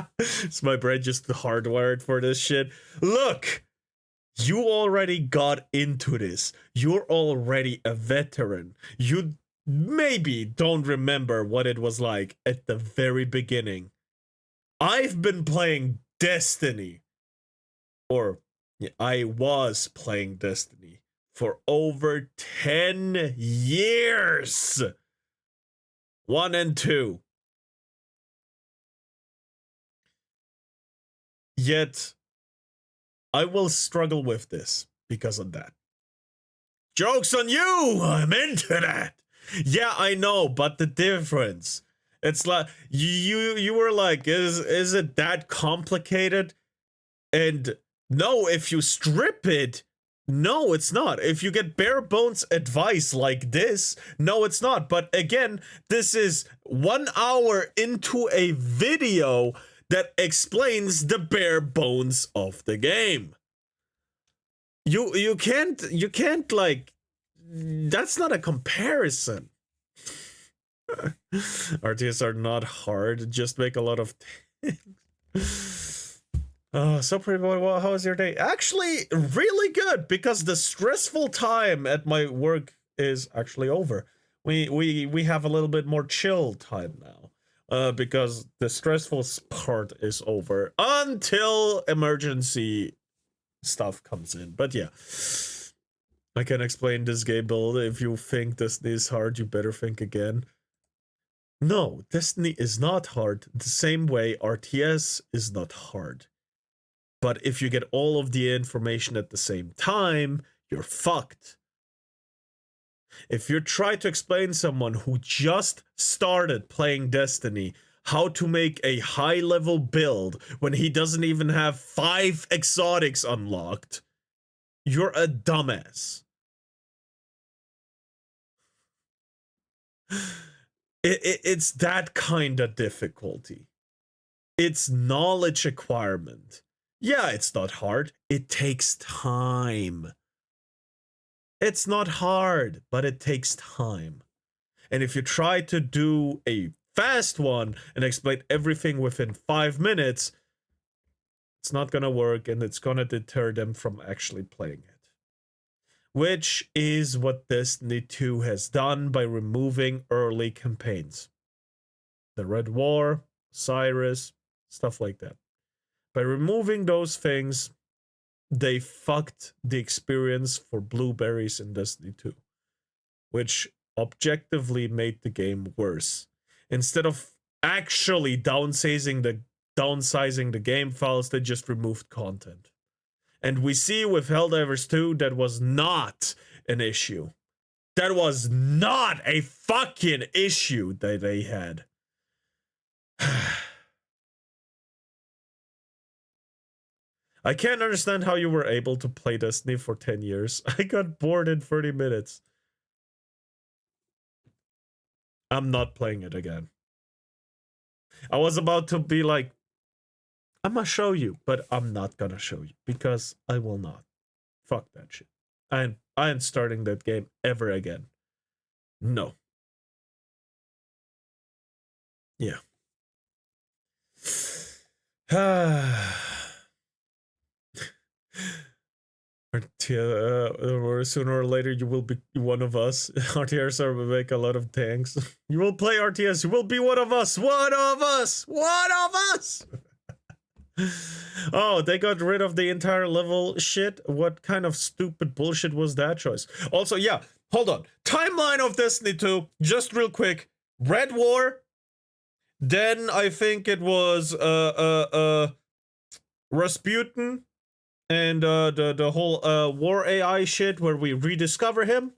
Is my brain just hardwired for this shit? Look, you already got into this. You're already a veteran. You maybe don't remember what it was like at the very beginning. I've been playing Destiny, or I was playing Destiny for over 10 years. 1 and 2. Yet, I will struggle with this because of that. Joke's on you! I'm into that! Yeah, I know, but the difference. It's like, you were like, is it that complicated? And no, if you strip it, no, it's not. If you get bare bones advice like this, no, it's not. But again, this is 1 hour into a video that explains the bare bones of the game. You can't like, that's not a comparison. RTS are not hard, just make a lot of things. So pretty boy, well, how was your day? Actually, really good, because the stressful time at my work is actually over. We have a little bit more chill time now. Because the stressful part is over until emergency stuff comes in. But yeah, I can explain this game build. If you think Destiny is hard, you better think again. No, Destiny is not hard the same way RTS is not hard. But if you get all of the information at the same time, you're fucked. If you try to explain someone who just started playing Destiny how to make a high-level build when he doesn't even have 5 exotics unlocked, you're a dumbass. It's that kind of difficulty. It's knowledge acquirement. Yeah, it's not hard. It takes time. It's not hard, but it takes time. And if you try to do a fast one and explain everything within 5 minutes, it's not gonna work, and it's gonna deter them from actually playing it. Which is what Destiny 2 has done by removing early campaigns. The Red War, Cyrus, stuff like that. By removing those things, they fucked the experience for blueberries in Destiny 2, which objectively made the game worse. Instead of actually downsizing the game files, they just removed content. And we see with Helldivers 2 that was not an issue. That was not a fucking issue that they had. I can't understand how you were able to play Destiny for 10 years. I got bored in 30 minutes. I'm not playing it again. I was about to be like, I'm gonna show you, but I'm not gonna show you because I will not. Fuck that shit. I ain't starting that game ever again. No. Yeah. Or sooner or later you will be one of us. RTS will make a lot of tanks. You will play RTS. You will be one of us. One of us. One of us. Oh, they got rid of the entire level shit. What kind of stupid bullshit was that choice? Also, yeah, hold on. Timeline of Destiny 2, just real quick. Red War. Then I think it was Rasputin. And the whole war AI shit where we rediscover him.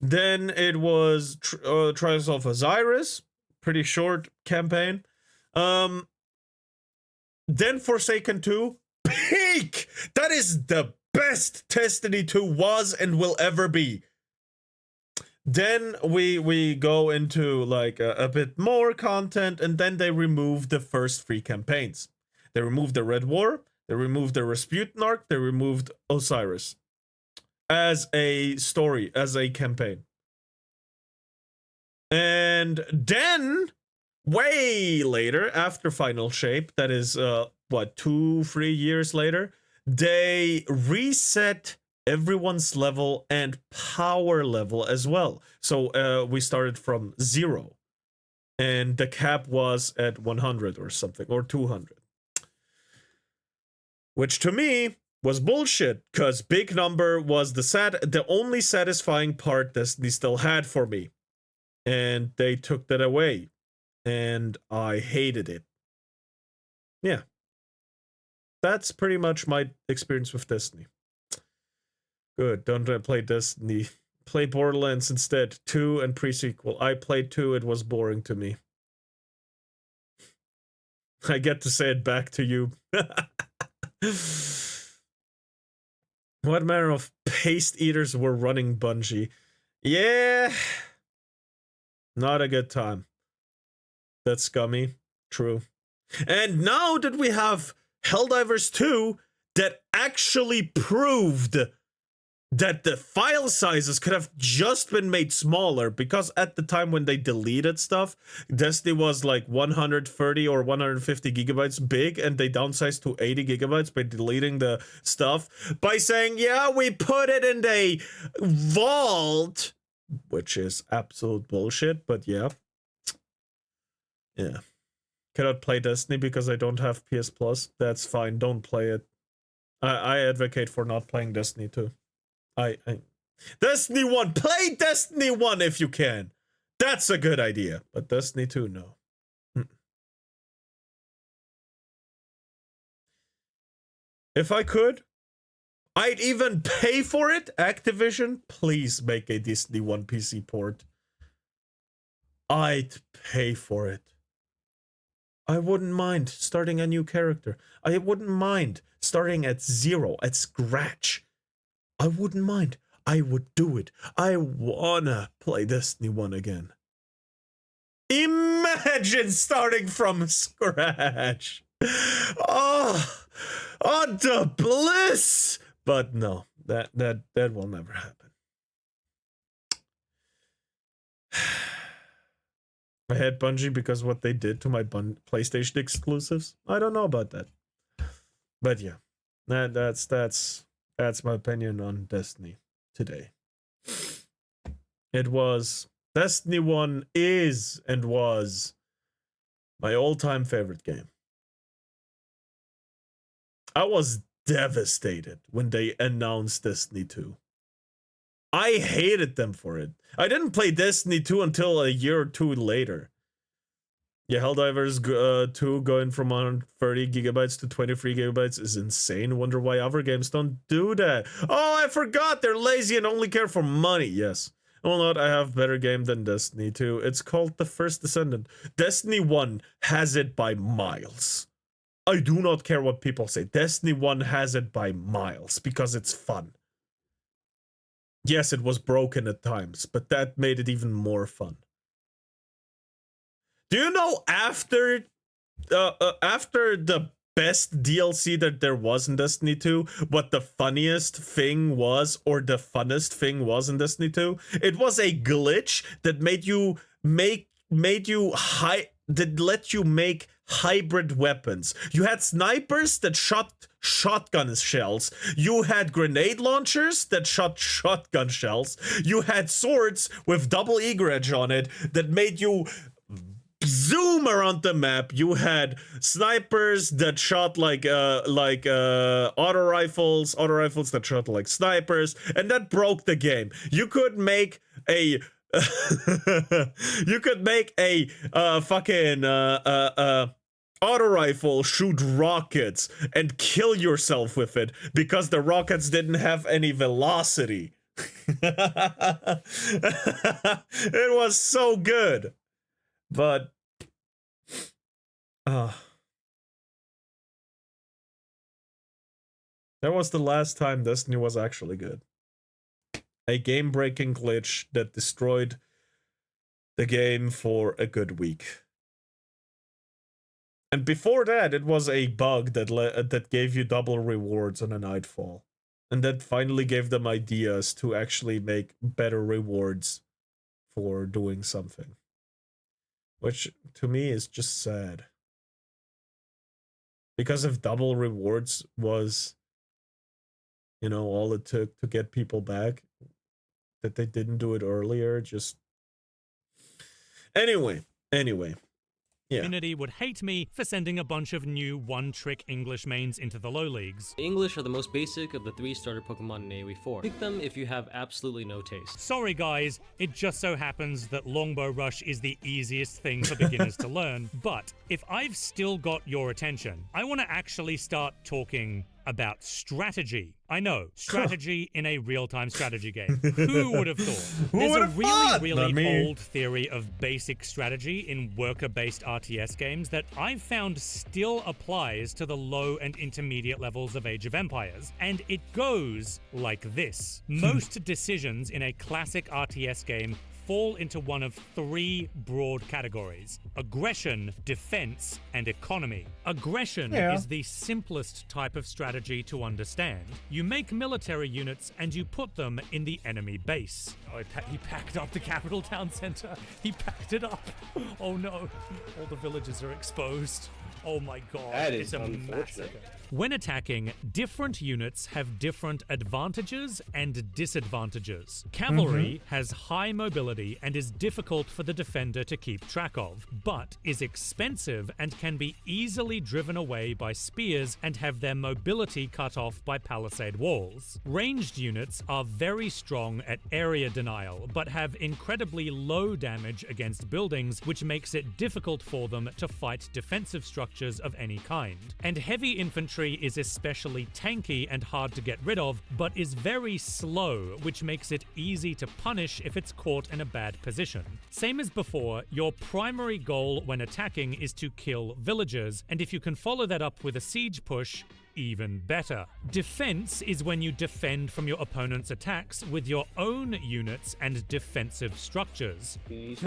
Then it was Trials of Osiris, pretty short campaign. Then Forsaken 2, peak! That is the best Destiny 2 was and will ever be. Then we go into like a bit more content, and then they remove the first 3 campaigns. They removed the Red War. They removed the Rasputin arc. They removed Osiris as a story, as a campaign. And then, way later, after Final Shape, that is, 2-3 years later, they reset everyone's level and power level as well. So we started from 0. And the cap was at 100 or something, or 200. Which to me was bullshit, because big number was the only satisfying part Destiny still had for me. And they took that away. And I hated it. Yeah. That's pretty much my experience with Destiny. Good, don't play Destiny. Play Borderlands instead. 2 and pre-sequel. I played 2, it was boring to me. I get to say it back to you. What manner of paste eaters were running Bungie? Yeah. Not a good time. That's scummy. True. And now that we have Helldivers 2 that actually proved that the file sizes could have just been made smaller, because at the time when they deleted stuff, Destiny was like 130 or 150 gigabytes big, and they downsized to 80 gigabytes by deleting the stuff, by saying, yeah, we put it in the vault, which is absolute bullshit, but yeah. Yeah. Cannot play Destiny because I don't have PS Plus. That's fine, don't play it. I advocate for not playing Destiny 2. Destiny 1, play Destiny 1 if you can. That's a good idea. But Destiny 2, no. If I could, I'd even pay for it. Activision, please make a Destiny 1 PC port. I'd pay for it. I wouldn't mind starting a new character. I wouldn't mind starting at 0, at scratch. I wouldn't mind. I would do it. I wanna play Destiny 1 again. Imagine starting from scratch. Oh, the bliss. But no, that will never happen. I hate Bungie because what they did to my PlayStation exclusives. I don't know about that. But yeah, that's my opinion on Destiny today. It was Destiny 1 is and was my all-time favorite game. I was devastated when they announced Destiny 2. I hated them for it. I didn't play Destiny 2 until a year or two later. Yeah, Helldivers 2 going from 130 gigabytes to 23 gigabytes is insane. Wonder why other games don't do that. Oh, I forgot. They're lazy and only care for money. Yes. Oh, not. I have better game than Destiny 2. It's called The First Descendant. Destiny 1 has it by miles. I do not care what people say. Destiny 1 has it by miles because it's fun. Yes, it was broken at times, but that made it even more fun. Do you know after the best DLC that there was in Destiny 2, what the funniest thing was, or the funnest thing was in Destiny 2? It was a glitch that let you make hybrid weapons. You had snipers that shot shotgun shells. You had grenade launchers that shot shotgun shells. You had swords with double egress on it that made you zoom around the map. You had snipers that shot like auto rifles that shot like snipers, and that broke the game. You could make a fucking auto rifle shoot rockets and kill yourself with it because the rockets didn't have any velocity. It was so good. But that was the last time Destiny was actually good. A game-breaking glitch that destroyed the game for a good week. And before that, it was a bug that gave you double rewards on a Nightfall. And that finally gave them ideas to actually make better rewards for doing something. Which, to me, is just sad. Because if double rewards was, you know, all it took to get people back, that they didn't do it earlier, just... Anyway. Yeah. Community would hate me for sending a bunch of new one-trick English mains into the low leagues. English are the most basic of the 3 starter Pokemon in AoE 4. Pick them if you have absolutely no taste. Sorry guys, it just so happens that Longbow Rush is the easiest thing for beginners to learn, but if I've still got your attention, I want to actually start talking about strategy. I know, strategy in a real-time strategy game. Who would have thought? There's a really old theory of basic strategy in worker-based RTS games that I've found still applies to the low and intermediate levels of Age of Empires, and it goes like this. Most decisions in a classic RTS game fall into one of 3 broad categories: aggression, defense, and economy. Aggression is the simplest type of strategy to understand. You make military units and you put them in the enemy base. Oh, he packed up the capital town center. He packed it up. Oh no, all the villages are exposed. Oh my god, that it's is a massacre. When attacking, different units have different advantages and disadvantages. Cavalry has high mobility and is difficult for the defender to keep track of, but is expensive and can be easily driven away by spears and have their mobility cut off by palisade walls. Ranged units are very strong at area denial, but have incredibly low damage against buildings, which makes it difficult for them to fight defensive structures of any kind. And heavy infantry is especially tanky and hard to get rid of, but is very slow, which makes it easy to punish if it's caught in a a bad position. Same as before, your primary goal when attacking is to kill villagers, and if you can follow that up with a siege push, even better. Defense is when you defend from your opponent's attacks with your own units and defensive structures. He's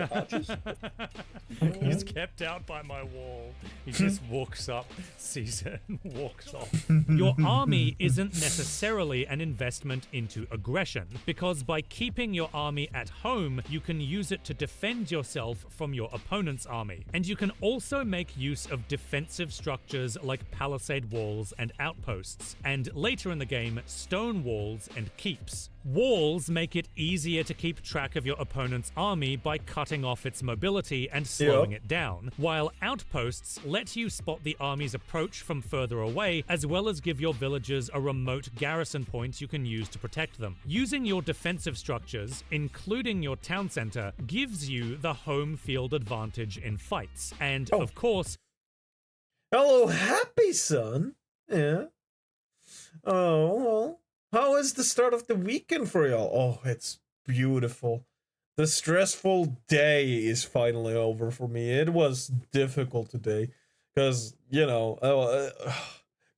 kept out by my wall. He just walks up, sees it, and walks off. Your army isn't necessarily an investment into aggression, because by keeping your army at home, you can use it to defend yourself from your opponent's army. And you can also make use of defensive structures like palisade walls and outposts, and later in the game, stone walls and keeps. Walls make it easier to keep track of your opponent's army by cutting off its mobility and slowing it down, while outposts let you spot the army's approach from further away, as well as give your villagers a remote garrison point you can use to protect them. Using your defensive structures, including your town center, gives you the home field advantage in fights, and of course... Hello, happy son! Yeah. Oh, well. How is the start of the weekend for y'all? Oh, it's beautiful. The stressful day is finally over for me. It was difficult today because, you know,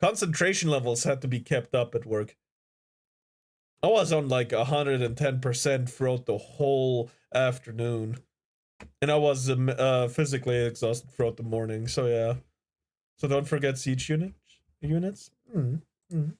concentration levels had to be kept up at work. I was on like 110% throughout the whole afternoon. And I was physically exhausted throughout the morning, so yeah. So don't forget siege units.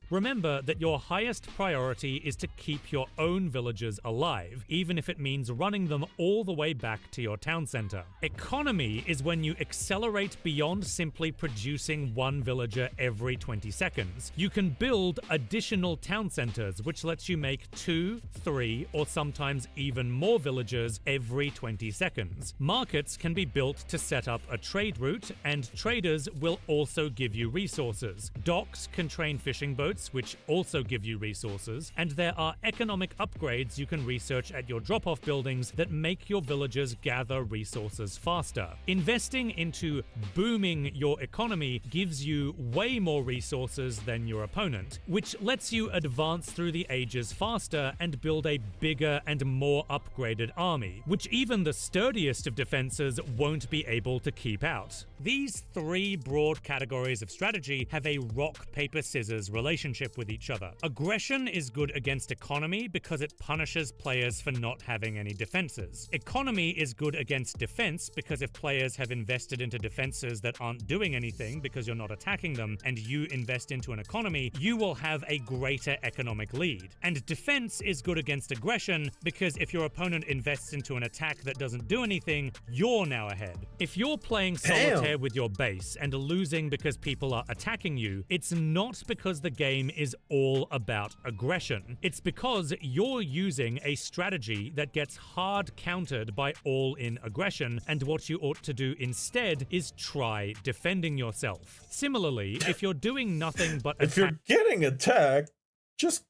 Remember that your highest priority is to keep your own villagers alive, even if it means running them all the way back to your town center. Economy is when you accelerate beyond simply producing one villager every 20 seconds. You can build additional town centers, which lets you make 2, 3, or sometimes even more villagers every 20 seconds. Markets can be built to set up a trade route, and traders will also give you resources. Docks can train fishing boats, which also give you resources, and there are economic upgrades you can research at your drop-off buildings that make your villagers gather resources faster. Investing into booming your economy gives you way more resources than your opponent, which lets you advance through the ages faster and build a bigger and more upgraded army, which even the sturdiest of defenses won't be able to keep out. These three broad categories of strategy have a rock, paper, scissors relationship with each other. Aggression is good against economy because it punishes players for not having any defenses. Economy is good against defense because if players have invested into defenses that aren't doing anything because you're not attacking them, and you invest into an economy, you will have a greater economic lead. And defense is good against aggression because if your opponent invests into an attack that doesn't do anything, you're now ahead. If you're playing solitaire with your base and losing because people are attacking you, it's not because the game is all about aggression. It's because you're using a strategy that gets hard countered by all-in aggression, and what you ought to do instead is try defending yourself. Similarly, if you're doing nothing but if you're getting attacked, just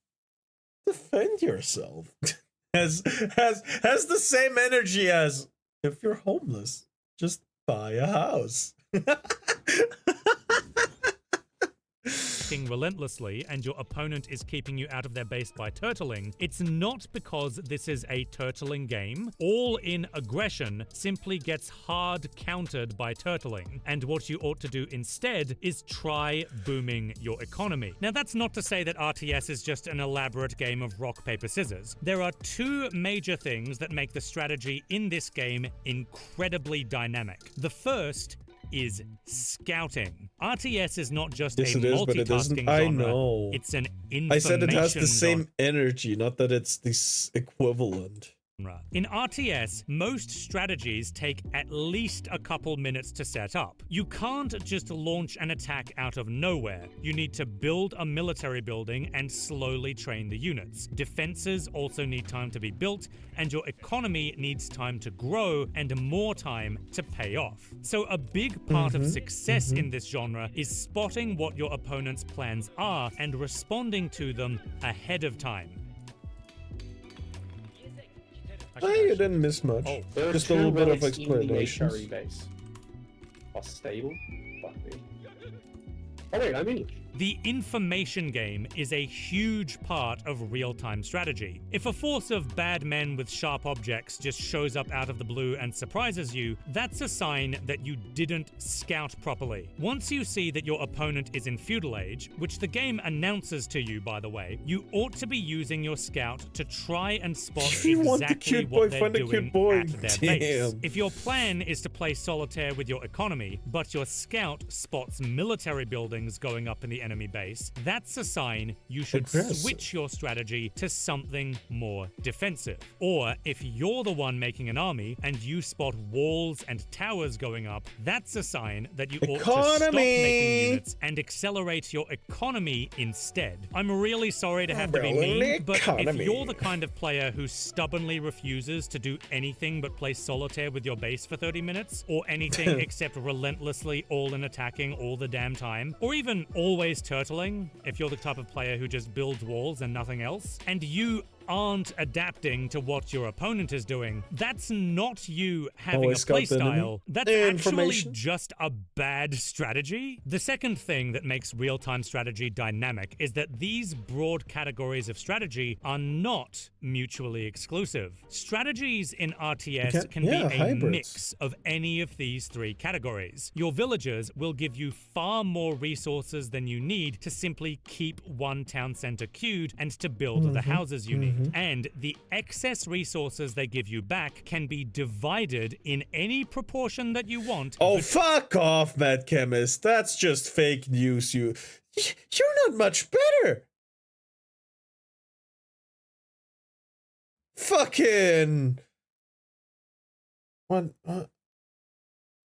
defend yourself. has the same energy as if you're homeless, just buy a house. Relentlessly and your opponent is keeping you out of their base by turtling, it's not because this is a turtling game. All-in aggression simply gets hard countered by turtling, and what you ought to do instead is try booming your economy. Now that's not to say that RTS is just an elaborate game of rock, paper, scissors. There are two major things that make the strategy in this game incredibly dynamic. The first is scouting. RTS is not just a multitasking genre. I know. It's an information. I said it has the same energy, not that it's this equivalent. In RTS, most strategies take at least a couple minutes to set up. You can't just launch an attack out of nowhere. You need to build a military building and slowly train the units. Defenses also need time to be built, and your economy needs time to grow and more time to pay off. So a big part of success in this genre is spotting what your opponent's plans are and responding to them ahead of time. Hey, you didn't miss much. Oh, just a little bit of explanation. Base. Are stable. Fuck me. Oh wait, I'm English. The information game is a huge part of real-time strategy. If a force of bad men with sharp objects just shows up out of the blue and surprises you, that's a sign that you didn't scout properly. Once you see that your opponent is in feudal age, which the game announces to you by the way, you ought to be using your scout to try and spot exactly what they're doing at their base. If your plan is to play solitaire with your economy, but your scout spots military buildings going up in the enemy base, that's a sign you should switch your strategy to something more defensive. Or if you're the one making an army and you spot walls and towers going up, that's a sign that you ought to stop making units and accelerate your economy instead. I'm really sorry to have to be mean, but if you're the kind of player who stubbornly refuses to do anything but play solitaire with your base for 30 minutes, or anything except relentlessly all-in attacking all the damn time, or even always turtling, if you're the type of player who just builds walls and nothing else, and you aren't adapting to what your opponent is doing, that's not you having a playstyle. That's actually just a bad strategy. The second thing that makes real-time strategy dynamic is that these broad categories of strategy are not mutually exclusive. Strategies in RTS can be a mix of any of these three categories. Your villagers will give you far more resources than you need to simply keep one town center queued and to build the houses you need. And the excess resources they give you back can be divided in any proportion that you want. Oh, fuck off, Mad Chemist. That's just fake news. You're not much better. Fucking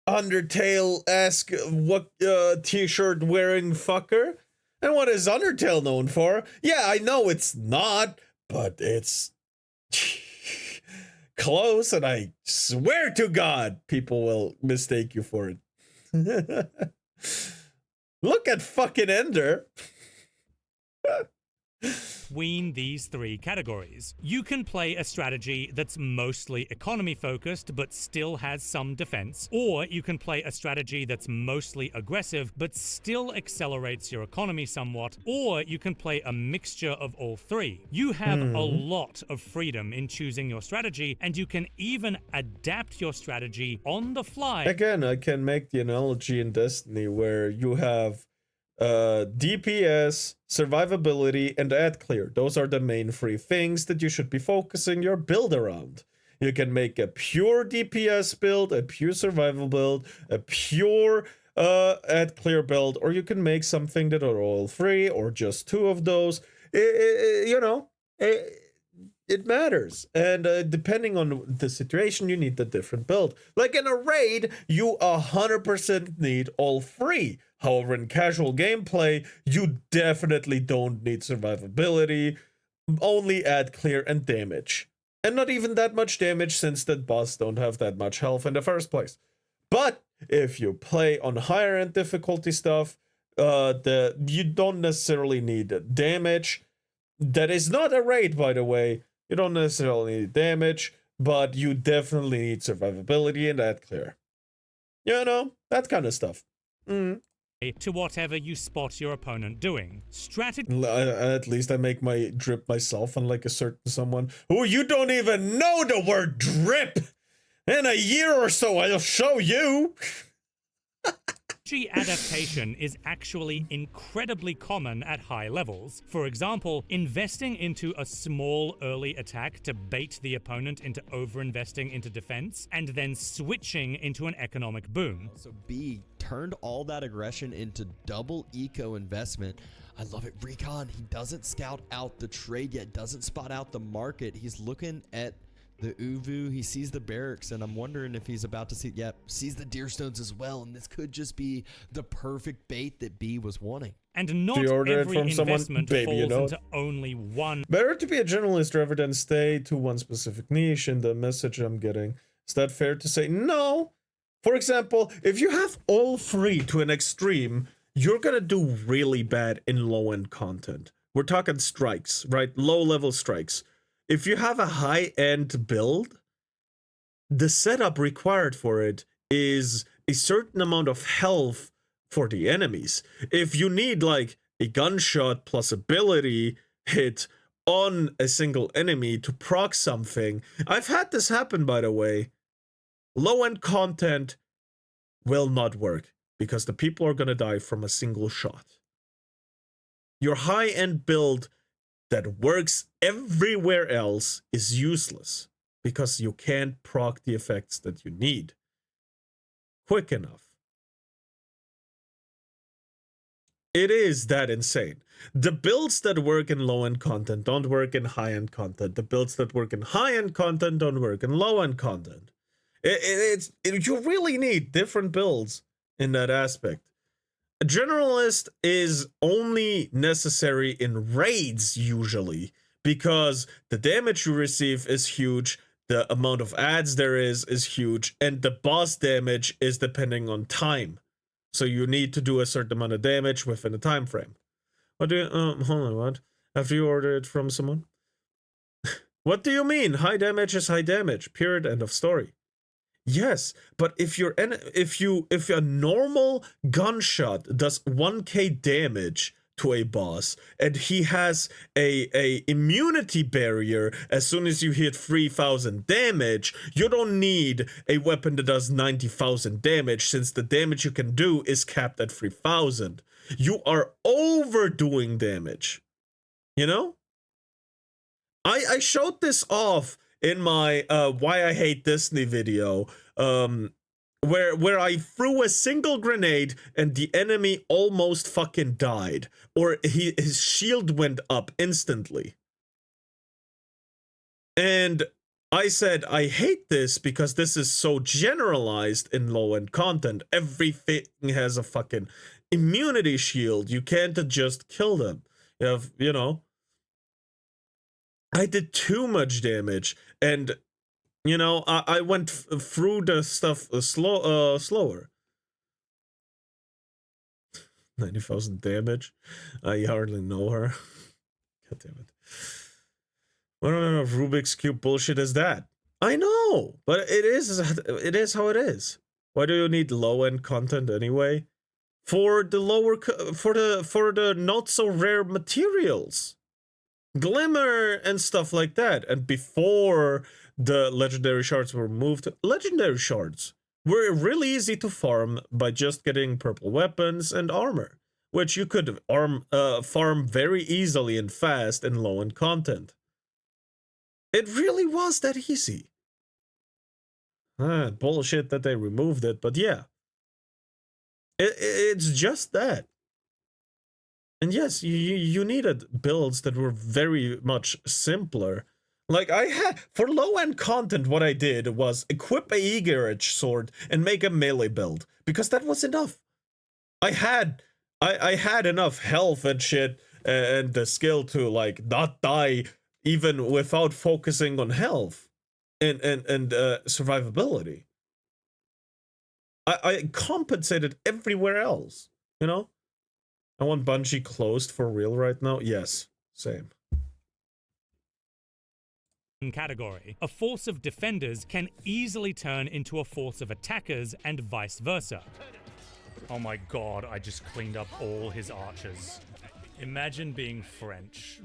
Undertale-esque what t-shirt wearing fucker. And what is Undertale known for? Yeah, I know it's not, but it's close, and I swear to God, people will mistake you for it. Look at fucking Ender. Between these three categories, you can play a strategy that's mostly economy focused but still has some defense, or you can play a strategy that's mostly aggressive but still accelerates your economy somewhat, or you can play a mixture of all three. You have a lot of freedom in choosing your strategy, and you can even adapt your strategy on the fly. Again, I can make the analogy in Destiny where you have DPS, survivability, and ad clear. Those are the main three things that you should be focusing your build around. You can make a pure DPS build, a pure survival build, a pure ad clear build, or you can make something that are all three or just two of those. It matters, and depending on the situation, you need the different build. Like in a raid, you 100% need all three. However, in casual gameplay, you definitely don't need survivability, only ad clear and damage. And not even that much damage, since the boss don't have that much health in the first place. But if you play on higher end difficulty stuff, you don't necessarily need damage. That is not a raid, by the way. You don't necessarily need damage, but you definitely need survivability and ad clear. You know, that kind of stuff. To whatever you spot your opponent doing. At least I make my drip myself, unlike a certain someone who you don't even know the word drip. In a year or so, I'll show you. Adaptation is actually incredibly common at high levels. For example, investing into a small early attack to bait the opponent into over-investing into defense, and then switching into an economic boom. So B turned all that aggression into double eco investment. I love it. Recon, he doesn't scout out the trade yet, doesn't spot out the market. He's looking at the Uvu, he sees the barracks, and I'm wondering if he's about to see, sees the deerstones as well, and this could just be the perfect bait that B was wanting. And not every investment falls into only one. Better to be a generalist rather than stay to one specific niche in the message I'm getting. Is that fair to say? No. For example, if you have all three to an extreme, you're gonna do really bad in low-end content. We're talking strikes, right? Low-level strikes. If you have a high-end build, the setup required for it is a certain amount of health for the enemies. If you need, like, a gunshot plus ability hit on a single enemy to proc something. I've had this happen, by the way. Low-end content will not work because the people are gonna die from a single shot. Your high-end build that works everywhere else is useless because you can't proc the effects that you need quick enough. It is that insane. The builds that work in low-end content don't work in high-end content. The builds that work in high-end content don't work in low-end content. You really need different builds in that aspect. A generalist is only necessary in raids usually because the damage you receive is huge, the amount of adds there is huge, and the boss damage is depending on time. So you need to do a certain amount of damage within a time frame. What do you, hold on, what? After you order it from someone? What do you mean? High damage is high damage, period, end of story. Yes, but if a normal gunshot does 1k damage to a boss and he has a immunity barrier as soon as you hit 3000 damage, you don't need a weapon that does 90,000 damage since the damage you can do is capped at 3000. You are overdoing damage. You know? I showed this off in my Why I Hate Disney video, where I threw a single grenade and the enemy almost fucking died, or his shield went up instantly. And I said, I hate this because this is so generalized in low-end content. Everything has a fucking immunity shield. You can't just kill them. You have, you know, I did too much damage, and you know, I went through the stuff slower. 90,000 damage. I hardly know her. God damn it. What kind of Rubik's Cube bullshit is that? I know, but it is how it is. Why do you need low-end content anyway? For the lower, for the not so rare materials. Glimmer and stuff like that. And before the legendary shards were moved, legendary shards were really easy to farm by just getting purple weapons and armor, which you could farm very easily and fast in low-end content. It really was that easy. Bullshit that they removed it, but yeah. It's just that. And yes, you needed builds that were very much simpler. Like I had, for low-end content, what I did was equip a Eager-Edge sword and make a melee build, because that was enough. I had enough health and shit and the skill to like not die even without focusing on health and survivability. I compensated everywhere else, you know? I want Bungie closed for real right now. Yes, same. Category. A force of defenders can easily turn into a force of attackers and vice versa. Oh my god, I just cleaned up all his archers. Imagine being French.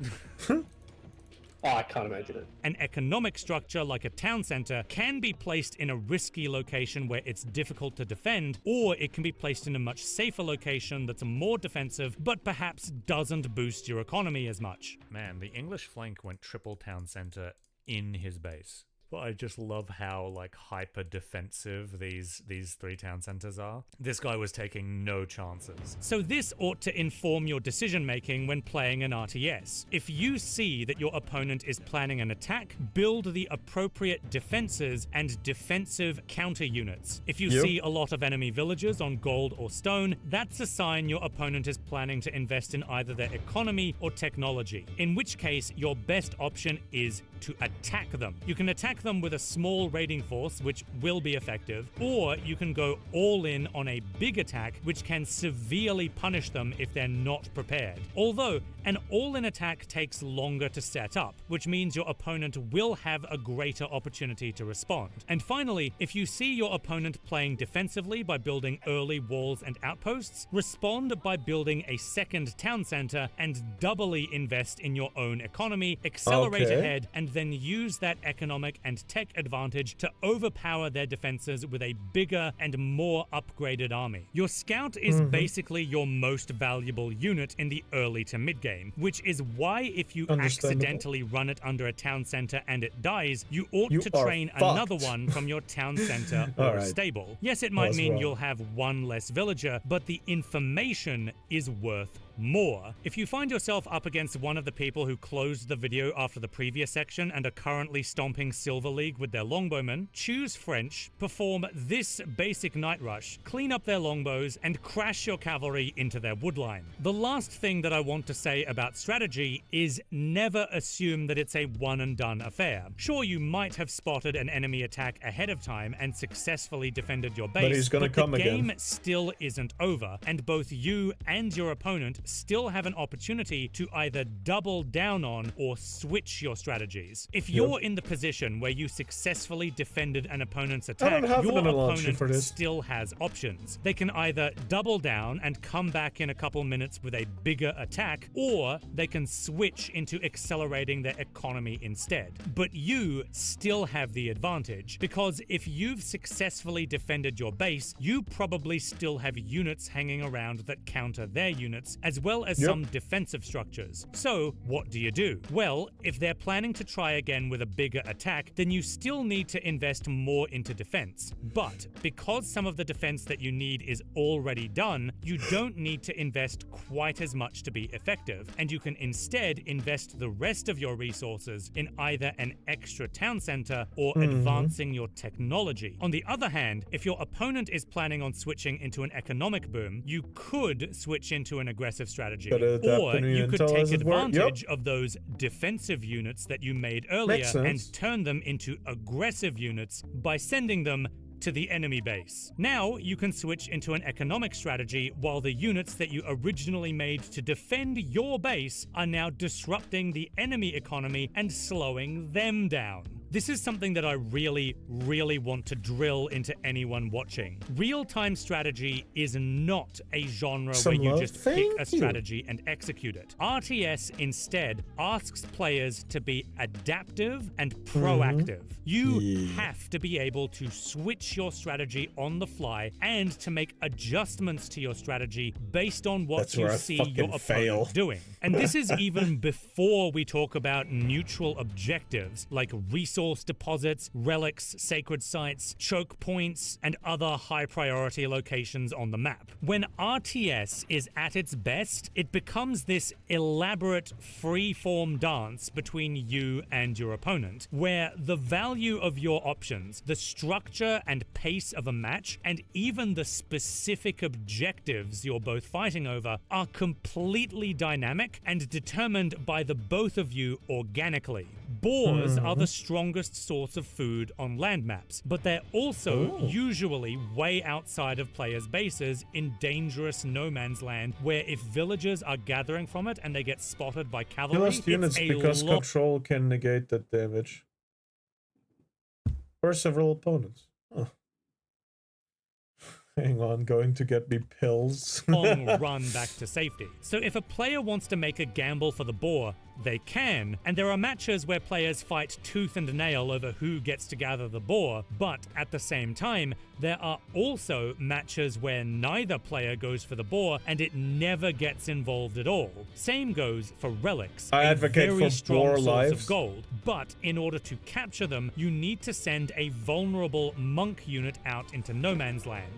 Oh, I can't imagine it. An economic structure like a town center can be placed in a risky location where it's difficult to defend, or it can be placed in a much safer location that's more defensive, but perhaps doesn't boost your economy as much. Man, the English flank went triple town center in his base. But I just love how like hyper defensive these three town centers are. This guy was taking no chances. So this ought to inform your decision making when playing an RTS. If you see that your opponent is planning an attack, build the appropriate defenses and defensive counter units. If you see a lot of enemy villagers on gold or stone, that's a sign your opponent is planning to invest in either their economy or technology. In which case, your best option is to attack them. You can attack attack them with a small raiding force, which will be effective, or you can go all in on a big attack, which can severely punish them if they're not prepared. Although, an all-in attack takes longer to set up, which means your opponent will have a greater opportunity to respond. And finally, if you see your opponent playing defensively by building early walls and outposts, respond by building a second town center and doubly invest in your own economy, accelerate ahead, and then use that economic and tech advantage to overpower their defenses with a bigger and more upgraded army. Your scout is basically your most valuable unit in the early to mid game, which is why if you accidentally run it under a town center and it dies, you ought to train another one from your town center or stable. Yes, it might mean you'll have one less villager, but the information is worth more. If you find yourself up against one of the people who closed the video after the previous section and are currently stomping Silver League with their longbowmen, choose French, perform this basic night rush, clean up their longbows, and crash your cavalry into their woodline. The last thing that I want to say about strategy is never assume that it's a one and done affair. Sure, you might have spotted an enemy attack ahead of time and successfully defended your base, but he's gonna come the game again. still isn't over, and both you and your opponent still have an opportunity to either double down on or switch your strategies. If you're in the position where you successfully defended an opponent's attack, your opponent still has options. They can either double down and come back in a couple minutes with a bigger attack, or they can switch into accelerating their economy instead. But you still have the advantage, because if you've successfully defended your base, you probably still have units hanging around that counter their units, as well as some defensive structures. So, what do you do? Well, if they're planning to try again with a bigger attack, then you still need to invest more into defense. But because some of the defense that you need is already done, you don't need to invest quite as much to be effective, and you can instead invest the rest of your resources in either an extra town center or advancing your technology. On the other hand, if your opponent is planning on switching into an economic boom, you could switch into an aggressive strategy. Or you could take advantage of those defensive units that you made earlier and turn them into aggressive units by sending them to the enemy base. Now you can switch into an economic strategy while the units that you originally made to defend your base are now disrupting the enemy economy and slowing them down. This is something that I really want to drill into anyone watching. Real-time strategy is not a genre where you just pick a strategy and execute it. RTS instead asks players to be adaptive and proactive. You have to be able to switch your strategy on the fly and to make adjustments to your strategy based on what you see your opponent doing. And this is even before we talk about neutral objectives like resource deposits, relics, sacred sites, choke points, and other high priority locations on the map. When RTS is at its best, it becomes this elaborate free-form dance between you and your opponent, where the value of your options, the structure and pace of a match, and even the specific objectives you're both fighting over are completely dynamic and determined by the both of you organically. Boars are the strongest source of food on land maps, but they're also usually way outside of players' bases in dangerous no man's land, where if villagers are gathering from it and they get spotted by cavalry, lost units because control can negate that damage for several opponents. Hang on, going to get me pills. Long run back to safety. So if a player wants to make a gamble for the boar, they can, and there are matches where players fight tooth and nail over who gets to gather the boar, but at the same time, there are also matches where neither player goes for the boar and it never gets involved at all. Same goes for relics, I a advocate very for strong boar source lives. of gold, but in order to capture them, you need to send a vulnerable monk unit out into no man's land.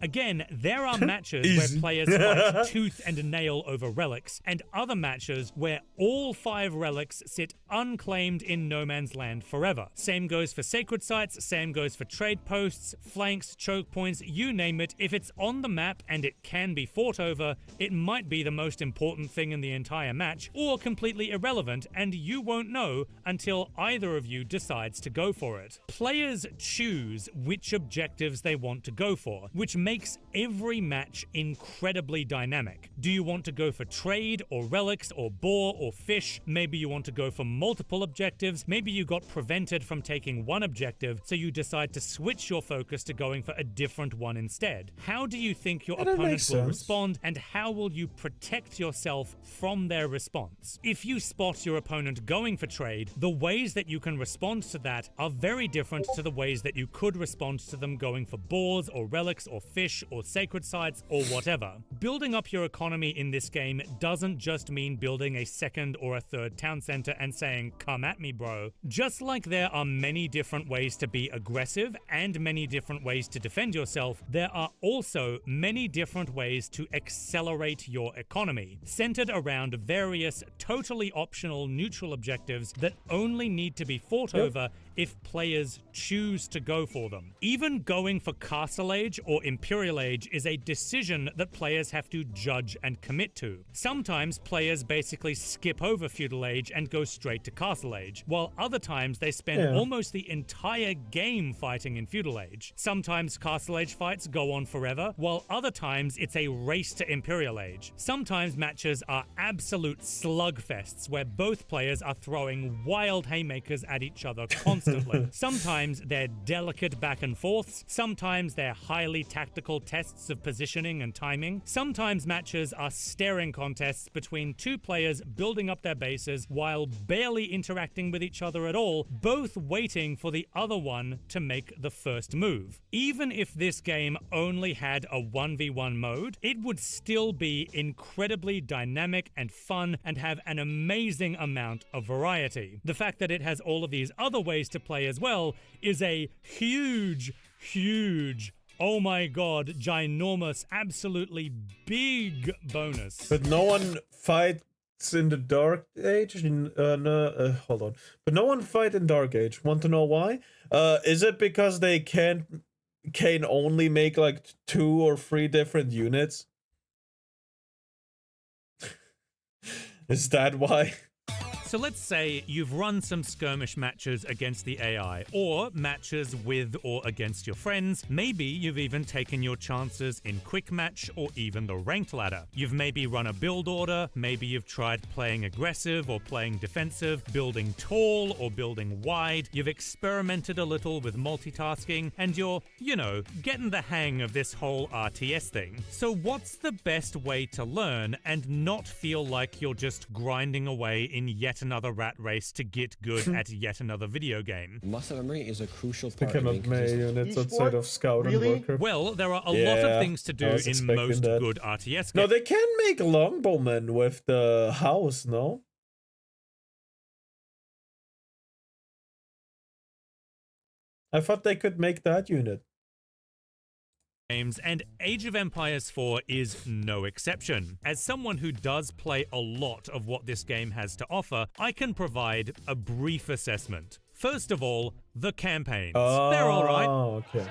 Again, there are matches Easy. where players fight tooth and nail over relics, and other matches where all 5 relics sit unclaimed in no man's land forever. Same goes for sacred sites, same goes for trade posts, flanks, choke points, you name it. If it's on the map and it can be fought over, it might be the most important thing in the entire match, or completely irrelevant, and you won't know until either of you decides to go for it. Players choose which objectives they want to go for, which makes every match incredibly dynamic. Do you want to go for trade, or relics, or boar, or fish? Maybe you want to go for multiple objectives. Maybe you got prevented from taking one objective, so you decide to switch your focus to going for a different one instead. How do you think your opponent will respond, and how will you protect yourself from their response? If you spot your opponent going for trade, the ways that you can respond to that are very different to the ways that you could respond to them going for boars, or relics, or fish, or sacred sites, or whatever. Building up your economy in this game doesn't just mean building a second or a third town center and saying, "Come at me, bro." Just like there are many different ways to be aggressive and many different ways to defend yourself, there are also many different ways to accelerate your economy, centered around various totally optional neutral objectives that only need to be fought over if players choose to go for them. Even going for Castle Age or Imperial Age is a decision that players have to judge and commit to. Sometimes players basically skip over Feudal Age and go straight to Castle Age, while other times they spend almost the entire game fighting in Feudal Age. Sometimes Castle Age fights go on forever, while other times it's a race to Imperial Age. Sometimes matches are absolute slugfests where both players are throwing wild haymakers at each other constantly. Sometimes they're delicate back and forths, sometimes they're highly tactical tests of positioning and timing, sometimes matches are staring contests between two players building up their bases while barely interacting with each other at all, both waiting for the other one to make the first move. Even if this game only had a 1v1 mode, it would still be incredibly dynamic and fun and have an amazing amount of variety. The fact that it has all of these other ways to play as well is a huge, oh my god, ginormous, absolutely big bonus. But no one fights in the Dark Age? Hold on. But no one fight in Dark Age. Want to know why? Is it because they can only make like 2 or 3 different units? Is that why? So let's say you've run some skirmish matches against the AI, or matches with or against your friends. Maybe you've even taken your chances in quick match or even the ranked ladder. You've maybe run a build order, maybe you've tried playing aggressive or playing defensive, building tall or building wide. You've experimented a little with multitasking, and you're, getting the hang of this whole RTS thing. So what's the best way to learn and not feel like you're just grinding away in yet another rat race to get good at yet another video game? Muscle memory is a crucial part. They cannot make units outside of Scout and Worker. Well, there are a lot of things to do in most good RTS games. No, they can make longbowmen with the house, no? I thought they could make that unit. Games, and Age of Empires 4 is no exception. As someone who does play a lot of what this game has to offer, I can provide a brief assessment. First of all, the campaigns. They're alright. Oh, okay.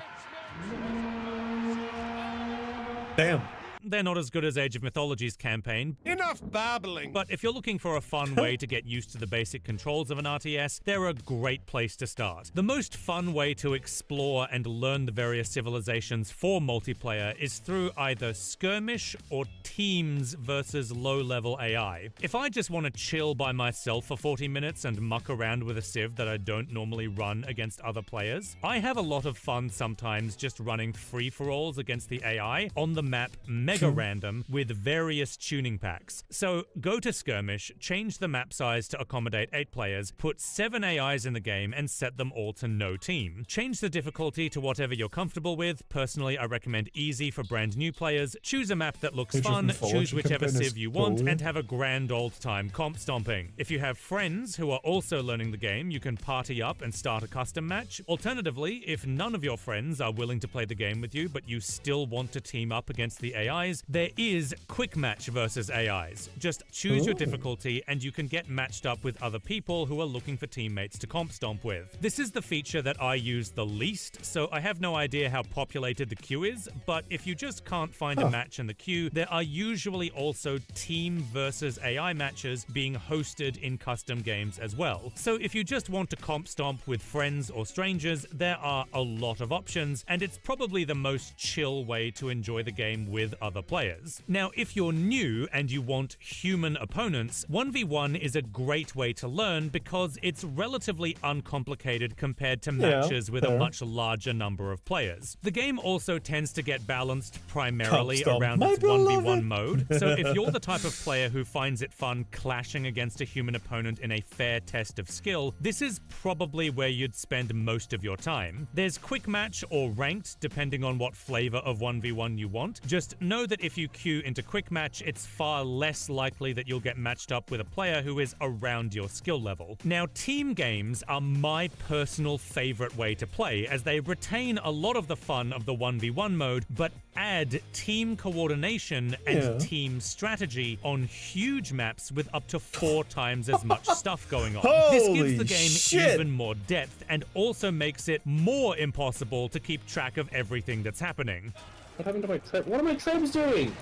Damn. They're not as good as Age of Mythology's campaign. Enough babbling! But if you're looking for a fun way to get used to the basic controls of an RTS, they're a great place to start. The most fun way to explore and learn the various civilizations for multiplayer is through either skirmish or teams versus low-level AI. If I just want to chill by myself for 40 minutes and muck around with a civ that I don't normally run against other players, I have a lot of fun sometimes just running free-for-alls against the AI on the map mega random with various tuning packs. So go to Skirmish, change the map size to accommodate 8 players, put 7 AIs in the game, and set them all to no team. Change the difficulty to whatever you're comfortable with. Personally, I recommend easy for brand new players. Choose a map that looks fun, choose whichever civ you want, and have a grand old time comp stomping. If you have friends who are also learning the game, you can party up and start a custom match. Alternatively, if none of your friends are willing to play the game with you, but you still want to team up against the AIs, there is quick match versus AIs. Just choose your difficulty and you can get matched up with other people who are looking for teammates to comp stomp with. This is the feature that I use the least, so I have no idea how populated the queue is, but if you just can't find a match in the queue, there are usually also team versus AI matches being hosted in custom games as well. So if you just want to comp stomp with friends or strangers, there are a lot of options, and it's probably the most chill way to enjoy the game with other players. Now, if you're new and you want human opponents, 1v1 is a great way to learn because it's relatively uncomplicated compared to matches with a much larger number of players. The game also tends to get balanced primarily around its 1v1 mode, so if you're the type of player who finds it fun clashing against a human opponent in a fair test of skill, this is probably where you'd spend most of your time. There's quick match or ranked, depending on what flavor of 1v1 you want. Just know that if you queue into quick match, it's far less likely that you'll get matched up with a player who is around your skill level. Now, team games are my personal favorite way to play, as they retain a lot of the fun of the 1v1 mode, but add team coordination and team strategy on huge maps with up to 4 times as much stuff going on. This gives the game even more depth and also makes it more impossible to keep track of everything that's happening. What happened to my trip? What are my trebs doing?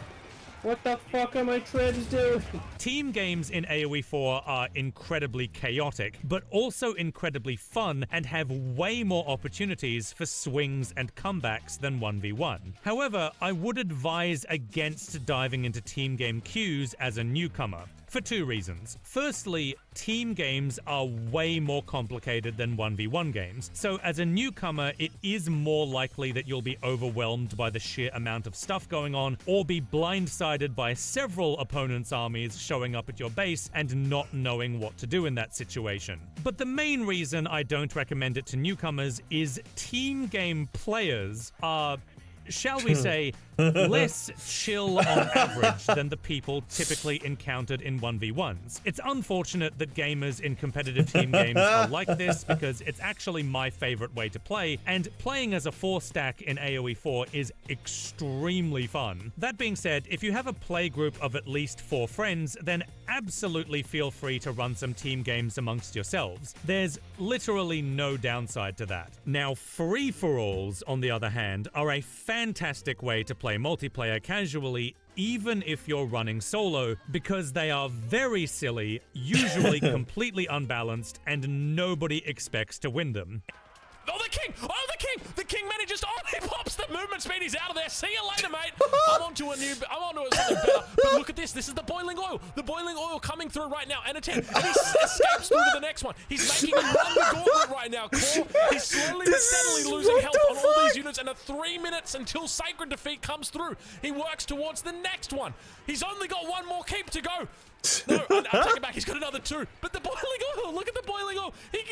What the fuck are my trebs doing? Team games in AoE 4 are incredibly chaotic, but also incredibly fun and have way more opportunities for swings and comebacks than 1v1. However, I would advise against diving into team game queues as a newcomer, for 2 reasons. Firstly, team games are way more complicated than 1v1 games, so as a newcomer, it is more likely that you'll be overwhelmed by the sheer amount of stuff going on, or be blindsided by several opponents' armies showing up at your base and not knowing what to do in that situation. But the main reason I don't recommend it to newcomers is team game players are, shall we say, less chill on average than the people typically encountered in 1v1s. It's unfortunate that gamers in competitive team games are like this, because it's actually my favorite way to play, and playing as a 4-stack in AoE 4 is extremely fun. That being said, if you have a play group of at least 4 friends, then absolutely feel free to run some team games amongst yourselves. There's literally no downside to that. Now, free-for-alls, on the other hand, are a fantastic way to play multiplayer casually, even if you're running solo, because they are very silly, usually completely unbalanced, and nobody expects to win them. Oh, the king! Oh, the king! The king manages to... Oh, he pops the movement speed. He's out of there. See you later, mate. I'm onto something better. But look at this. This is the boiling oil. The boiling oil coming through right now. And a 10. And he escapes through to the next one. He's making him run the gauntlet right now. Core, he's slowly but steadily losing health on all these units. And 3 minutes until Sacred Defeat comes through. He works towards the next one. He's only got 1 more keep to go. No, I'll take it back. He's got another 2. But the boiling oil. Look at the boiling oil. It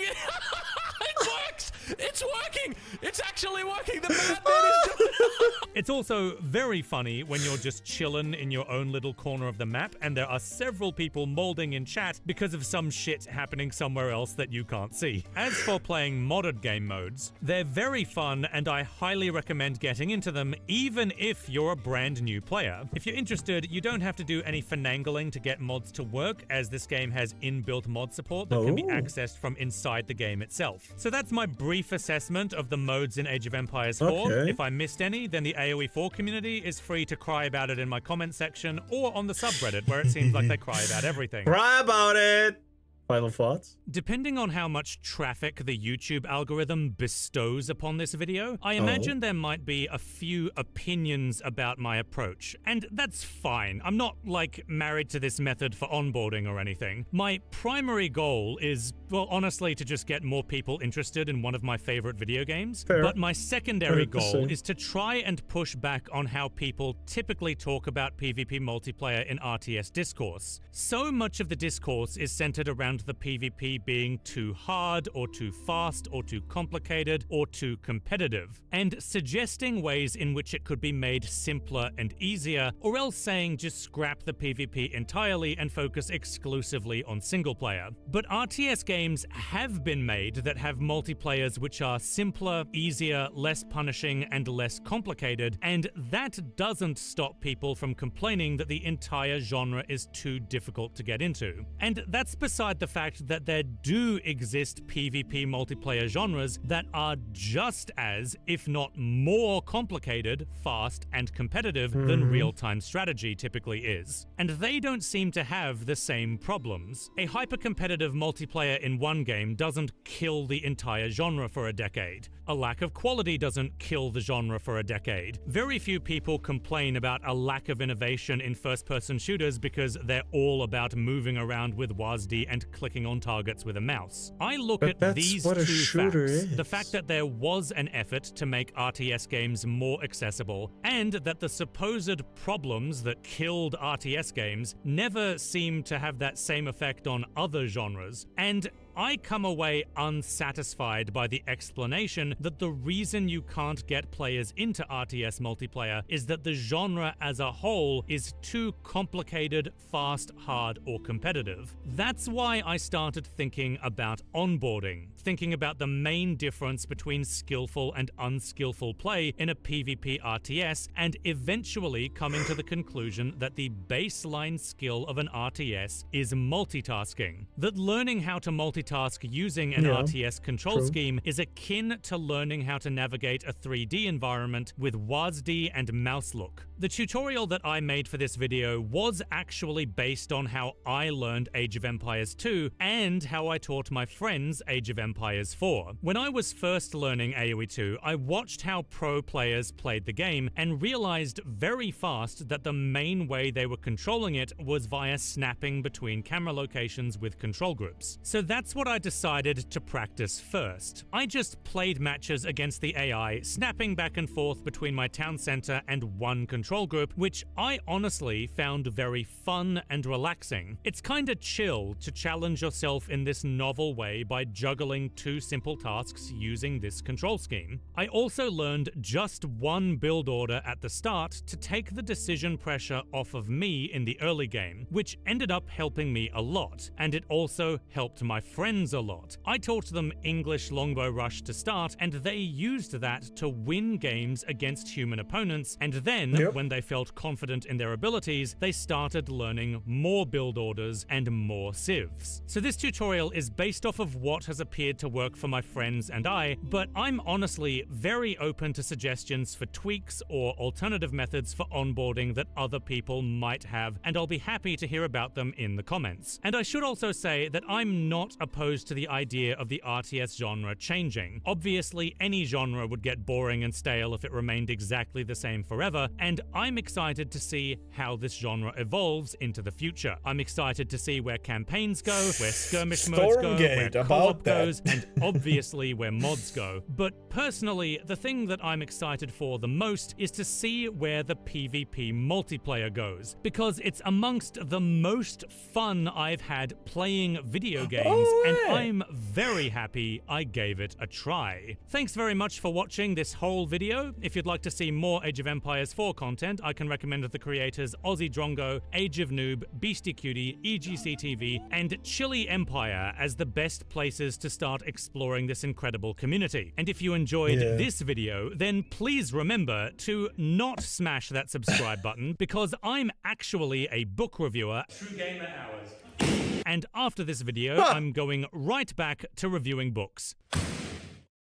works. It's working. It's actually working. The madman is doing it. It's also very funny when you're just chilling in your own little corner of the map and there are several people molding in chat because of some shit happening somewhere else that you can't see. As for playing modded game modes, they're very fun and I highly recommend getting into them even if you're a brand new player. If you're interested, you don't have to do any finagling to get mods to work, as this game has inbuilt mod support that can be accessed from inside the game itself. So that's my brief assessment of the modes in Age of Empires 4. Okay. If I missed any, then the AoE 4 community is free to cry about it in my comment section or on the subreddit, where it seems like they cry about everything. Cry about it! Final thoughts? Depending on how much traffic the YouTube algorithm bestows upon this video, I imagine there might be a few opinions about my approach. And that's fine. I'm not, like, married to this method for onboarding or anything. My primary goal is, Well, honestly, to just get more people interested in one of my favorite video games. Fair. But my secondary 100%. goal is to try and push back on how people typically talk about PvP multiplayer in RTS discourse. So much of the discourse is centered around the PvP being too hard, or too fast, or too complicated, or too competitive, and suggesting ways in which it could be made simpler and easier, or else saying just scrap the PvP entirely and focus exclusively on single player. But RTS games have been made that have multiplayers which are simpler, easier, less punishing, and less complicated, and that doesn't stop people from complaining that the entire genre is too difficult to get into. And that's beside the fact that there do exist PvP multiplayer genres that are just as, if not more complicated, fast, and competitive than real-time strategy typically is. And they don't seem to have the same problems. A hyper-competitive multiplayer in one game doesn't kill the entire genre for a decade. A lack of quality doesn't kill the genre for a decade. Very few people complain about a lack of innovation in first-person shooters because they're all about moving around with WASD and clicking on targets with a mouse. I look But at that's these what a two shooter facts, is. the fact that there was an effort to make RTS games more accessible, and that the supposed problems that killed RTS games never seem to have that same effect on other genres, and I come away unsatisfied by the explanation that the reason you can't get players into RTS multiplayer is that the genre as a whole is too complicated, fast, hard, or competitive. That's why I started thinking about onboarding, thinking about the main difference between skillful and unskillful play in a PvP RTS, and eventually coming to the conclusion that the baseline skill of an RTS is multitasking. That learning how to multitask using an RTS control scheme is akin to learning how to navigate a 3D environment with WASD and mouse look. The tutorial that I made for this video was actually based on how I learned Age of Empires 2 and how I taught my friends Age of Empires 4. When I was first learning AoE 2, I watched how pro players played the game and realized very fast that the main way they were controlling it was via snapping between camera locations with control groups. So that's what I decided to practice first. I just played matches against the AI, snapping back and forth between my town center and one control group, which I honestly found very fun and relaxing. It's kinda chill to challenge yourself in this novel way by juggling two simple tasks using this control scheme. I also learned just one build order at the start to take the decision pressure off of me in the early game, which ended up helping me a lot, and it also helped my friends a lot. I taught them English longbow rush to start, and they used that to win games against human opponents, and then, when they felt confident in their abilities, they started learning more build orders and more civs. So this tutorial is based off of what has appeared to work for my friends and I, but I'm honestly very open to suggestions for tweaks or alternative methods for onboarding that other people might have, and I'll be happy to hear about them in the comments. And I should also say that I'm not opposed to the idea of the RTS genre changing. Obviously, any genre would get boring and stale if it remained exactly the same forever, and I'm excited to see how this genre evolves into the future. I'm excited to see where campaigns go, where skirmish modes go, where co-op goes, and obviously where mods go. But personally, the thing that I'm excited for the most is to see where the PvP multiplayer goes, because it's amongst the most fun I've had playing video games, and I'm very happy I gave it a try. Thanks very much for watching this whole video. If you'd like to see more Age of Empires 4 content, I can recommend the creators Aussie Drongo, Age of Noob, Beastie Cutie, EGC TV, and Chili Empire as the best places to start exploring this incredible community. And if you enjoyed this video, then please remember to not smash that subscribe button, because I'm actually a book reviewer. True Gamer Hours. And after this video, I'm going right back to reviewing books.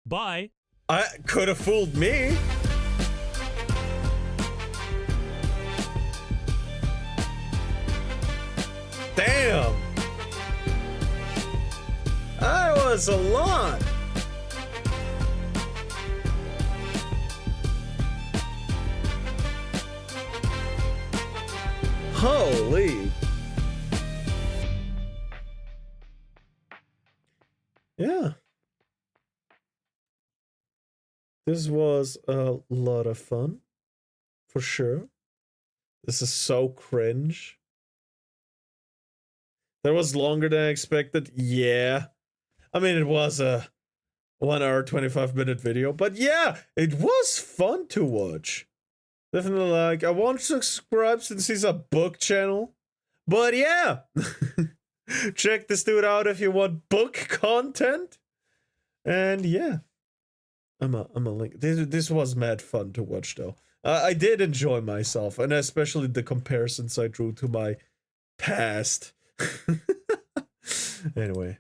Bye. Could have fooled me. Damn. That was a lot. Holy. yeah. This was a lot of fun, for sure. This is so cringe. That was longer than I expected. Yeah. I mean, it was a 1 hour, 25-minute video, but yeah, it was fun to watch. Definitely, like, I won't subscribe since he's a book channel. But yeah, check this dude out if you want book content. And yeah, I'm a link. This was mad fun to watch though. I did enjoy myself, and especially the comparisons I drew to my past. Anyway.